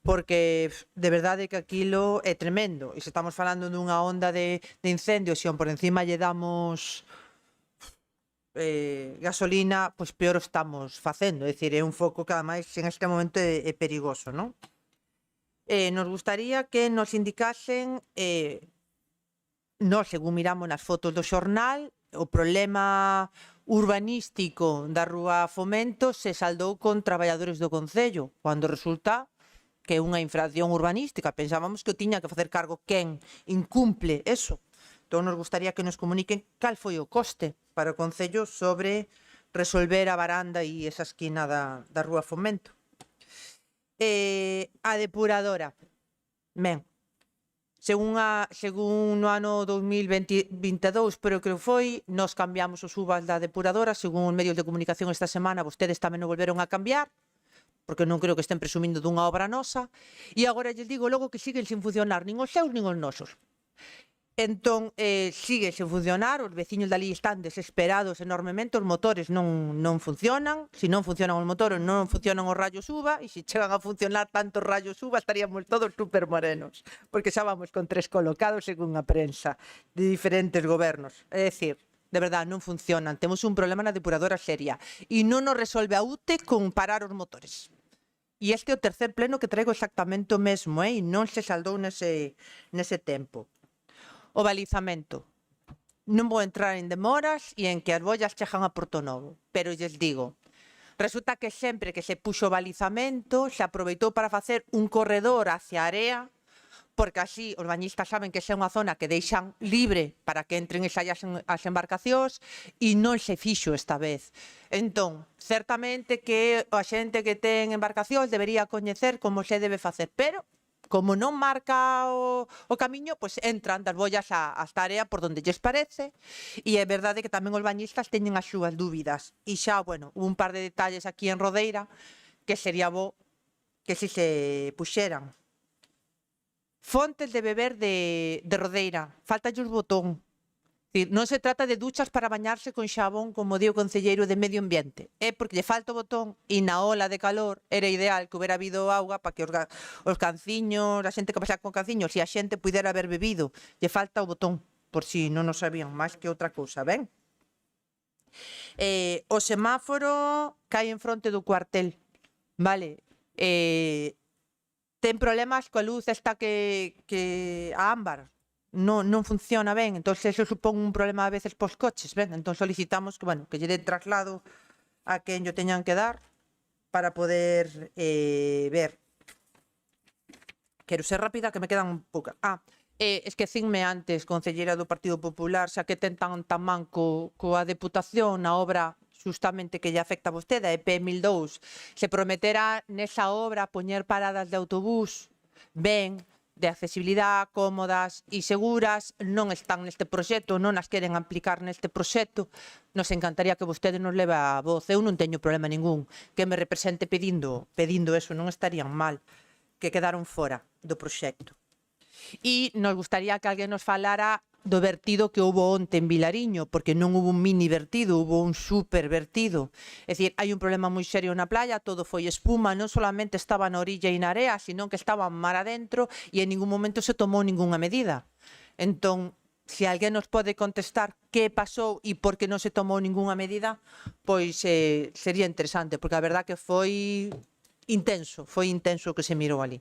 porque de verdade que aquilo é tremendo. E se estamos falando dunha onda de incendios, se por encima lle damos gasolina, pois peor o estamos facendo. É dicir, é un foco que ademais en este momento é perigoso, non? Nos gustaría que nos indicasen, nós, según miramos nas fotos do xornal, o problema urbanístico da Rúa Fomento se saldou con traballadores do Concello, cando resulta que é unha infracción urbanística. Pensábamos que o tiña que facer cargo quen incumple eso. Entón, nos gustaría que nos comuniquen cal foi o coste para o Concello sobre resolver a varanda e esa esquina da Rúa Fomento. A depuradora. Ben, según no ano 2022, pero que foi, nos cambiamos os uvas da depuradora, según os medios de comunicación esta semana, vostedes tamén o volveron a cambiar, porque non creo que estén presumindo dunha obra nosa, e agora lles digo logo que siguen sin funcionar, nin os seus nin os nosos. Entón, sigue sen funcionar, os veciños dali están desesperados enormemente, os motores non funcionan, se non funcionan os motores non funcionan os rayos uva, e se chegan a funcionar tantos rayos uva estaríamos todos super morenos, porque xa vamos con 3 colocados según a prensa de diferentes gobernos. É dicir, de verdade, non funcionan, temos un problema na depuradora seria, e non nos resolve a UTE con parar os motores. E este é o tercer pleno que traigo exactamente o mesmo, e non se saldou nese tempo. O balizamento. Non vou entrar en demoras e en que as bollas chegan a Porto Novo, pero lles digo, resulta que sempre que se puxo o balizamento se aproveitou para facer un corredor hacia a area, porque así os bañistas saben que é unha zona que deixan libre para que entren e saian as embarcacións, e non se fixo esta vez. Entón, certamente que a xente que ten embarcacións debería coñecer como se debe facer, pero como non marca o camiño, pois entran das bollas hasta a área por donde lles parece, e é verdade que tamén os bañistas teñen as súas dúbidas. E xa, bueno, hubo un par de detalles aquí en Rodeira que sería bo que si se puxeran. Fontes de beber de Rodeira, falta o botón. Non se trata de duchas para bañarse con xabón, como di o concelleiro de Medio Ambiente. É porque lle falta o botón e na ola de calor era ideal que hubiera habido auga para que os canciños, a xente que pasaba con canciños e a xente pudera haber bebido. Lle falta o botón, por si non o sabían, máis que outra cousa, ben? O semáforo cae en fronte do cuartel, vale? Ten problemas coa luz esta que a ámbar, non funciona ben, entón eso supón un problema a veces pos coches, ben? Entón solicitamos que, bueno, que lle den traslado a quen yo teñan que dar para poder ver. Quero ser rápida, que me quedan pouca. Esquecinme antes, concelleira do Partido Popular, xa que ten tan man coa Deputación na obra justamente que lle afecta a vostede, a EP 1002, se prometera nesa obra poñer paradas de autobús ben, de accesibilidade, cómodas e seguras, non están neste proxecto, non as queren aplicar neste proxecto. Nos encantaría que vostede nos leve a voz. Eu non teño problema ningún que me represente pedindo eso, non estarían mal, que quedaron fora do proxecto. E nos gustaría que alguén nos falara do vertido que houve onte en Vilariño, porque non houve un mini vertido, houve un super vertido. É dicir, hai un problema moi serio na playa, todo foi espuma, non solamente estaba na orilla e na area, sino que estaba mar adentro e en ningún momento se tomou ningunha medida. Entón, se alguén nos pode contestar que pasou e por que non se tomou ningunha medida, pois sería interesante, porque a verdad que foi intenso o que se mirou ali.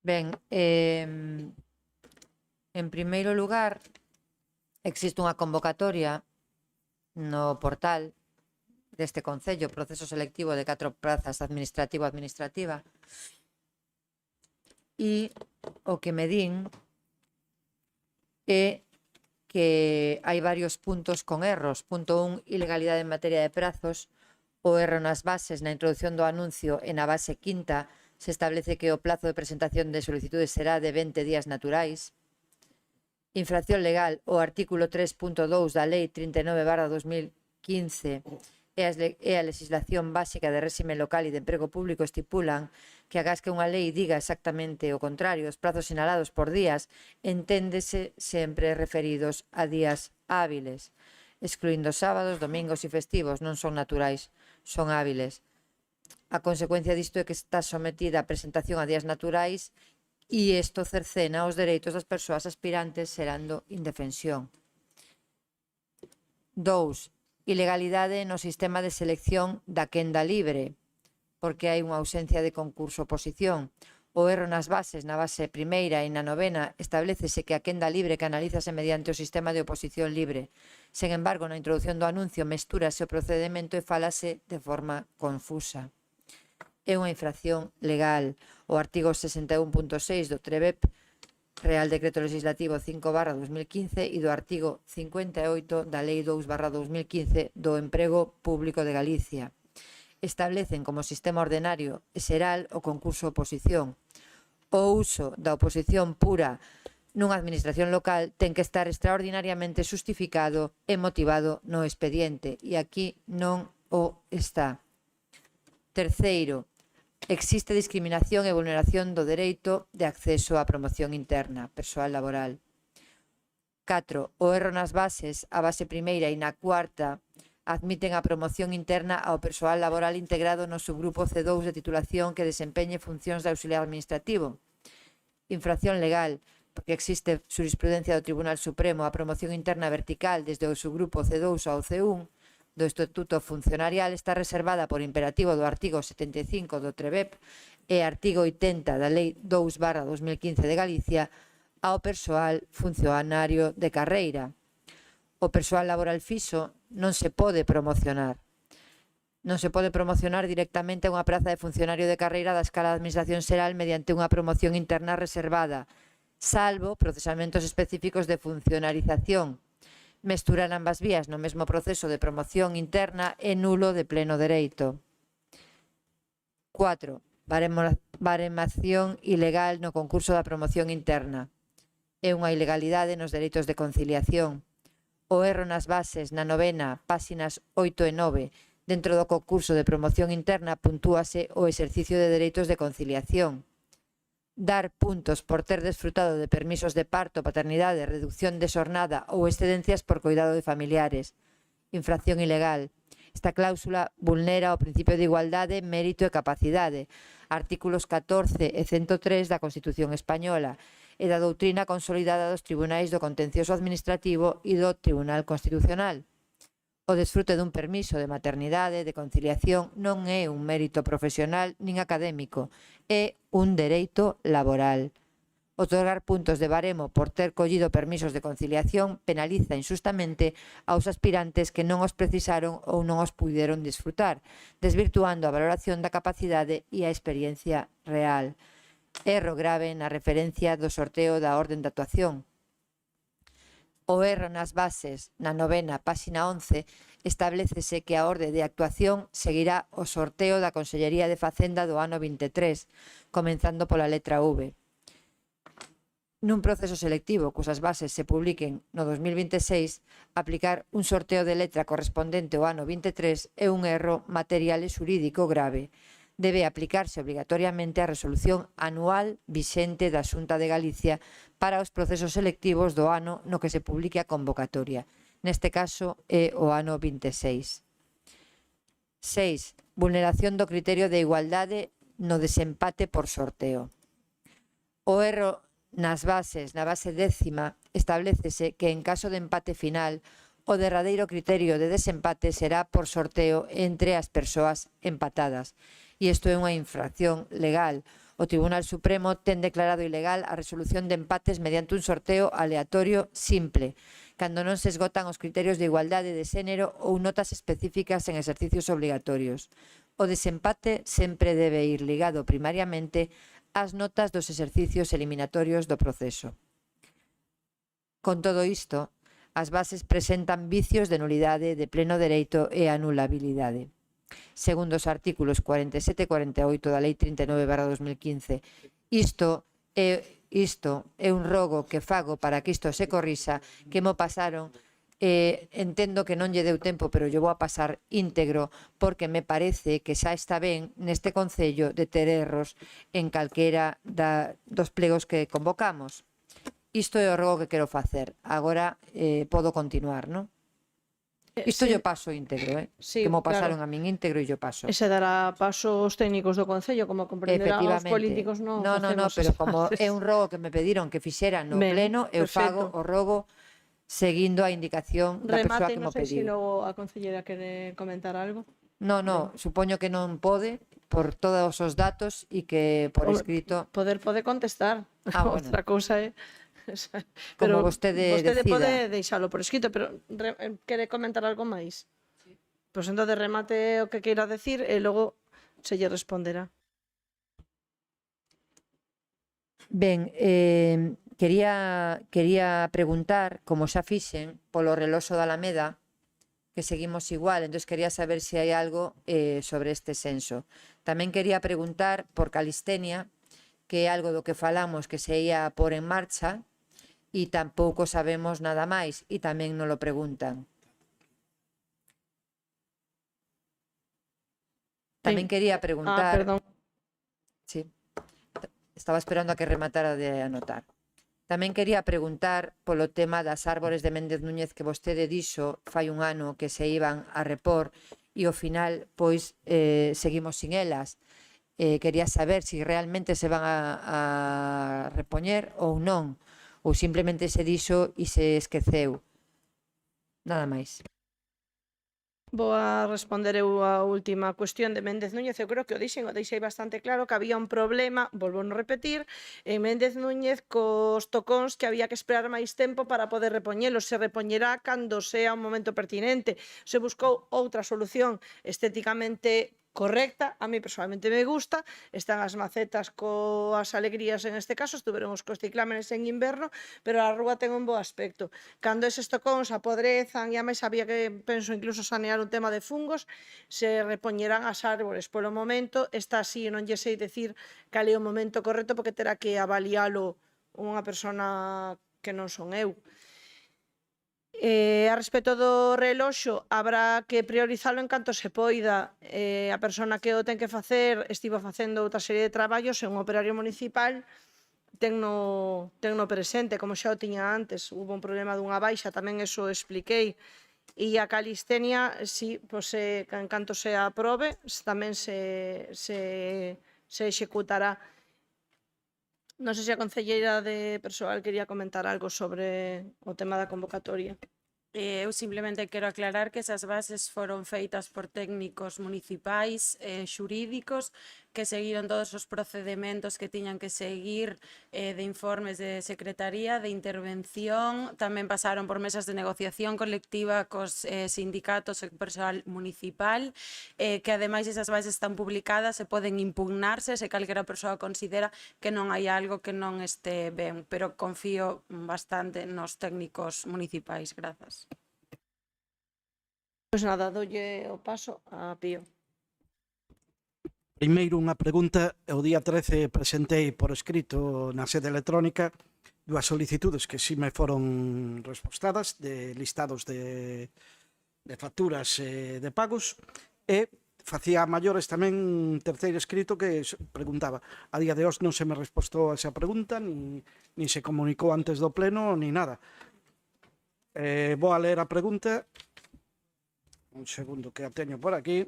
Ben, en primeiro lugar, existe unha convocatoria no portal deste Concello, proceso selectivo de 4 prazas administrativa, e o que me din é que hai varios puntos con erros. Punto 1, ilegalidade en materia de prazos. O erro nas bases, na introducción do anuncio e na base quinta, se establece que o plazo de presentación de solicitudes será de 20 días naturais. Infracción legal, o artículo 3.2 da Lei 39/2015 e a legislación básica de réxime local e de emprego público estipulan que agás que unha lei diga exactamente o contrario, os prazos sinalados por días enténdese sempre referidos a días hábiles, excluindo sábados, domingos e festivos, non son naturais, son hábiles. A consecuencia disto é que está sometida a presentación a días naturais e isto cercena os dereitos das persoas aspirantes serando indefensión. 2. Ilegalidade no sistema de selección da quenda libre, porque hai unha ausencia de concurso-oposición. O erro nas bases, na base primeira e na novena, establecese que a quenda libre canalízase mediante o sistema de oposición libre. Sen embargo, na introducción do anuncio mestúrase o procedemento e falase de forma confusa. É unha infracción legal. O artigo 61.6 do TREBEP, Real Decreto Legislativo 5/2015 e do artigo 58 da Lei 2/2015 do Emprego Público de Galicia. Establecen como sistema ordenario e xeral o concurso-oposición. O uso da oposición pura nunha administración local ten que estar extraordinariamente justificado e motivado no expediente, e aquí non o está. Terceiro, existe discriminación e vulneración do dereito de acceso á promoción interna, persoal laboral. 4. O erro nas bases, a base primeira e na cuarta, admiten a promoción interna ao persoal laboral integrado no subgrupo C2 de titulación que desempeñe funcións de auxiliar administrativo. Infracción legal, porque existe jurisprudencia do Tribunal Supremo a promoción interna vertical desde o subgrupo C2 ao C1 do Estatuto Funcionarial está reservada por imperativo do artigo 75 do TREBEP e artigo 80 da Lei 2/2015 de Galicia ao persoal funcionario de carreira. O persoal laboral fixo non se pode promocionar. Non se pode promocionar directamente a unha praza de funcionario de carreira da escala de administración xeral mediante unha promoción interna reservada, salvo procesamentos específicos de funcionarización. Mesturar ambas vías no mesmo proceso de promoción interna é nulo de pleno dereito. 4. Baremación ilegal no concurso da promoción interna. É unha ilegalidade nos dereitos de conciliación. O erro nas bases na novena, páxinas 8 e 9, dentro do concurso de promoción interna puntúase o exercicio de dereitos de conciliación. Dar puntos por ter desfrutado de permisos de parto, paternidade, reducción de xornada ou excedencias por cuidado de familiares. Infracción ilegal. Esta cláusula vulnera o principio de igualdade, mérito e capacidade, artículos 14 e 103 da Constitución Española e da doutrina consolidada dos tribunais do contencioso administrativo e do Tribunal Constitucional. O desfrute dun permiso de maternidade, de conciliación, non é un mérito profesional nin académico, é un dereito laboral. Otorgar puntos de baremo por ter collido permisos de conciliación penaliza injustamente aos aspirantes que non os precisaron ou non os puderon disfrutar, desvirtuando a valoración da capacidade e a experiencia real. Erro grave na referencia do sorteo da orden de actuación. O erro nas bases, na novena, páxina 11, establécese que a orde de actuación seguirá o sorteo da Consellería de Facenda do ano 23, comenzando pola letra V. Nun proceso selectivo cusas bases se publiquen no 2026, aplicar un sorteo de letra correspondente ao ano 23 é un erro material e xurídico grave. Debe aplicarse obrigatoriamente a resolución anual vixente da Xunta de Galicia para os procesos selectivos do ano no que se publique a convocatoria. Neste caso é o ano 26. 6. Vulneración do criterio de igualdade no desempate por sorteo. O erro na base décima, establécese que en caso de empate final, o derradeiro criterio de desempate será por sorteo entre as persoas empatadas. E isto é unha infracción legal. O Tribunal Supremo ten declarado ilegal a resolución de empates mediante un sorteo aleatorio simple, cando non se esgotan os criterios de igualdade de xénero ou notas específicas en exercicios obligatorios. O desempate sempre debe ir ligado primariamente ás notas dos exercicios eliminatorios do proceso. Con todo isto, as bases presentan vicios de nulidade, de pleno dereito e anulabilidade. Segundo os artículos 47 e 48 da Lei 39/2015. Isto é un rogo que fago para que isto se corrisa, que mo pasaron. Entendo que non lle deu tempo, pero yo vou a pasar íntegro porque me parece que xa está ben neste concello de ter erros en calquera dos plegos que convocamos. Isto é o rogo que quero facer. Agora podo continuar, non? Isto yo paso íntegro, Sí, que mo pasaron claro. a min íntegro e yo paso. E se dará paso aos técnicos do Concello, como comprenderá, os políticos non No, facemos pero esas como bases. é un rogo que me pediron que fixera no Ben, pleno, eu fago perfecto. o rogo seguindo a indicación da persoa Remate, que non mo sei se pediu. logo a Concellera quere comentar algo. No, supoño que non pode por todos os datos e que por escrito, Poder pode contestar. Bueno. Outra cousa é... como vostede decida. pode deixalo por escrito, pero quere comentar algo máis? Pois entón de remate o que queira decir e logo se lle responderá. Ben, quería preguntar, como xa fixen, polo reloxo da Alameda, que seguimos igual, entón quería saber se hai algo sobre este censo. Tamén quería preguntar por calistenia, que é algo do que falamos que se ia a pôr en marcha, e tampouco sabemos nada máis, e tamén non lo preguntan. Tamén quería preguntar... perdón. Sí, estaba esperando a que rematara de anotar. Tamén quería preguntar polo tema das árbores de Méndez Núñez que vostede dixo fai un ano que se iban a repor e ao final, pois, seguimos sin elas. Quería saber se realmente se van a repoñer ou non, ou simplemente se dixo e se esqueceu. Nada máis. Vou a responder eu a última cuestión de Méndez Núñez. Eu creo que o deixei bastante claro que había un problema, volvo a repetir, en Méndez Núñez cos tocóns que había que esperar máis tempo para poder repoñelos. Se repoñerá cando sea un momento pertinente. Se buscou outra solución estéticamente correcta, a mí personalmente me gusta, están as macetas coas alegrías en este caso, estuveron os cos ciclámenes en inverno, pero a rúa ten un bo aspecto. Cando eses tocóns apodrezan e a máis había que, penso, incluso sanear un tema de fungos, se repoñerán as árbores. Polo momento, está así, non lle sei decir cal é o momento correcto porque terá que avalialo unha persona que non son eu. A respecto do reloxo, habrá que priorizalo en canto se poida. A persona que o ten que facer estivo facendo outra serie de traballos e un operario municipal tenno presente, como xa o tiña antes. Hubo un problema dunha baixa, tamén eso o expliquei. E a calistenia, si, pois, en canto se aprobe, tamén se executará. Non sei se a concelleira de persoal quería comentar algo sobre o tema da convocatoria. Eu simplemente quero aclarar que esas bases foron feitas por técnicos municipais xurídicos que seguiron todos os procedementos que tiñan que seguir de informes de secretaría, de intervención, tamén pasaron por mesas de negociación colectiva cos sindicatos e persoal municipal, que ademais esas bases están publicadas e poden impugnarse se calquera persoa considera que non hai algo que non este ben, pero confío bastante nos técnicos municipais. Grazas. Pois nada, doulle o paso a Pío. Primeiro unha pregunta, o día 13 presentei por escrito na sede electrónica dúas solicitudes que si me foron respostadas de listados de facturas de pagos e facía a maiores tamén un terceiro escrito que preguntaba. A día de hoxe non se me respostou a esa pregunta, nin se comunicou antes do pleno, ni nada. Vou a ler a pregunta. Un segundo que a teño por aquí.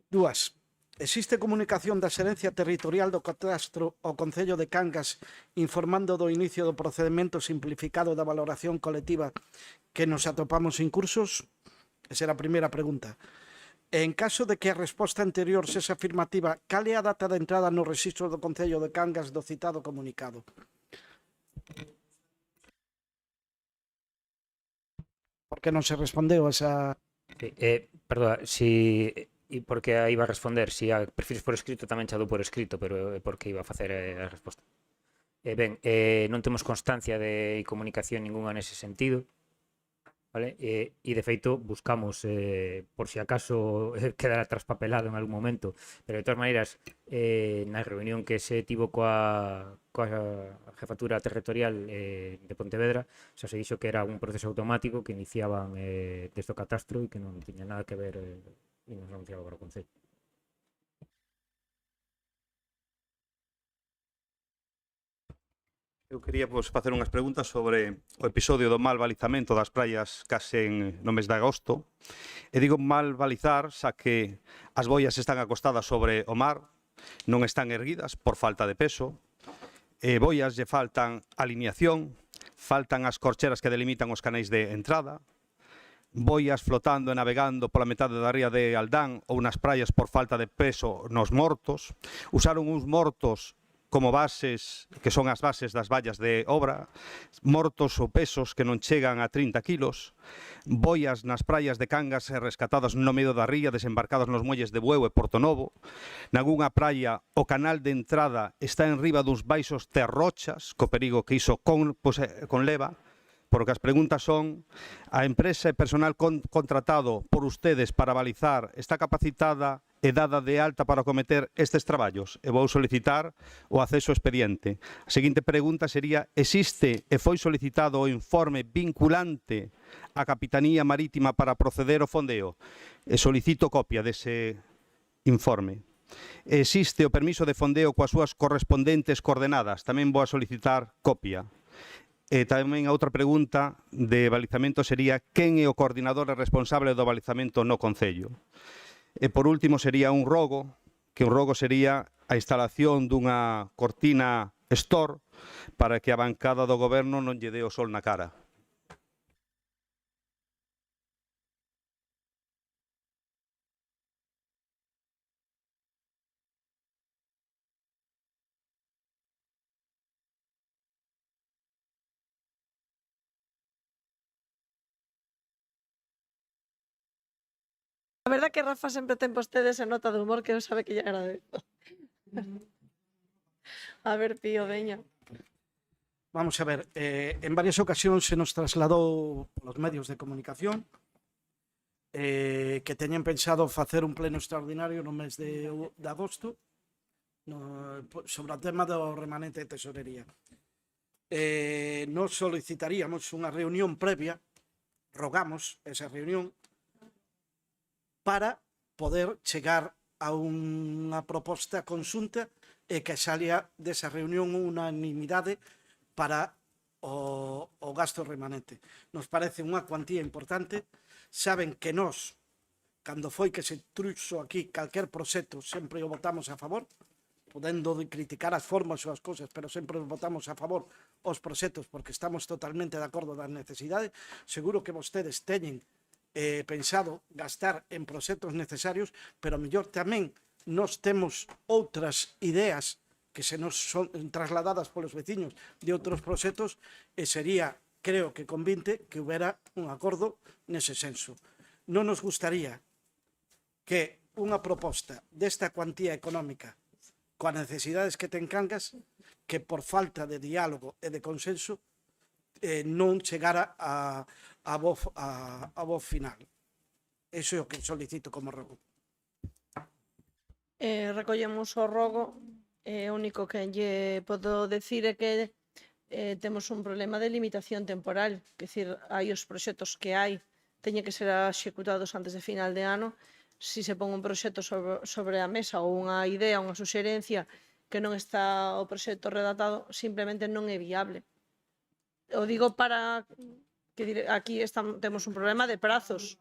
Dúas. Existe comunicación da Xerencia Territorial do Catastro ao Concello de Cangas informando do inicio do procedemento simplificado da valoración colectiva que nos atopamos en cursos? Esa era a primeira pregunta. En caso de que a resposta anterior sexa afirmativa, cal é a data de entrada no rexistro do Concello de Cangas do citado comunicado? Por que non se respondeu a esa... Perdona, porque iba a responder, se a prefires por escrito tamén xa dou por escrito, pero é porque iba a facer a resposta. Ben, non temos constancia de comunicación ninguna nese sentido, vale? E de feito buscamos, por si acaso quedará traspapelado en algún momento, pero de todas maneiras, na reunión que se tivo coa jefatura territorial de Pontevedra, xa se dixo que era un proceso automático que iniciaban desde o catastro e que non tiña nada que ver e nos anunciaba para o Concello. Eu quería facer unhas preguntas sobre o episodio do mal balizamento das praias case no mes de agosto. E digo mal balizar, xa que as boias están acostadas sobre o mar, non están erguidas por falta de peso, boias lle faltan alineación, faltan as corcheras que delimitan os canais de entrada, boias flotando e navegando pola metade da ría de Aldán ou nas praias por falta de peso nos mortos, usaron uns mortos como bases, que son as bases das vallas de obra, mortos ou pesos que non chegan a 30 kilos, boias nas praias de Cangas rescatadas no medio da ría, desembarcadas nos muelles de Bueu e Portonovo. Nalgúnha praia o canal de entrada está en riba duns baixos terrochas, co perigo que iso conleva, porque as preguntas son: a empresa e personal contratado por ustedes para balizar está capacitada e dada de alta para cometer estes traballos? E vou solicitar o acceso ao expediente. A seguinte pregunta sería: existe e foi solicitado o informe vinculante á Capitanía Marítima para proceder ao fondeo? E solicito copia dese informe. Existe o permiso de fondeo coas súas correspondentes coordenadas? Tamén vou a solicitar copia. E tamén a outra pregunta de balizamento sería: quen é o coordinador e responsable do balizamento no Concello? E por último sería un rogo, que un rogo sería a instalación dunha cortina Store para que a bancada do goberno non lle dé o sol na cara. verdad que Rafa sempre ten vostede esa nota de humor que non sabe que lle agradezo. A ver, Pío, veña. Vamos a ver, en varias ocasións se nos trasladou polos medios de comunicación que teñen pensado facer un pleno extraordinario no mes de agosto sobre o tema do remanente de tesorería. Nos solicitaríamos unha reunión previa, rogamos esa reunión, para poder chegar a unha proposta conxunta e que salia desa reunión unha unanimidade para o gasto remanente. Nos parece unha cuantía importante. Saben que nós, cando foi que se truxo aquí calquer proxecto, sempre o votamos a favor, podendo criticar as formas ou as cousas, pero sempre votamos a favor os proxectos porque estamos totalmente de acordo das necesidades. Seguro que vostedes teñen pensado gastar en proxectos necesarios, pero mellor tamén nós temos outras ideas que se nos son trasladadas polos veciños de outros proxectos e sería, creo que convinte, que houbera un acordo nese senso. Non nos gustaría que unha proposta desta cuantía económica coas necesidades que ten Cangas, que por falta de diálogo e de consenso non chegara a voz final. Iso é o que solicito como rogo. Recollemos o rogo. O único que lle podo decir é que temos un problema de limitación temporal, que decir, hai os proxectos que hai, teñen que ser executados antes de final de ano. Si se pon un proxecto sobre a mesa ou unha idea, unha suxerencia que non está o proxecto redactado, simplemente non é viable. O digo para que aquí temos un problema de prazos.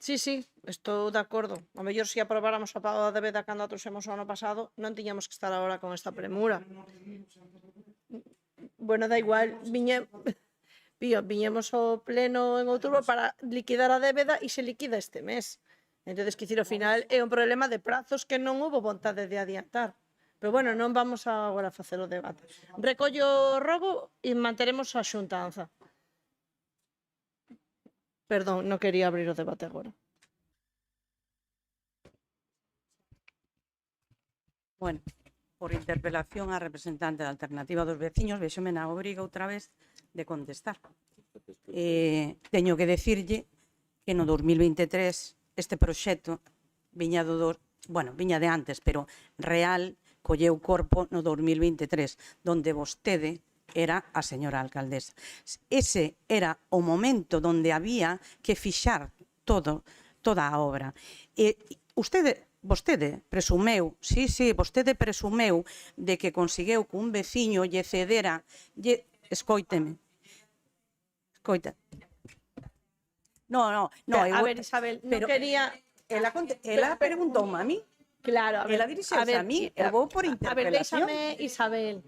Sí, estou de acordo. A mellor se aprobáramos a pago da débeda cando a trouxemos o ano pasado, non tiñamos que estar agora con esta premura. Bueno, da igual, viñemos ao pleno en outubro para liquidar a débeda e se liquida este mes. Entón, que dicir, ao final é un problema de prazos que non houve vontade de adiantar. Pero bueno, non vamos agora a facer o debate. Recollo o rogo e manteremos a xuntanza. Perdón, non quería abrir o debate agora. Bueno, por interpelación á representante da Alternativa dos Veciños, vexome na obriga outra vez de contestar. Teño que decirlle que no 2023 este proxecto viña de antes, pero real colleu corpo no 2023, donde vostede era a señora alcaldesa. Ese era o momento donde había que fixar toda a obra. Vostede presumeu, vostede presumeu de que consegueu que un veciño lle cedera, escoíteme, escoita. No, a ver, Isabel, non quería... Ela preguntoume a mí. Claro, a ver. Ela dirixeuse a mí, eu vou por interpelación. A ver, déxame, Isabel.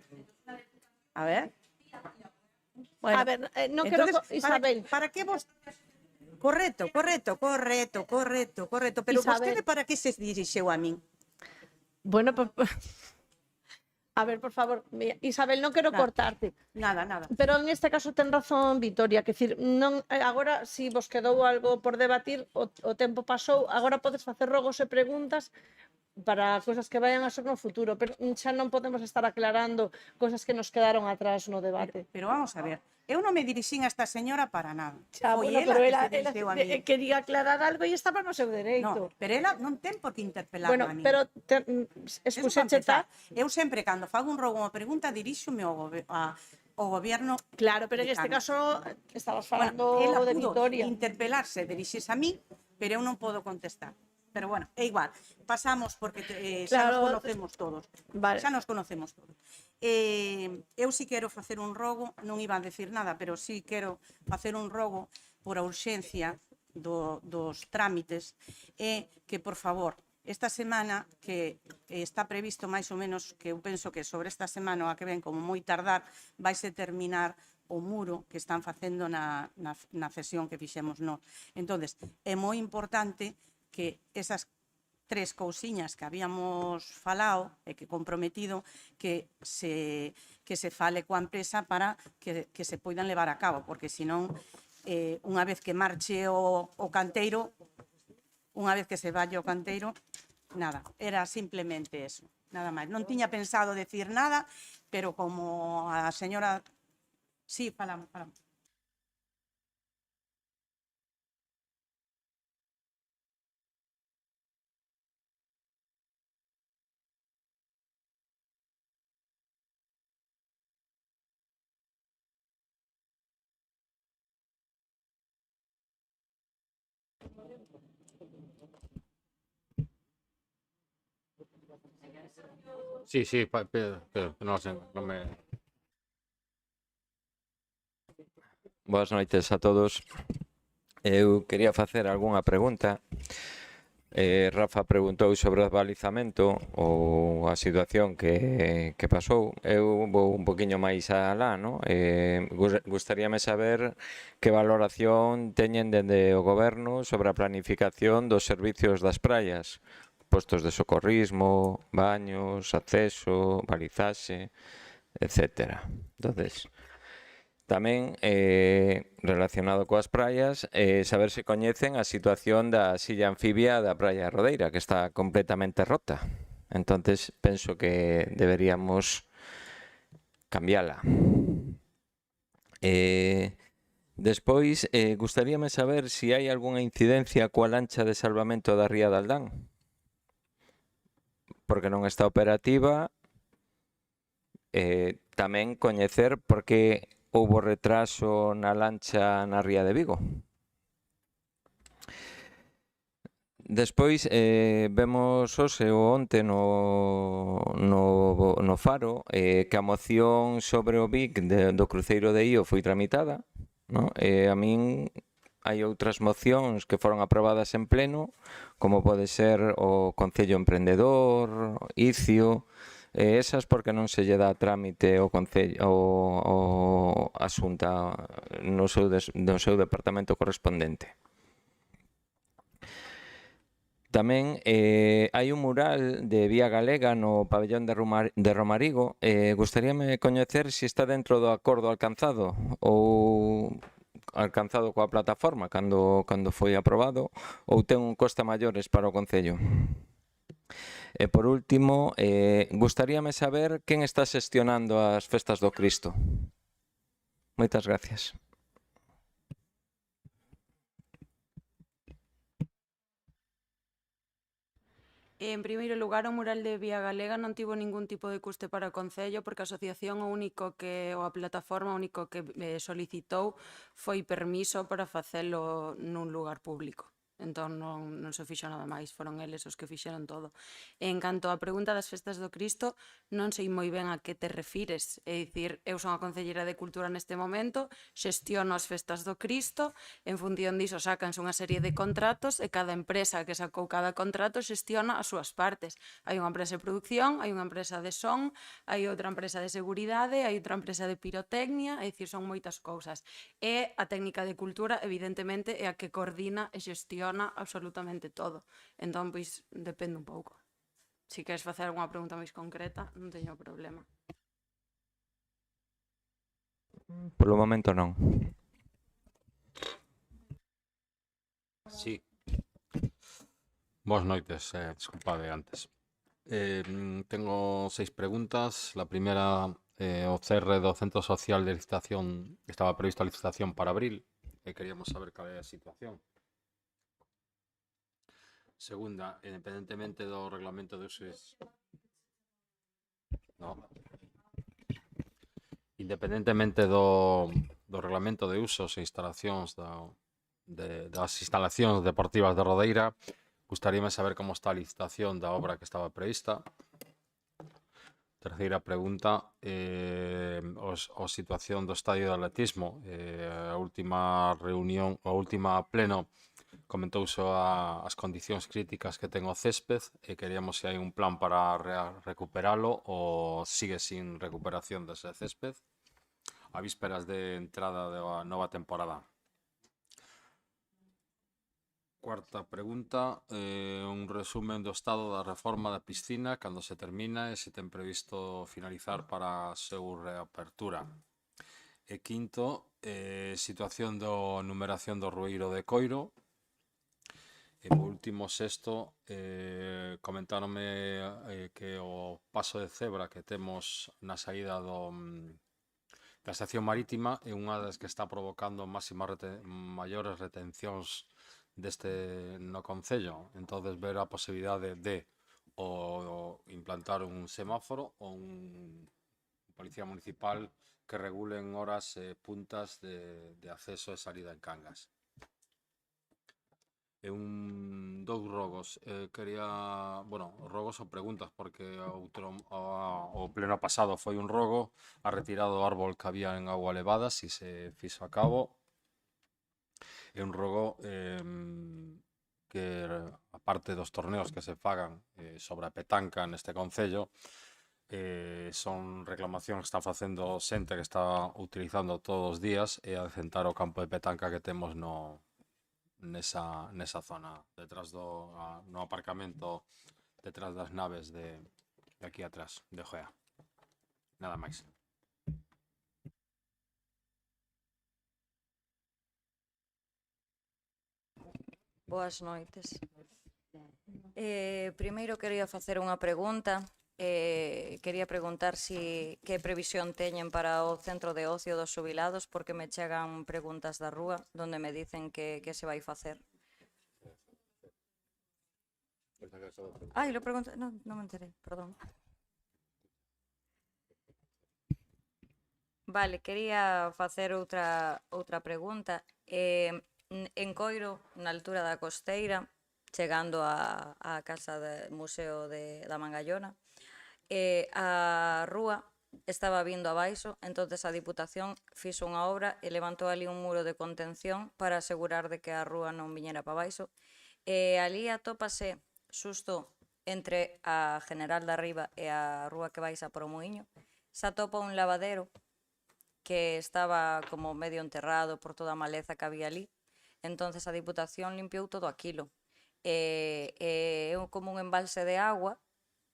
A ver. Bueno, a ver, non quero... Isabel. Para que vos... Correcto. Pero Isabel, vostede para que se dirixeu a min? Bueno, pues... A ver, por favor, Isabel, non quero cortarte. Nada. Pero en este caso ten razón Vitoria, que decir, non agora si vos quedou algo por debatir, o tempo pasou, agora podes facer rogos e preguntas para cousas que vayan a ser no futuro, pero xa non podemos estar aclarando cousas que nos quedaron atrás no debate. Pero vamos a ver, eu non me dirixín a esta señora para nada. Xa, Foi bueno, ela pero que ela se dirixeu a min. quería aclarar algo e estaba no seu dereito. No, pero ela non ten por que interpelarme Bueno, a min. pero escuxeche tal. Eu sempre, cando fago un rogo unha pregunta, dirixome ao goberno. Claro, pero en este caso estabas falando de Vitoria. Ela pudo interpelarse, dirixirse a mí, pero eu non podo contestar. Pero bueno, é igual, pasamos porque xa nos conocemos todos. Vale. Xa nos conocemos todos. Eu si quero facer un rogo, non iba a decir nada, pero si quero facer un rogo por a urxencia dos trámites e que, por favor, esta semana que está previsto máis ou menos, que eu penso que sobre esta semana a que ven como moi tardar, vaise terminar o muro que están facendo na cesión que fixemos nós. Entonces, é moi importante que esas tres cousiñas que habíamos falado e que comprometido que se fale coa empresa para que se poidan levar a cabo, porque senón unha vez que marche o canteiro unha vez que se vaya o canteiro, nada, era simplemente eso, nada máis. Non tiña pensado decir nada, pero como a señora... Sí, falamos. Sí, no sé, non me... Boas noites a todos. Eu quería facer algunha pregunta. Rafa preguntou sobre o balizamento ou a situación que pasou. Eu vou un poquinho máis alá, no? Gustaríame saber que valoración teñen dende o goberno sobre a planificación dos servicios das praias, postos de socorrismo, baños, acceso, balizaxe, etc. Entonces, tamén, relacionado coas praias, saber se coñecen a situación da silla anfibia da praia de Rodeira, que está completamente rota. Entonces, penso que deberíamos cambiala. Despois, gustaríame saber se hai algunha incidencia coa lancha de salvamento da Ría de Aldán, porque non está operativa. Tamén coñecer por que houbo retraso na lancha na Ría de Vigo. Despois, vemos hoxe ou onte no Faro que a moción sobre o BIC do cruceiro de Io foi tramitada, no? A min hai outras mocións que foron aprobadas en pleno, como pode ser o Concello Emprendedor, ICIO, esas porque non se lle dá trámite ao Concello a Xunta no seu departamento correspondente. Tamén hai un mural de Vía Galega no pabellón de Romarigo. Gustaríame coñecer se está dentro do acordo alcanzado ou alcanzado coa plataforma cando foi aprobado, ou ten un coste maiores para o Concello. E por último, gustaríame saber quen está xestionando as festas do Cristo. Moitas gracias. En primeiro lugar, o mural de Vía Galega non tivo ningún tipo de custe para o Concello porque a asociación ou a plataforma único que solicitou foi permiso para facelo nun lugar público. Entón non se fixo nada máis, foron eles os que fixeron todo. En canto á pregunta das festas do Cristo, non sei moi ben a que te refires. É dicir, eu son a Concelleira de Cultura neste momento, xestiono as festas do Cristo, en función diso sácanse unha serie de contratos e cada empresa que sacou cada contrato xestiona as súas partes. Hai unha empresa de producción, hai unha empresa de son, hai outra empresa de seguridade, hai outra empresa de pirotecnia, é dicir, son moitas cousas. E a técnica de cultura, evidentemente, é a que coordina e xestiona absolutamente todo. Entón, pois, depende un pouco. Se queres facer algunha pregunta máis concreta, non teño problema. Polo momento non. Sí. Boas noites, desculpade antes. Tengo 6 preguntas. La primera, o cerre do Centro Social de Licitación, estaba previsto a licitación para abril, e queríamos saber cal é a situación. Segunda, independentemente do reglamento de usos... No. Independentemente do reglamento de usos e instalacións das instalacións deportivas de Rodeira, gustaríame saber como está a licitación da obra que estaba prevista. Terceira pregunta, a situación do estadio de atletismo. A última reunión, a última pleno, comentouse as condicións críticas que ten o césped e queríamos se hai un plan para recuperalo ou sigue sin recuperación dese césped a vísperas de entrada da nova temporada. Cuarta pregunta, un resumen do estado da reforma da piscina, cando se termina e se ten previsto finalizar para a súa reapertura. E quinto, situación da numeración do Rueiro de Coiro. E por último sexto, comentáronme que o paso de cebra que temos na saída da estación marítima é unha das que está provocando maiores retencións no Concello. Entonces, ver a posibilidade de implantar un semáforo ou un policía municipal que regulen horas puntas de acceso e salida en Cangas. Dous rogos. Quería, rogos ou preguntas, porque o pleno pasado foi un rogo a retirada do árbol que había en Agua Elevada, si se fixo a cabo. É un rogo que, aparte dos torneos que se fagan sobre a petanca neste concello, son reclamacións que está facendo xente que está utilizando todos os días e adecentar o campo de petanca que temos nesa zona, detrás no aparcamento, detrás das naves de aquí atrás, de Gea. Nada máis. Boas noites. Primeiro quería facer unha pregunta. Quería preguntar que previsión teñen para o centro de ocio dos xubilados, porque me chegan preguntas da rúa donde me dicen que se vai facer. Lo pregunto, non me enterei, perdón. Vale, quería facer outra pregunta. En Coiro, na altura da Costeira, chegando á casa do Museo da Mangallona, a rúa estaba vindo abaixo, entonces a Diputación fixo unha obra e levantou ali un muro de contención para asegurar de que a rúa non viñera para abaixo. Ali atópase xusto entre a General de Arriba e a rúa que baixa por o Muiño, se atopa un lavadero que estaba como medio enterrado por toda a maleza que había ali. Entonces a Diputación limpiou todo aquilo. É como un embalse de agua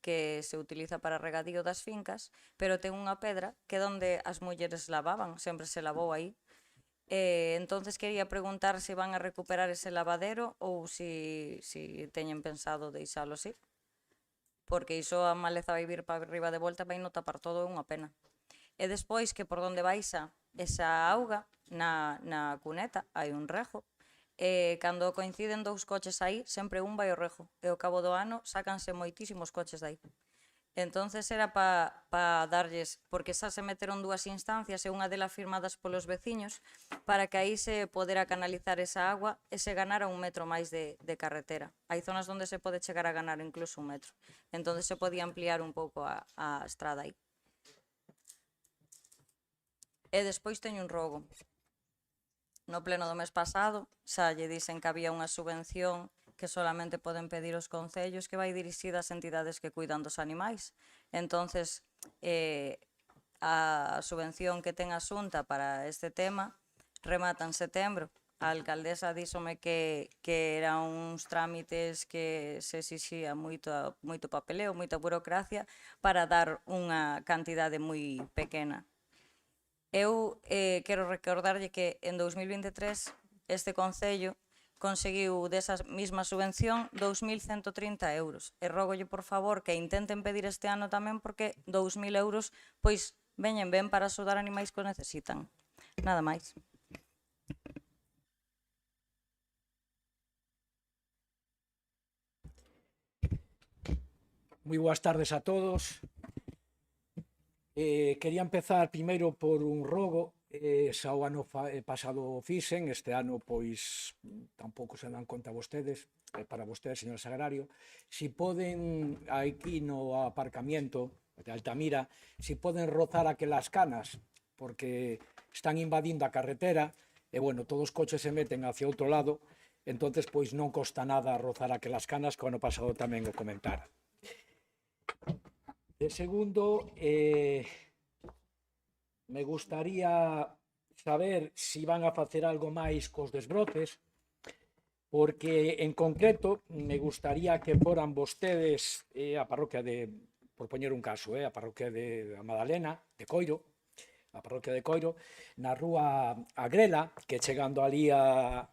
que se utiliza para regadío das fincas, pero ten unha pedra que é onde as mulleres lavaban, sempre se lavou aí. Entonces quería preguntar se van a recuperar ese lavadero ou se teñen pensado deixalo así, porque iso a maleza vai vir para arriba de volta, vai non tapar todo, é unha pena. E despois que por onde baixa esa auga, na cuneta, hai un rejo. Cando coinciden dous coches aí, sempre un vai ao rejo. E ao cabo do ano sácanse moitísimos coches dai. Entonces era para darlles, porque xa se meteron dúas instancias e unha delas firmadas polos veciños, para que aí se podera canalizar esa agua e se ganara 1 metro máis de carretera. Hai zonas onde se pode chegar a ganar incluso 1 metro. Entonces se podía ampliar un pouco a estrada aí. E despois teño un rogo. No pleno do mes pasado, xa lle dixen que había unha subvención que solamente poden pedir os concellos, que vai dirixida ás entidades que cuidan dos animais. Entonces, a subvención que ten a Xunta para este tema remata en setembro. A alcaldesa díxome que eran uns trámites que se exixía moito papeleo, moita burocracia para dar unha cantidade moi pequena. Eu quero recordarlle que en 2023 este Concello conseguiu desa mesma subvención 2.130 euros. E rógolle, por favor, que intenten pedir este ano tamén, porque 2.000 euros pois veñen ben para axudar animais que o necesitan. Nada máis. Moi boas tardes a todos. Quería empezar primeiro por un rogo. Xa o ano pasado fixen, este ano pois tampouco se dan conta vostedes, para vostedes, señor Sagrario, si poden aquí no aparcamiento de Altamira, si poden rozar aquelas canas, porque están invadindo a carretera e, bueno, todos os coches se meten hacia outro lado, entonces pois non costa nada rozar aquelas canas, que o ano pasado tamén o comentara. De segundo, me gustaría saber si van a facer algo máis cos desbroces, porque en concreto me gustaría que foran vostedes a parroquia de, por poñer un caso, a parroquia de Madalena, de Coiro, a parroquia de Coiro, na rúa Agrela, que chegando ali a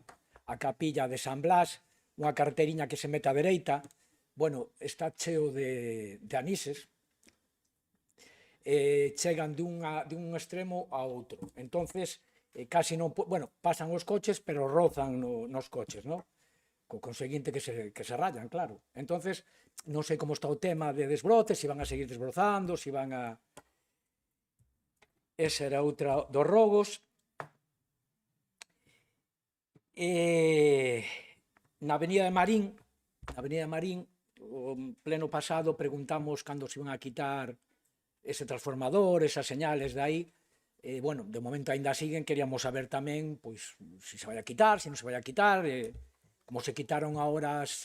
capilla de San Blas, unha carteriña que se mete á dereita, bueno, está cheo de anises, chegan dun extremo a outro. Entonces, casi non, bueno, pasan os coches, pero rozan nos coches, ¿no? Co conseguinte que se rayan, claro. Entonces, non sei como está o tema de desbroces, se van a seguir desbrozando, se van a... Esa era outra dos rogos. Na Avenida de Marín, o pleno pasado preguntamos cando se iban a quitar ese transformador, esas señales de aí. Bueno, de momento ainda siguen, queríamos saber tamén, pois, se se vai a quitar, se non se vai a quitar, como se quitaron agora as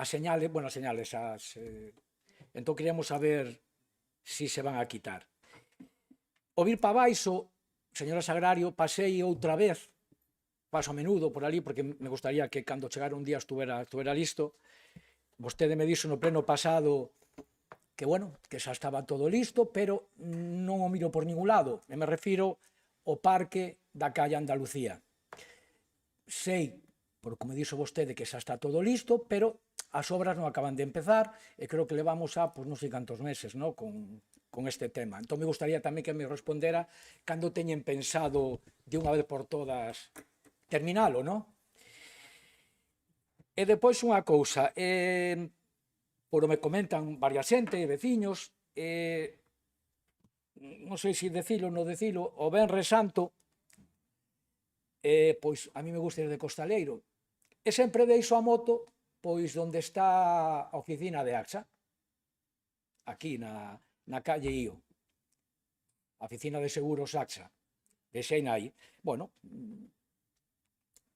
señales, bueno, as señales, entón queríamos saber se se van a quitar. O vir para baixo, señora Sagrario, pasei outra vez, paso a menudo por ali, porque me gustaría que cando chegara un día estuvera listo. Vostede me dixo no pleno pasado que, bueno, que xa estaba todo listo, pero non o miro por ningún lado. E me refiro ao parque da calle Andalucía. Sei, por como dixo vostede, que xa está todo listo, pero as obras non acaban de empezar e creo que levamos a, pois non sei cantos meses, ¿no?, con este tema. Entón me gustaría tamén que me respondera cando teñen pensado de unha vez por todas terminalo, ¿no? E depois unha cousa, por me comentan varias xente, veciños, non sei se decilo ou non decilo, o Venres Santo, pois a mí me gusta ir de costaleiro, e sempre deixo a moto pois onde está a oficina de AXA, aquí na calle Ío, a oficina de seguros AXA, deixei aí. Bueno,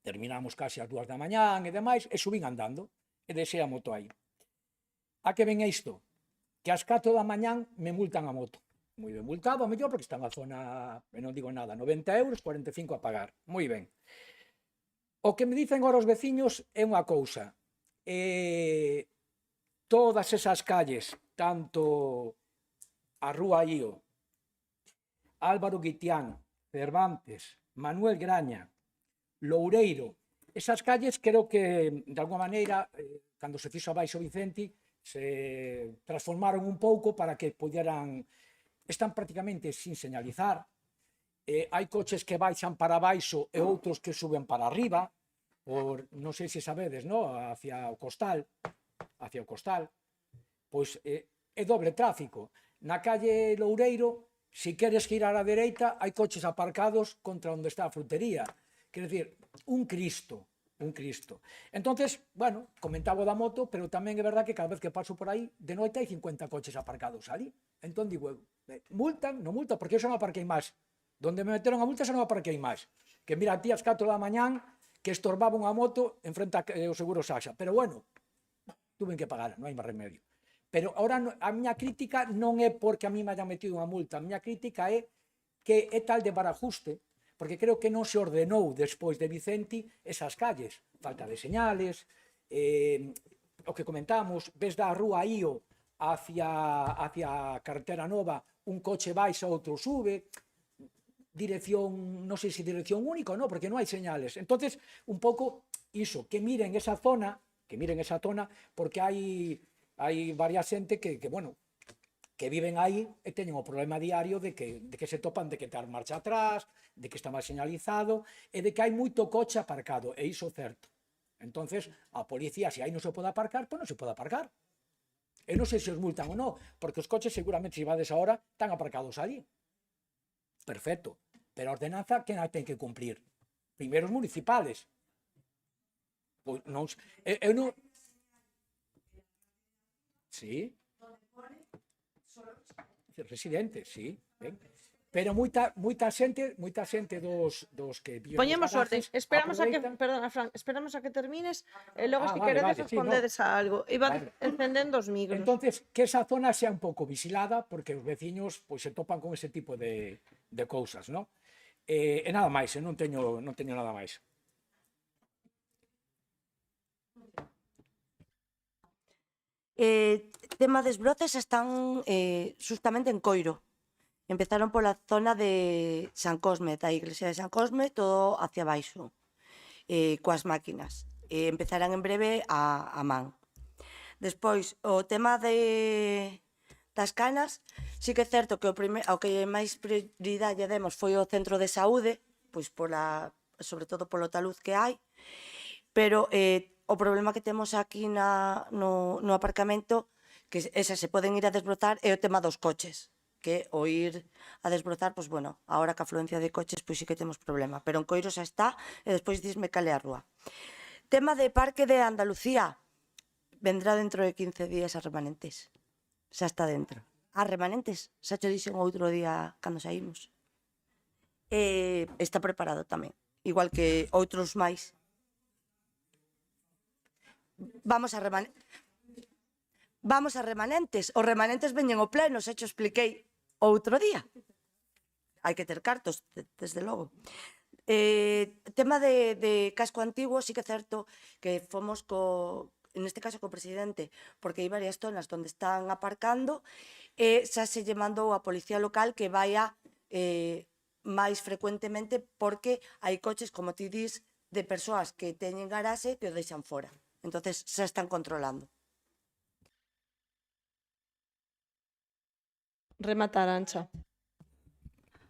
terminamos casi ás 2 da mañán e demais, e subín andando, e deixei a moto aí. A que ven isto? Que ás 4 da mañán me multan a moto. Moi ben multado, a mellor, porque está na zona, e non digo nada, 90 euros, 45 a pagar. Moi ben. O que me dicen agora os veciños é unha cousa. Todas esas calles, tanto a Rúa Ío, Álvaro Guitián, Cervantes, Manuel Graña, Loureiro, esas calles creo que, de alguma maneira, cando se fixo abaixo Vicente, se transformaron un pouco para que pudieran... Están prácticamente sin señalizar, hai coches que baixan para baixo e outros que suben para arriba, por, non sei se sabedes, no? Hacia o Costal, pois é doble tráfico. Na calle Loureiro, se queres girar á dereita, hai coches aparcados contra onde está a frutería. Quer dizer, un Cristo. Entonces, bueno, comentaba da moto, pero tamén é verdad que cada vez que paso por aí, de noite hai 50 coches aparcados ali. Entón digo, multan, non multa, porque eu xa non aparquei máis. Donde me meteron a multa xa non aparquei máis. Que mira, a ti ás 4 da mañán, que estorbaba unha moto en frente ao seguro Saxa. Pero bueno, tuve que pagar, non hai máis remedio. Pero ahora a miña crítica non é porque a mí me hayan metido unha multa, a miña crítica é que é tal de barajuste, porque creo que non se ordenou despois de Vicente esas calles, falta de señales, o que comentamos, ves da Rúa Ío hacia a carretera nova, un coche baixa, outro sube, dirección, non sei se dirección única ou non, porque non hai señales. Entonces, un pouco iso, que miren esa zona, porque hai varias xente que bueno, que viven aí e teñen o problema diario de que se topan de que dar marcha atrás, de que está mal señalizado e de que hai moito coche aparcado, e iso é certo. Entonces, a policía, se aí non se pode aparcar, pois non se pode aparcar. E non sei se os multan ou non, porque os coches seguramente, se vades ahora, están aparcados ali. Perfecto. Pero a ordenanza, quen a ten que cumplir? Primeiro os municipales. Pois non... Eu non... Sí. Residentes, sí. Ben. Pero moita xente dos que viven Poñemos nos orden. garaxes Esperamos a que, aproveitan. perdona, Fran, esperamos a que termines e logo se Vale, queredes sí, respondedes a algo. Iba Vale. encendendo os micros. Entonces, que esa zona sea un pouco vigilada, porque os veciños pois se topan con ese tipo de cousas, ¿no? E nada máis, non teño nada máis. Tema desbroces están justamente en Coiro. Empezaron pola zona de San Cosme, da iglesia de San Cosme, todo hacia baixo, coas máquinas. empezarán en breve a man. Despois, o tema das canas, sí que é certo que o que máis prioridade demos foi o centro de saúde, pois sobre todo polo taluz que hai, pero o problema que temos aquí no aparcamento, que esas se poden ir a desbrozar, é o tema dos coches, que o ir a desbrozar, pois bueno, agora que a afluencia de coches, pois sí que temos problema, pero en Coiro xa está, e despois disme cale a rúa. Tema de Parque de Andalucía, vendrá dentro de 15 días a Remanentes. Xa está dentro. A Remanentes, xa cho dixen outro día cando saímos. Está preparado tamén, igual que outros máis. Vamos a Remanentes. Os Remanentes veñen ao pleno, xa cho expliquei outro día. Hai que ter cartos, desde logo. Tema de casco antigo, sí que é certo que fomos neste caso co presidente, porque hai varias zonas onde están aparcando, e xa se lle mandou a policía local que vaya máis frecuentemente, porque hai coches, como ti dis, de persoas que teñen garaxe que o deixan fora. Entonces xa están controlando. Remata, Arancha.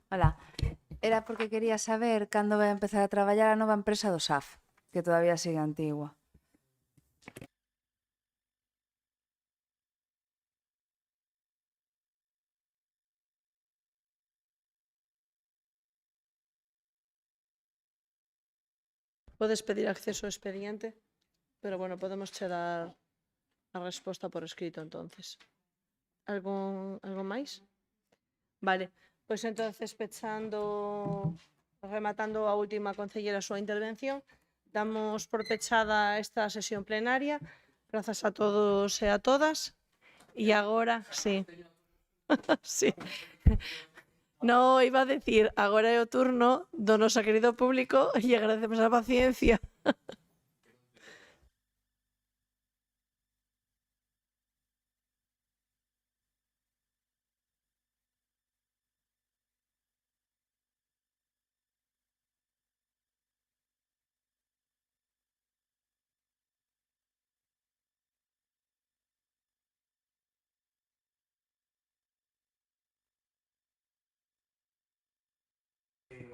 Hola, era porque quería saber cando vai a empezar a traballar a nova empresa do SAF, que todavía sigue antigua. Podes pedir acceso ao expediente, pero bueno, podemos che dar a resposta por escrito entonces. Algo máis? Vale, pois entonces rematando a última concellera a súa intervención, damos por pechada esta sesión plenaria. Grazas a todos e a todas. E agora, sí. Sí. No, iba a decir, agora é o turno do noso querido público e agradecemos a paciencia.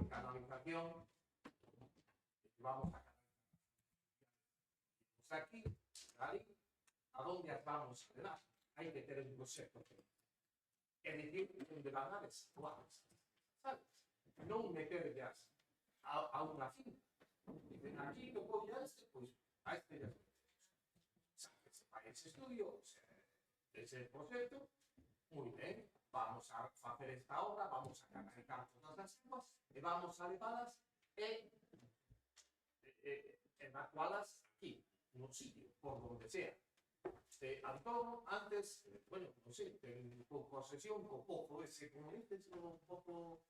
Canalización, vamos a aquí, ahí, a dónde vamos a dar, hay que tener un concepto. Es decir, donde van a desiguales, ¿sabes? No meterlas a una finca. Dicen, aquí no voy a pues a este ya. ¿Sabes? Para ese estudio, ese proyecto, muy bien. Vamos a hacer esta obra, vamos a canalizar todas las aguas y vamos a levarlas evacuadas aquí, en un sitio, por donde sea. Antonio, antes, bueno, no sé, con posesión, con poco, ese, como dices, un poco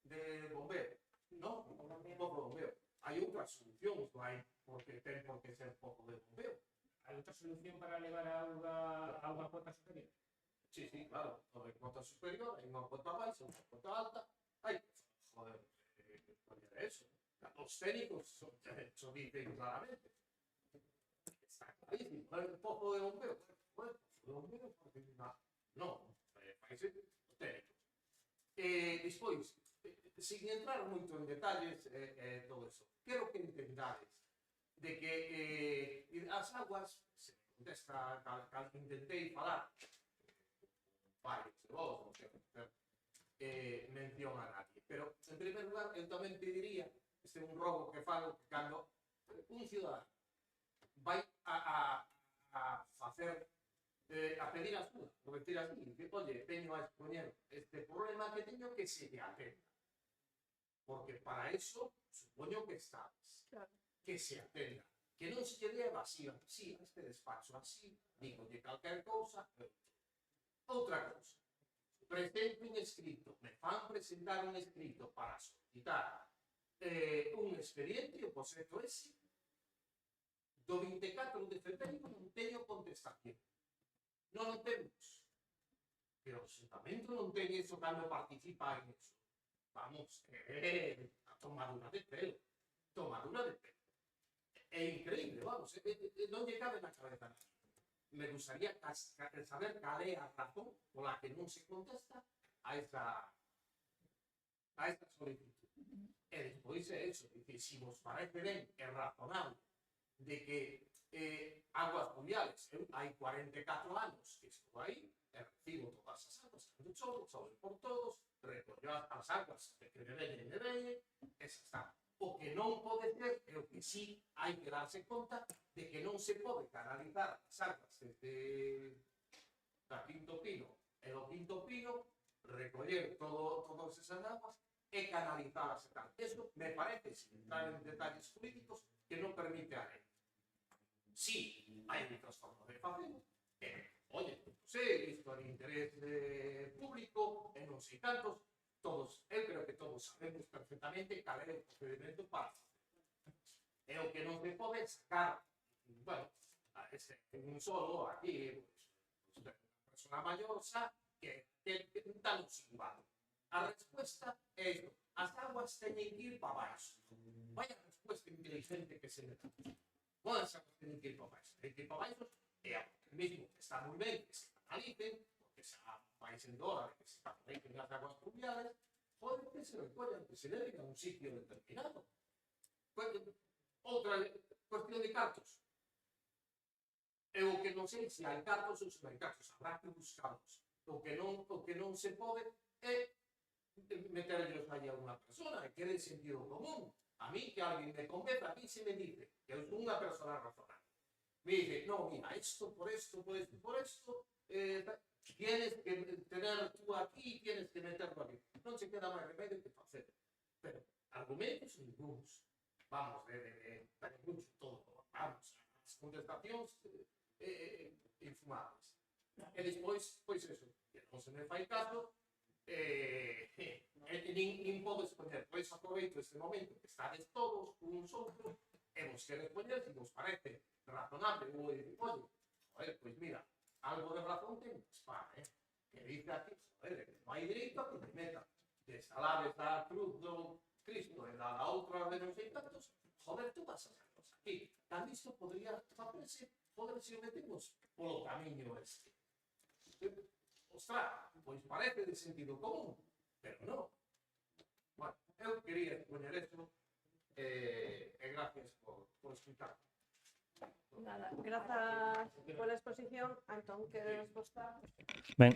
de bombeo, ¿no? Un poco de bombeo. Hay otra solución, no hay por qué ser poco de bombeo. ¿Hay otra solución para elevar a una cota superior? Sí, sí, claro, sobre cota superior, hay una cota baja, una cota alta, hay, joder, eso. Los técnicos eso dicen claramente. Está clarísimo, no hay un poco de bombeo. Bueno, de bombeo, porque no, países técnicos. Despois, sin entrar moito en detalles, todo eso, quero que entendades de que as aguas, se contesta, cal intentei falar, varios de vos, non quero hacer mención a nadie. Pero, en primer lugar, eu tamén te diría, este é un robo que fago, que cando un ciudadano vai a facer, a pedir axuda, o decir así, que, oye, teño a expoñer este problema que teño, que se te atenda. Porque para eso, supoño que sabes, que se atenda. Que non se lle dé evasión, sí, este despacho así, digolle calquer cousa, outra cousa, presento un escrito, me fan presentar un escrito para solicitar un expediente, o proceso ese, do 24 de febrero non teño contestación. Non temos. Pero o Xuntamento non ten eso cando participa en eso. Vamos, a tomadura de pelo. Tomadura de pelo. increíble, vamos, non lle cabe na cabeza nada. Me gustaría saber cal é a razón pola que non se contesta a esta solicitud. E despois é eso, dicir, se vos parece ben e razonable de que aguas pluviales, hai 44 anos que estou aí, e recibo todas as aguas, cando chove por todos, recollo as aguas que me veñen, e xa está. O que non pode ser é o que sí hai que darse conta de que non se pode canalizar as aguas desde da Quinto Pino e do Quinto Pino, recoller todas esas aguas e canalizalas e tal. Eso me parece, sin entrar en detalles jurídicos, que non permite a lei. Sí, hai outras formas de facelo, oye, non sei, isto é de interés público, e non sei tantos, eu creo que todos sabemos perfectamente cal é o procedimento para facer. E o que non se pode sacar, bueno, un solo aquí, unha persona maior xa, que está no silbado. A resposta é isto, as aguas teñen que ir para baixo. Vaya resposta inteligente que se mete. Non as aguas teñen que ir para baixo, teñen que ir para baixo, e ao mesmo que está moi ben que se canalicen, porque xa vai sendo hora de que se canalicen as aguas pluviales, pode que se recollan, que se leven a un sitio determinado. Outra cuestión de cartos. E o que non sei se hai cartos ou se non hai cartos, habrá que buscarlos. O que non se pode é meterlos aí a unha persona, que é de sentido común. A mí que alguén me convenza, a mí se me dice que eu son unha persona razonable. Me dice, no, mira, esto, por esto, tienes que tener tú aquí, tienes que meterlo aquí. Non se queda máis remedio que facer. Pero argumentos ninguns. Vamos, de mucho todo. Vamos, as contestacións infumables. E despois, pois eso, que non se me fai caso, nin podo expoñer. Pois aproveito este momento que estades todos uns outros e vos queres poñer, se vos parece razonable, ou dicir, oye, pois mira, algo de razón ten que dice aquí, joder, que non hai dereito a que te metan desta lado da cruz do Cristo e da outra de non sei tantos, joder, tú vas a hacerlos aquí. Tal isto podría facerse, se o metemos polo camiño este. Ostras, pois parece de sentido común, pero non. Bueno, eu quería poñer isto e gracias por explicar. Nada, grazas pola exposición. Antón, quere resposta? Ben,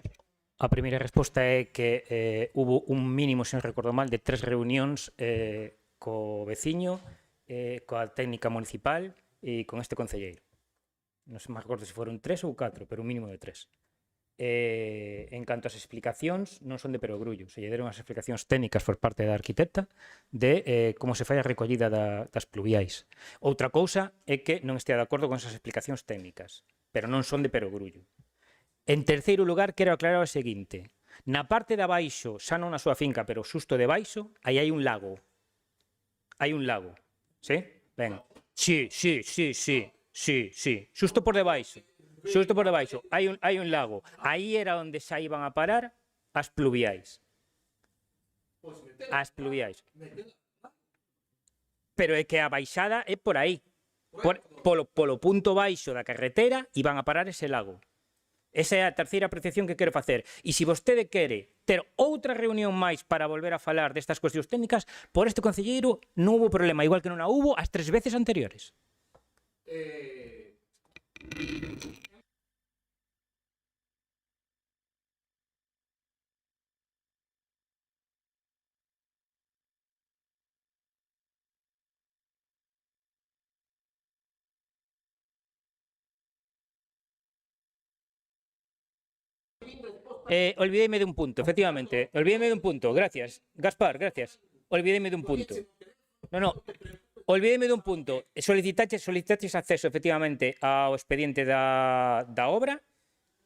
a primeira resposta é que hubo un mínimo, se non recordo mal, de 3 reunións co veciño, coa técnica municipal e con este concelleiro. Non se me acordo se foron 3 ou 4, pero un mínimo de 3. En canto ás explicacións, non son de perogrullo. Se lle deron as explicacións técnicas por parte da arquitecta de como se fai a recollida das pluviais. Outra cousa é que non estea de acordo con esas explicacións técnicas, pero non son de perogrullo. En terceiro lugar, quero aclarar o seguinte. Na parte de abaixo, xa non na súa finca, pero xusto de baixo, aí hai un lago. Hai un lago. Sí? Ben. Sí. Xusto por debaixo. Xusto por debaixo, hai un lago. Aí era onde xa iban a parar as pluviais. As pluviais. Pero é que a baixada é por aí. Polo punto baixo da carretera iban a parar ese lago. Esa é a terceira apreciación que quero facer. E se vostede quere ter outra reunión máis para volver a falar destas cuestións técnicas, por este concelleiro non hubo problema, igual que non a hubo as 3 veces anteriores. Olvidéime de un punto, efectivamente. Olvidéime de un punto, gracias. Gaspar, gracias. Olvidéime de un punto. No. Olvidéime de un punto. Solicitaches acceso, efectivamente, ao expediente da obra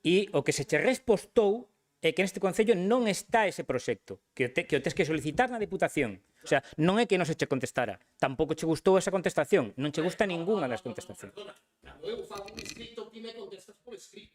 e o que se che respostou é que neste Concello non está ese proxecto, que o tes que solicitar na Diputación. O sea, non é que non se che contestara. Tampouco che gustou esa contestación. Non che gusta ninguna das contestacións. Cando eu fago un escrito, ti me contestas por escrito.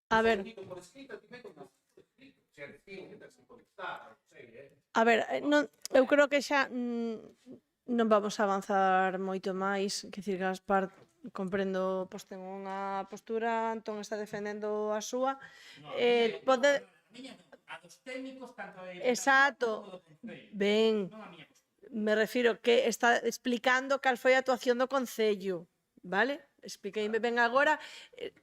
A ver, Por escrito, ti meto por escrito. Se é dicir que tens que contestar, non sei, a ver, non, eu creo que xa non vamos a avanzar moito máis. Que dicir, Gaspar, comprendo, pois ten unha postura, Antón está defendendo a súa. Pode... A dos técnicos, tanto de... Exacto. Ben, me refiro que está explicando cal foi a actuación do Concello, vale? Expliqueime ben agora,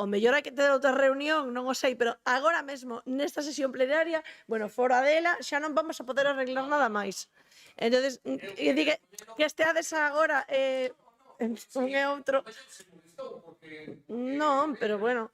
o mellor hai que ter outra reunión, non o sei, pero agora mesmo, nesta sesión plenaria, bueno, fora dela, xa non vamos a poder arreglar nada máis. Entonces, que esteades agora un e outro... Non, pero bueno...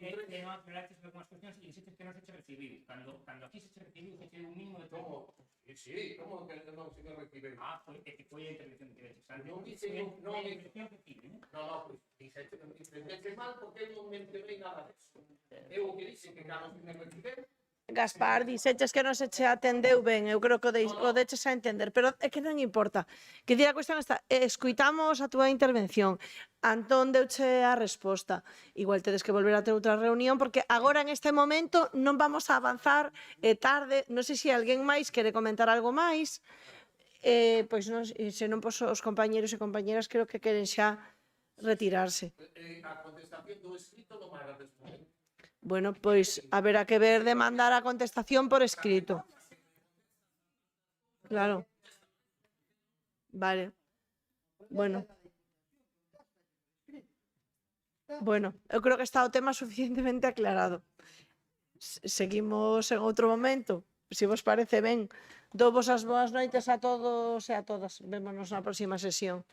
Que non aclaraches algunhas cuestións e dixetes que non se che recibiu. Cando aquí se che recibiu, se che un mínimo de todo. Sí, como que non se me recibe? Que foi a intervención que tiveches antes. Non dice, non, a intervención que tive, non, pois, dixete mal porque eu non me entreguei nada disso. Eu o que dixen que cando se me recibe, Gaspar, dixeches que non se che atendeu ben, eu creo que o deches a entender, pero é que non importa. Que di a cuestión está, escuitamos a túa intervención, Antón deuche a resposta. Igual tedes que volver a ter outra reunión, porque agora en este momento non vamos a avanzar, é tarde, non sei se alguén máis quere comentar algo máis, pois non, se non, pois os compañeros e compañeras creo que queren xa retirarse. a contestación do escrito non vai a responder. Bueno, pois haberá que ver de mandar a contestación por escrito. Claro. Vale. Bueno. Bueno, eu creo que está o tema suficientemente aclarado. Seguimos en outro momento, se vos parece ben. Dou vos as boas noites a todos e a todas. Vémonos na próxima sesión.